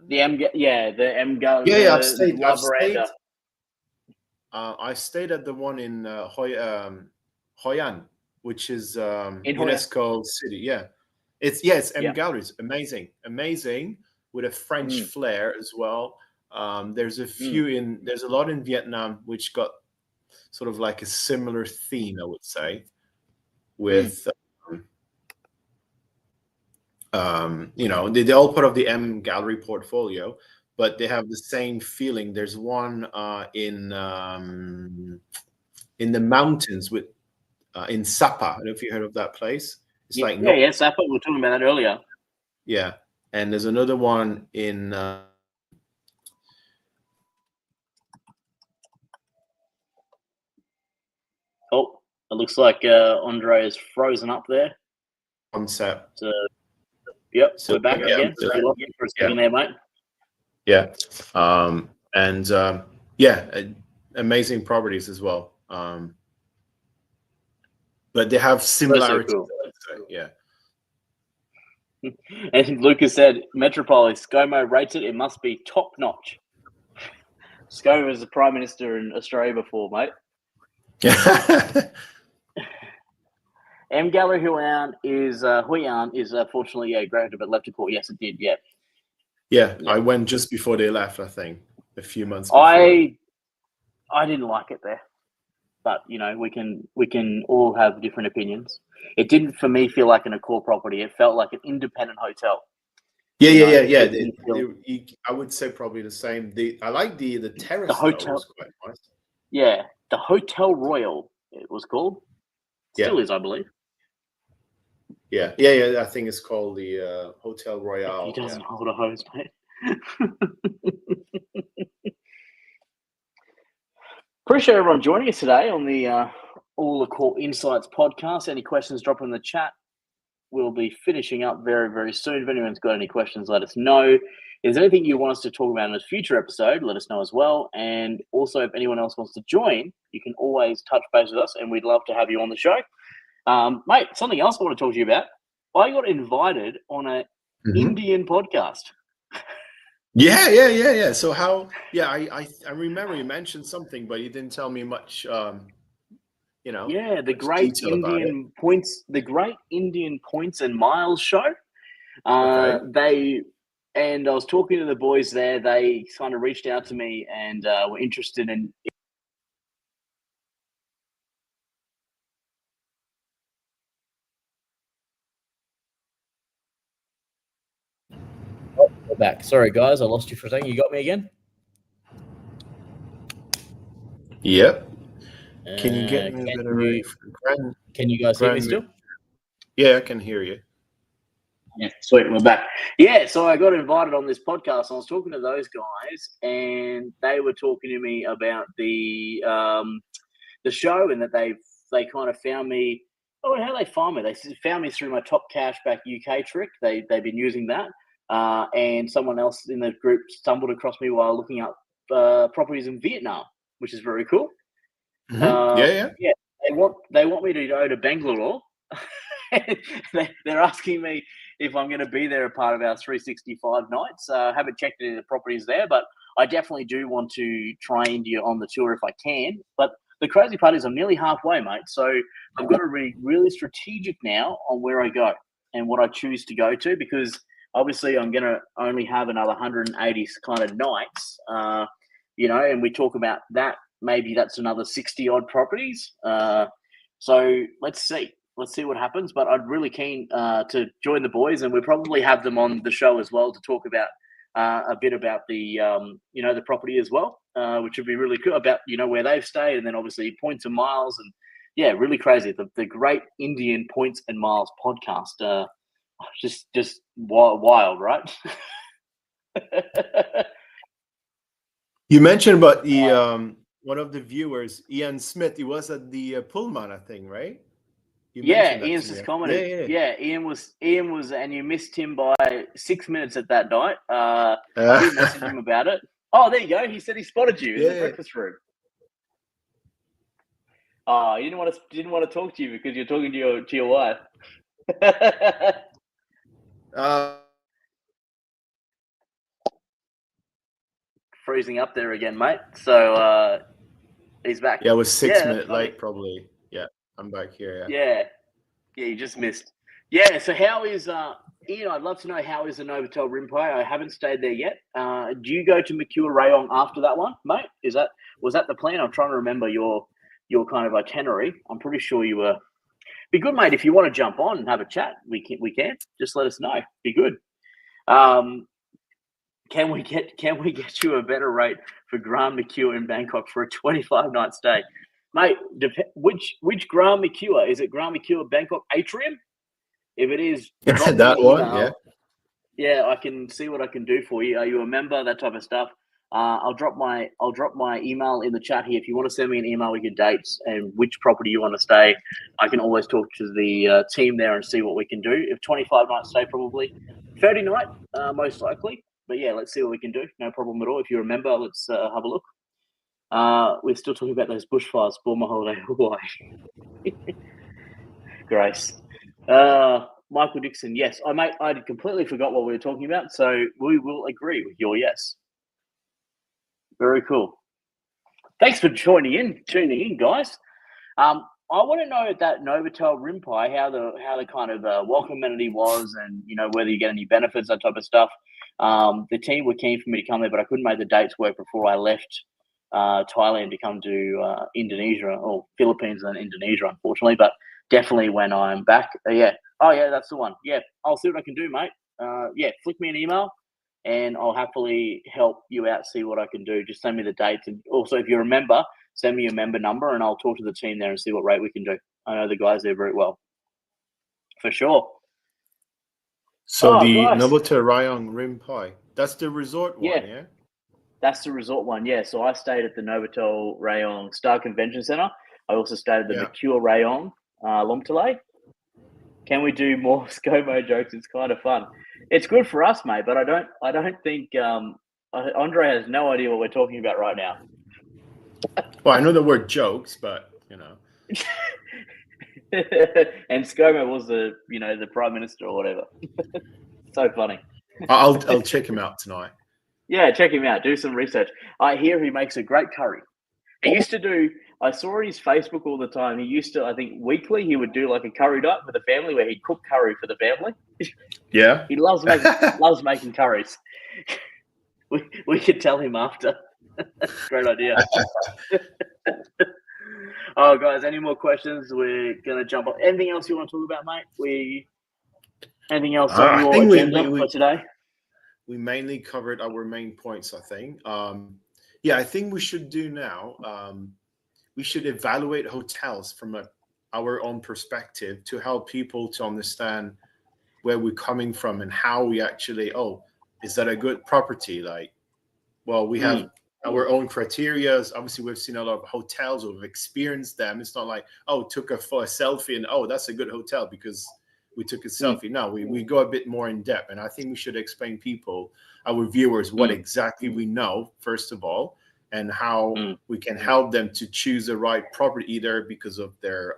The M Gallery. Yeah, I stayed at the one in Hoi An, which is UNESCO city. Yeah, it's M Gallery. It's amazing with a French flair as well. There's there's a lot in Vietnam which got sort of like a similar theme, I would say, with they're all part of the M Gallery portfolio, but they have the same feeling. There's one in the mountains in Sapa. I don't know if you heard of that place. It's Sapa. We were talking about that earlier. Yeah, and there's another one in. Oh, it looks like Andre is frozen up there. Concept. Yep, so we're back again. So you lost for a second there, mate. Yeah, amazing properties as well. But they have similarities. So cool. Yeah. And Lucas said, Metropolis, ScoMo rates it must be top notch. ScoMo was the Prime Minister in Australia before, mate. M Gallery Huian is unfortunately granted, but left to court. Yes, it did. Yeah. I went just before they left. I think a few months before. I didn't like it there, but we can all have different opinions. It didn't, for me, feel like an Accor property. It felt like an independent hotel. Yeah. I would say probably the same. I like the terrace. The hotel was quite nice. Yeah, the Hotel Royal it was called. Still is, I believe. Yeah. I think it's called the Hotel Royal. He doesn't hold a hose, mate. Appreciate everyone joining us today on the ALL Accor Insights podcast. Any questions, drop in the chat. We'll be finishing up very, very soon. If anyone's got any questions, let us know. If there's anything you want us to talk about in a future episode, let us know as well. And also, if anyone else wants to join, you can always touch base with us, and we'd love to have you on the show. Mate, something else I want to talk to you about. I got invited on an Indian podcast. Yeah. So how? Yeah, I remember you mentioned something, but you didn't tell me much. Yeah, the Great Indian Points and Miles show. Okay. I was talking to the boys there. They kind of reached out to me and were interested in. Oh, we're back. Sorry, guys, I lost you for a second. You got me again? Yep. Can you get me Can you guys hear me still? Yeah, I can hear you. Yeah, sweet, we're back. Yeah, so I got invited on this podcast. I was talking to those guys, and they were talking to me about the show, and that they kind of found me. Oh, how they find me? They found me through my Top Cashback UK trick. They've been using that, and someone else in the group stumbled across me while looking up properties in Vietnam, which is very cool. Yeah. They want me to go to Bangalore. They're asking me if I'm going to be there a part of our 365 nights. I haven't checked any of the properties there, but I definitely do want to try India on the tour if I can. But the crazy part is I'm nearly halfway, mate. So I've got to be really strategic now on where I go and what I choose to go to, because obviously I'm going to only have another 180 kind of nights, and we talk about that. Maybe that's another 60 odd properties. So let's see what happens. But I'm really keen to join the boys, and we'll probably have them on the show as well to talk about a bit about the the property as well, which would be really cool, about where they've stayed, and then obviously points and miles, and yeah, really crazy. The Great Indian Points and Miles podcast, just wild, right? You mentioned about the one of the viewers, Ian Smith. He was at the Pullman, I think, right? Ian's just commented. Yeah, Ian was, and you missed him by 6 minutes at that night. I did message him about it. Oh, there you go. He said he spotted you in the breakfast room. Oh, he didn't want to talk to you because you're talking to your wife. Freezing up there again, mate. So he's back. Yeah, it was 6 minutes late, probably. Yeah, I'm back here. Yeah, you just missed. Yeah, so how is Ian? I'd love to know, how is the Novotel Rimpai? I haven't stayed there yet. Do you go to Mercure Rayong after that one, mate? Was that the plan? I'm trying to remember your kind of itinerary. I'm pretty sure you were. Be good, mate. If you want to jump on and have a chat, we can. Just let us know. Be good. Can we get you a better rate for Grand Mercure in Bangkok for a 25-night stay, mate? Which Grand Mercure is it? Grand Mercure Bangkok Atrium? If it is, that one, yeah, I can see what I can do for you. Are you a member? That type of stuff. I'll drop my email in the chat here. If you want to send me an email with your dates and which property you want to stay, I can always talk to the team there and see what we can do. If 25-night stay, probably 30-night, most likely. But yeah, let's see what we can do. No problem at all. If you remember, let's have a look. We're still talking about those bushfires. Burma holiday, Hawaii. Grace. Michael Dixon, yes. I completely forgot what we were talking about, so we will agree with your yes. Very cool. Thanks for tuning in, guys. I want to know at that Novotel Rimpai how the kind of welcome amenity was, and whether you get any benefits, that type of stuff. The team were keen for me to come there, but I couldn't make the dates work before I left Thailand to come to Indonesia, or Philippines and Indonesia, unfortunately. But definitely when I'm back, that's the one. Yeah, I'll see what I can do, mate. Flick me an email, and I'll happily help you out, see what I can do. Just send me the dates, and also if you're a member, send me your member number, and I'll talk to the team there and see what rate we can do. I know the guys there very well, for sure. So the Novotel Rayong Rimpai, that's the resort one, yeah? That's the resort one, yeah. So I stayed at the Novotel Rayong Star Convention Center. I also stayed at the Mercure Rayong Lomtale. Can we do more ScoMo jokes? It's kind of fun. It's good for us, mate, but I don't think Andre has no idea what we're talking about right now. Well, I know the word jokes, but and ScoMo was the Prime Minister or whatever. So funny. I'll check him out tonight. Yeah, check him out. Do some research. I hear he makes a great curry. He used to do. I saw on his Facebook all the time. He used to, I think, weekly he would do like a curry night for the family where he'd cook curry for the family. Yeah, he loves making curries. We could tell him after. Great idea. Oh, guys, any more questions? We're gonna jump on. Anything else you want to talk about, mate? Anything else on your agenda for today? We mainly covered our main points, I think. I think we should do now. We should evaluate hotels from our own perspective to help people to understand where we're coming from and how we actually, oh, is that a good property? Like, well, we have our own criteria. Obviously, we've seen a lot of hotels, we've experienced them. It's not like, oh, took a selfie and, oh, that's a good hotel because we took a selfie. No, we go a bit more in depth. And I think we should explain our viewers, what exactly we know, first of all, and how we can help them to choose the right property, either because of their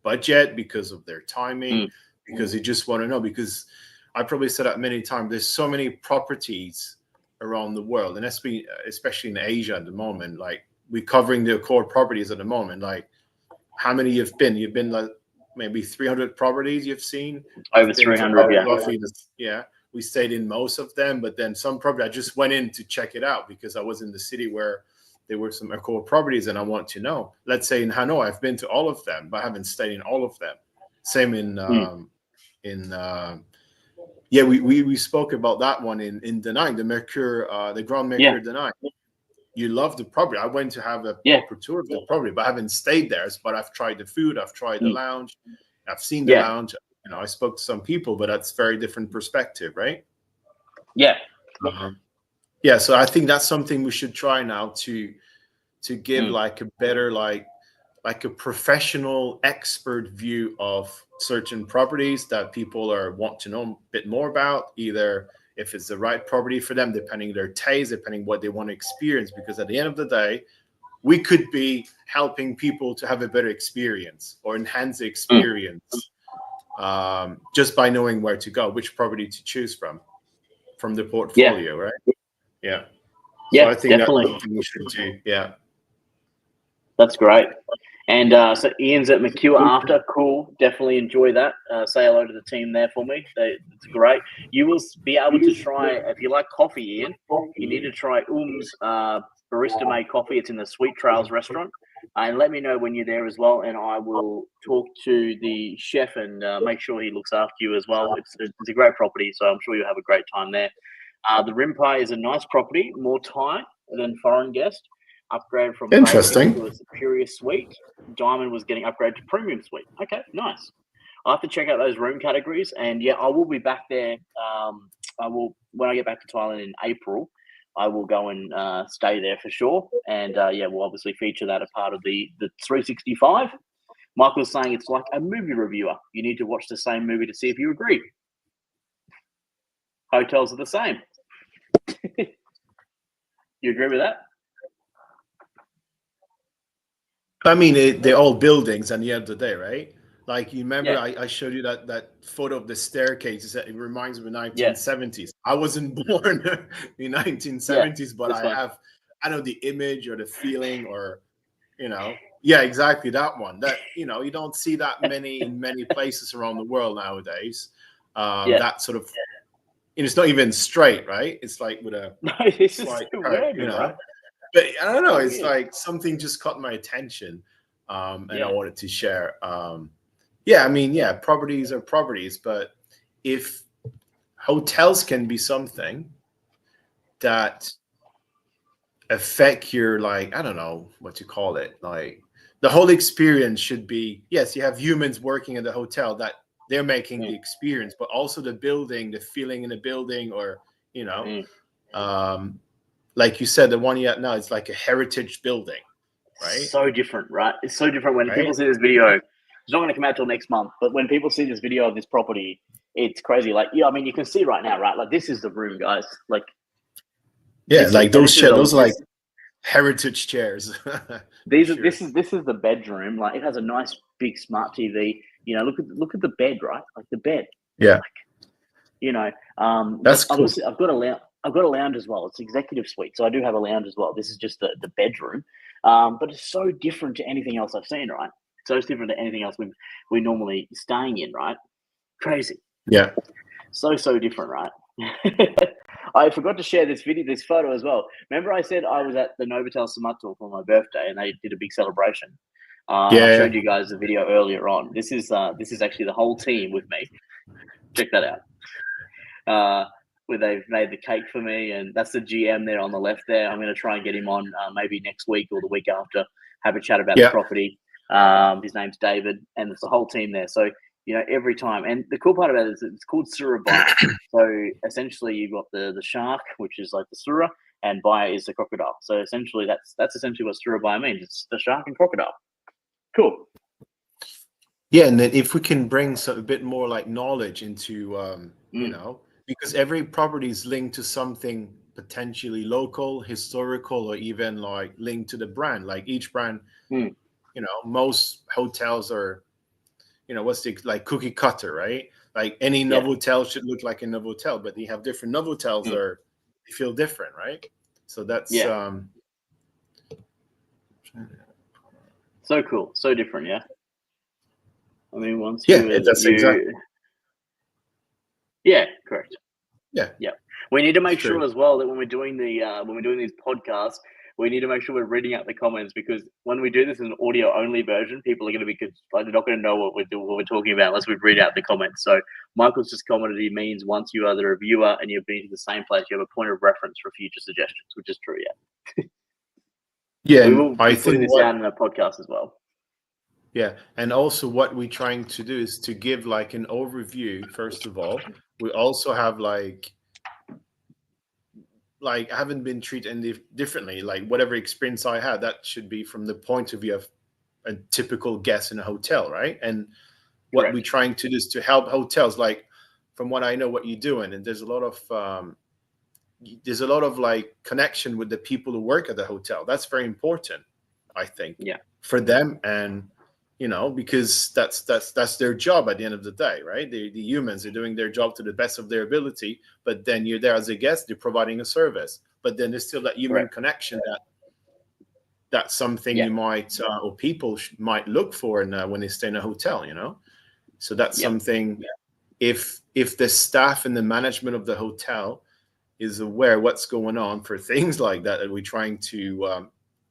budget, because of their timing, because they just want to know. Because I probably said that many times, there's so many properties around the world, and especially in Asia at the moment. Like, we're covering the Accor properties at the moment. Like, how many you've been? You've been like maybe 300 properties you've seen? Over 300, yeah. Roughly, yeah. We stayed in most of them, but then some property I just went in to check it out because I was in the city where there were some Accor properties and I want to know. Let's say in Hanoi, I've been to all of them, but I haven't stayed in all of them. Same we spoke about that one in Da Nang, the Mercure, the Grand Mercure Da Nang. You love the property. I went to have a proper tour of the property, but I haven't stayed there. But I've tried the food, I've tried the lounge, I've seen the lounge. You know, I spoke to some people, but that's very different perspective, right? Yeah. Yeah. So I think that's something we should try now to give like a better, like a professional expert view of certain properties that people want to know a bit more about, either if it's the right property for them, depending on their taste, depending what they want to experience. Because at the end of the day, we could be helping people to have a better experience or enhance the experience. Just by knowing where to go, which property to choose from the portfolio, right? Yeah. Yeah, so I think definitely. That's something we should do. Yeah. That's great. And so Ian's at McCure after. Cool. Definitely enjoy that. Say hello to the team there for me. It's great. You will be able to try, if you like coffee, Ian, you need to try barista made coffee. It's in the Sweet Trails restaurant. And let me know when you're there as well, and I will talk to the chef and make sure he looks after you as well. It's a great property, so I'm sure you'll have a great time there. The Rimpai is a nice property, more Thai than foreign guest. Upgraded from interesting to a superior suite. Diamond was getting upgraded to premium suite. Okay, nice. I'll have to check out those room categories, and yeah, I will be back there. I will, when I get back to Thailand in April, I will go and stay there for sure. And we'll obviously feature that as part of the 365. Michael's saying it's like a movie reviewer. You need to watch the same movie to see if you agree. Hotels are the same. You agree with that? I mean, they're all buildings at the end of the day, right? Like, you remember I showed you that photo of the staircase. It reminds me of the 1970s. I wasn't born in the 1970s, but I know the image or the feeling, or, you know, exactly that one. That, you know, you don't see that many in many places around the world nowadays. That sort of, and it's not even straight, right? It's like with a slight curve, you know. Right? But I don't know. It's like something just caught my attention, and I wanted to share. I mean, properties are properties, but if hotels can be something that affect your, like, I don't know what you call it, like the whole experience should be, yes, you have humans working in the hotel that they're making the experience, but also the building, the feeling in the building, or, you know, like you said, the one you have now, it's like a heritage building, right? So different, right? It's so different when people see this video. It's not going to come out till next month, but when people see this video of this property, it's crazy. Like, I mean, you can see right now, right? Like, this is the room, guys. Like, like those chairs, those are like heritage chairs. This is the bedroom. Like, it has a nice big smart TV. You know, look at the bed, right? Like the bed. Yeah. Like, you know, that's cool. I've got a lounge as well. It's executive suite, so I do have a lounge as well. This is just the bedroom, but it's so different to anything else I've seen, right? So it's different to anything else we're normally staying in, right? Crazy. Yeah. So different, right? I forgot to share this photo as well. Remember, I said I was at the Novotel Sumato for my birthday, and they did a big celebration. I showed you guys the video earlier on. This is actually the whole team with me. Check that out. Where they've made the cake for me, and that's the GM there on the left there. I'm going to try and get him on maybe next week or the week after, have a chat about the property. His name's David, and it's the whole team there. So every time. And the cool part about it is it's called Surah Baya. So essentially you've got the shark, which is like the Surah, and Baya is the crocodile. So essentially that's essentially what Surah Baya means. It's the shark and crocodile. Cool. Yeah, and then if we can bring a bit more like knowledge into, because every property is linked to something potentially local, historical, or even like linked to the brand. Like each brand, most hotels are, what's the like cookie cutter, right? Like any Novotel should look like a Novotel, but you have different Novotels they feel different, right? So that's so cool, so different, yeah. I mean, once exactly. Yeah, correct. Yeah. We need to make sure as well that when we're doing these podcasts, we need to make sure we're reading out the comments, because when we do this in an audio only version, people are going to be they're not going to know what we're talking about unless we read out the comments. So Michael's just commented he means once you are the reviewer and you've been to the same place, you have a point of reference for future suggestions, which is true. Yeah, we will be putting this out in the podcast as well. Yeah, and also what we're trying to do is to give like an overview. First of all, we also have like I haven't been treated any differently. Like whatever experience I had, that should be from the point of view of a typical guest in a hotel, right? And what we're trying to do is to help hotels. Like from what I know, what you're doing, and there's a lot of like connection with the people who work at the hotel. That's very important, I think. Yeah. For them, and because that's their job at the end of the day, right? The humans are doing their job to the best of their ability, but then you're there as a guest, they're providing a service, but then there's still that human connection that's something you might or people might look for when they stay in a hotel, so that's something. If the staff and the management of the hotel is aware what's going on for things like that we're trying to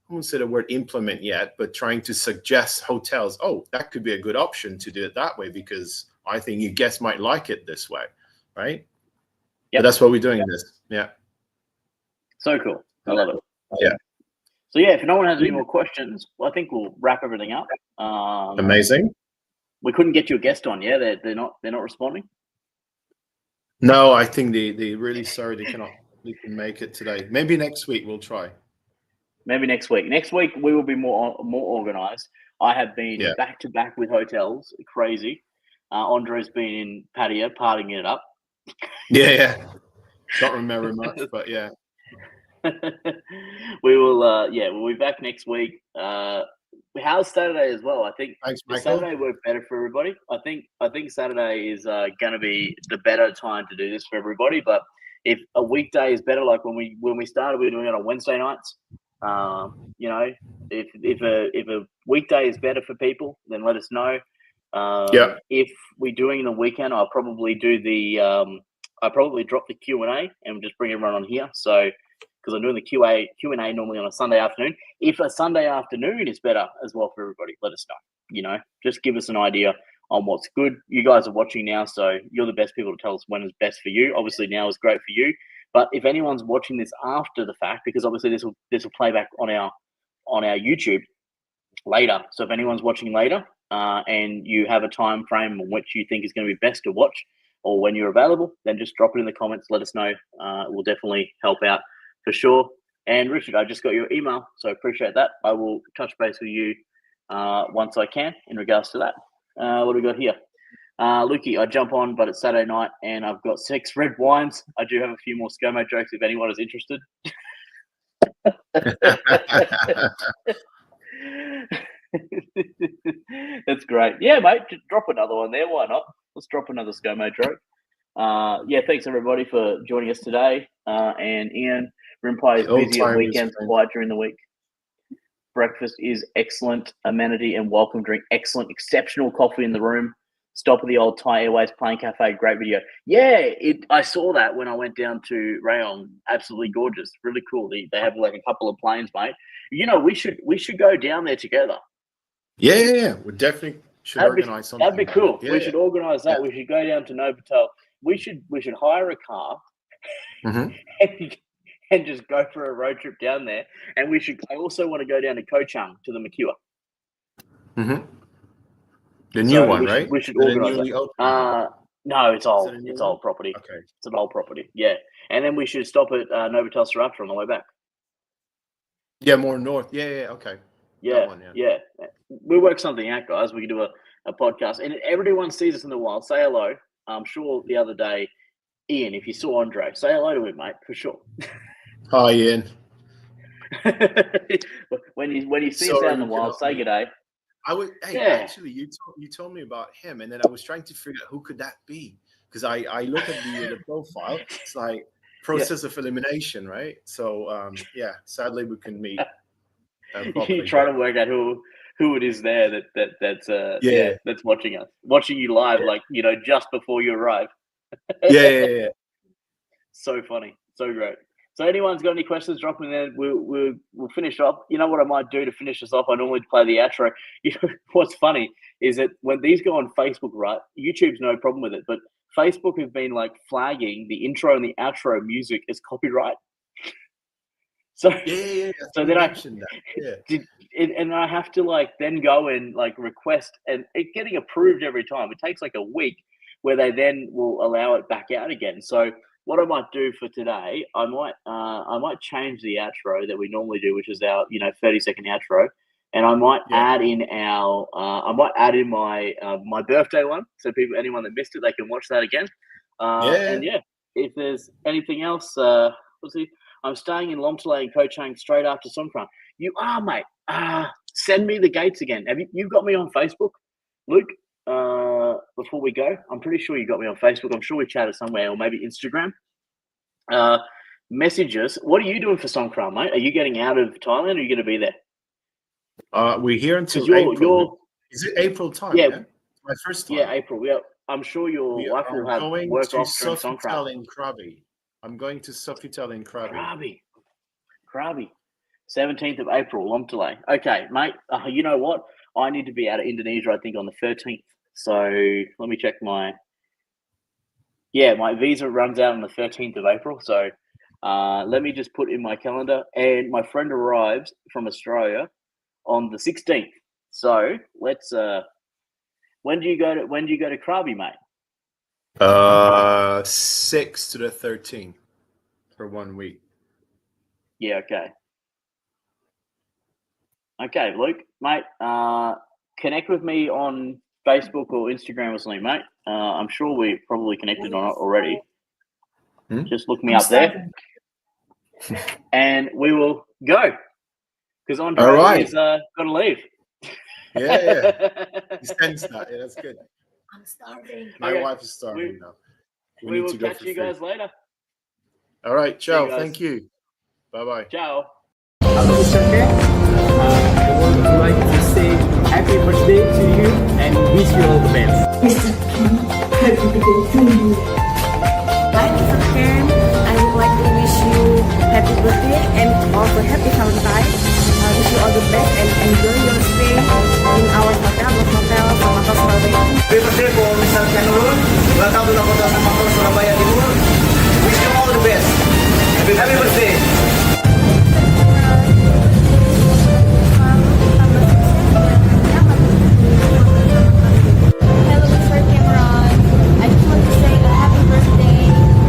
I won't say the word implement yet, but trying to suggest hotels, that could be a good option to do it that way, because I think your guests might like it this way, right? Yeah, that's what we're doing in this. Yeah. So cool. I love it. Yeah. So if no one has any more questions, I think we'll wrap everything up. Amazing. We couldn't get you a guest on, they're not responding. No, I think they really sorry they can make it today. Maybe next week we'll try. Maybe next week. Next week we will be more organized. I have been back to back with hotels, crazy. Andre's been in patio, partying it up. Yeah. Don't remember much, but yeah. We will. We'll be back next week. How's Saturday as well? I think Saturday worked better for everybody. I think Saturday is going to be the better time to do this for everybody. But if a weekday is better, like when we started, we were doing it on Wednesday nights. If a weekday is better for people, then let us know. If we're doing the weekend, I'll probably do I'll probably drop the Q&A and just bring everyone on here. So, because I'm doing the Q&A normally on a Sunday afternoon. If a Sunday afternoon is better as well for everybody, let us know. Just give us an idea on what's good. You guys are watching now, so you're the best people to tell us when is best for you. Obviously, now is great for you. But if anyone's watching this after the fact, because obviously this will play back on our YouTube later. So if anyone's watching later and you have a time frame on which you think is going to be best to watch, or when you're available, then just drop it in the comments. Let us know. It will definitely help out for sure. And Richard, I just got your email, so I appreciate that. I will touch base with you once I can in regards to that. What do we got here? Lukey, I jump on, but it's Saturday night and I've got 6 red wines. I do have a few more ScoMo jokes if anyone is interested. That's great. Yeah, mate, just drop another one there. Why not? Let's drop another ScoMo joke. Thanks everybody for joining us today. And Ian, Rimpai is busy at weekends, quiet during the week. Breakfast is excellent. Amenity and welcome drink, excellent. Exceptional coffee in the room. Stop at the old Thai Airways Plane Cafe. Great video. Yeah, I saw that when I went down to Rayong. Absolutely gorgeous. Really cool. They have like a couple of planes, mate. We should go down there together. Yeah. We definitely should organize something. That'd be cool. Yeah. We should organize that. Yeah. We should go down to Novotel. We should hire a car and just go for a road trip down there. And I also want to go down to Ko Chang to the Mercure. The new one, right? We should The organise newly it. opened? No, it's old. it a new It's one? old property. Okay. It's an old property. Yeah, and then we should stop at Novotel Sarafta on the way back. Yeah, more north. Yeah. Okay. Yeah, That one, yeah. We'll work something out, guys. We can do a podcast, and everyone sees us in the wild. Say hello. I'm sure the other day, Ian, if you saw Andre, say hello to him, mate, for sure. Hi, Ian. when you see us out in the wild, say good day. Actually, you told me about him, and then I was trying to figure out who could that be, because I look at the profile. It's like process of elimination, right? So sadly we can meet. You're trying to work out who it is there that's watching you live, like just before you arrive. Yeah. So funny, so great. So anyone's got any questions, drop them in. We'll finish up. You know what I might do to finish us off? I normally play the outro. What's funny is that when these go on Facebook, right? YouTube's no problem with it, but Facebook have been like flagging the intro and the outro music as copyright. So so then and I have to then go and request, and it getting approved every time. It takes like a week where they then will allow it back out again. So what I might do for today, I might change the outro that we normally do, which is our 30-second outro, and I might add in my birthday one, so anyone that missed it, they can watch that again. And if there's anything else, I'm staying in Lomtale and Koh Chang straight after Songkran. You are, mate. Send me the gates again. You've got me on Facebook, Luke? Before we go, I'm pretty sure you got me on Facebook. I'm sure we chatted somewhere, or maybe Instagram. Messages. What are you doing for Songkran, mate? Are you getting out of Thailand, or are you going to be there? We're here until April. Is it April time? Yeah, my first time. Yeah, April. Yeah, I'm sure your wife will have work off during Songkran. In Krabi. I'm going to Sofitel in Krabi. Krabi. 17th of April, Lomtale. Okay, mate. You know what? I need to be out of Indonesia, I think, on the 13th. So let me check my visa runs out on the 13th of April. So let me just put in my calendar. And my friend arrives from Australia on the 16th. So let's when do you go to Krabi, mate? 6th to the 13th for 1 week. Yeah, okay, Luke, mate, connect with me on Facebook or Instagram or something, mate. I'm sure we're probably connected on it already. Just look me up there. And we will go. Because Andre is got to leave. Yeah. He sends that. Yeah, that's good. I'm starving. My wife is starving now. We will catch you guys later. All right, ciao. Thank you. Bye-bye. Ciao. Hello, Mr. Ken. I would like to say happy birthday to you and wish you all the best. Mr. Ken, happy birthday to you. Hi, Mr. Ken. I would like to wish you happy birthday and also happy Valentine. I wish you all the best and enjoy your stay in our hotel, Samator Surabaya. Happy birthday for Mr. Cameron. Welcome to the Hotel Samator Surabaya Timur. Wish you all the best. Happy birthday. Hello, Mr. Cameron. I just want to say a happy birthday.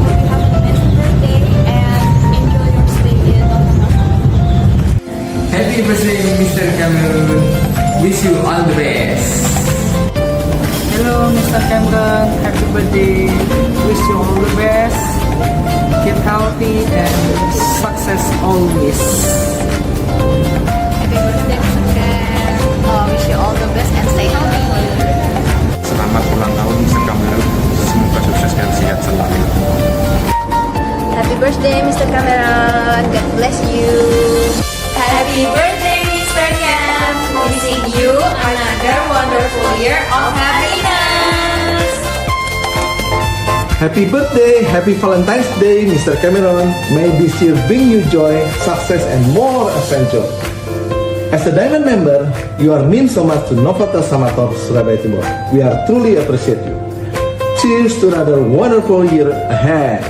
Hope you have an amazing birthday and enjoy your stay in Lomtale. Happy birthday, Mr. Cameron. Wish you all the best. Hello, Mr. Cameron. Happy birthday. Wish you all the best. Keep healthy and success always. Happy birthday, Mr. Ken. Wish you all the best and stay healthy. Selamat ulang tahun Mr. Cameron. Semoga sukses dan sehat selalu. Happy birthday, Mr. Cameron. God bless you. Happy birthday, Mr. Cam. Wishing you another wonderful year of happiness. Happy birthday, happy Valentine's Day, Mr. Cameron. May this year bring you joy, success, and more adventure. As a Diamond member, you are mean so much to Novotel Samator Surabaya Timur. We are truly appreciate you. Cheers to another wonderful year ahead.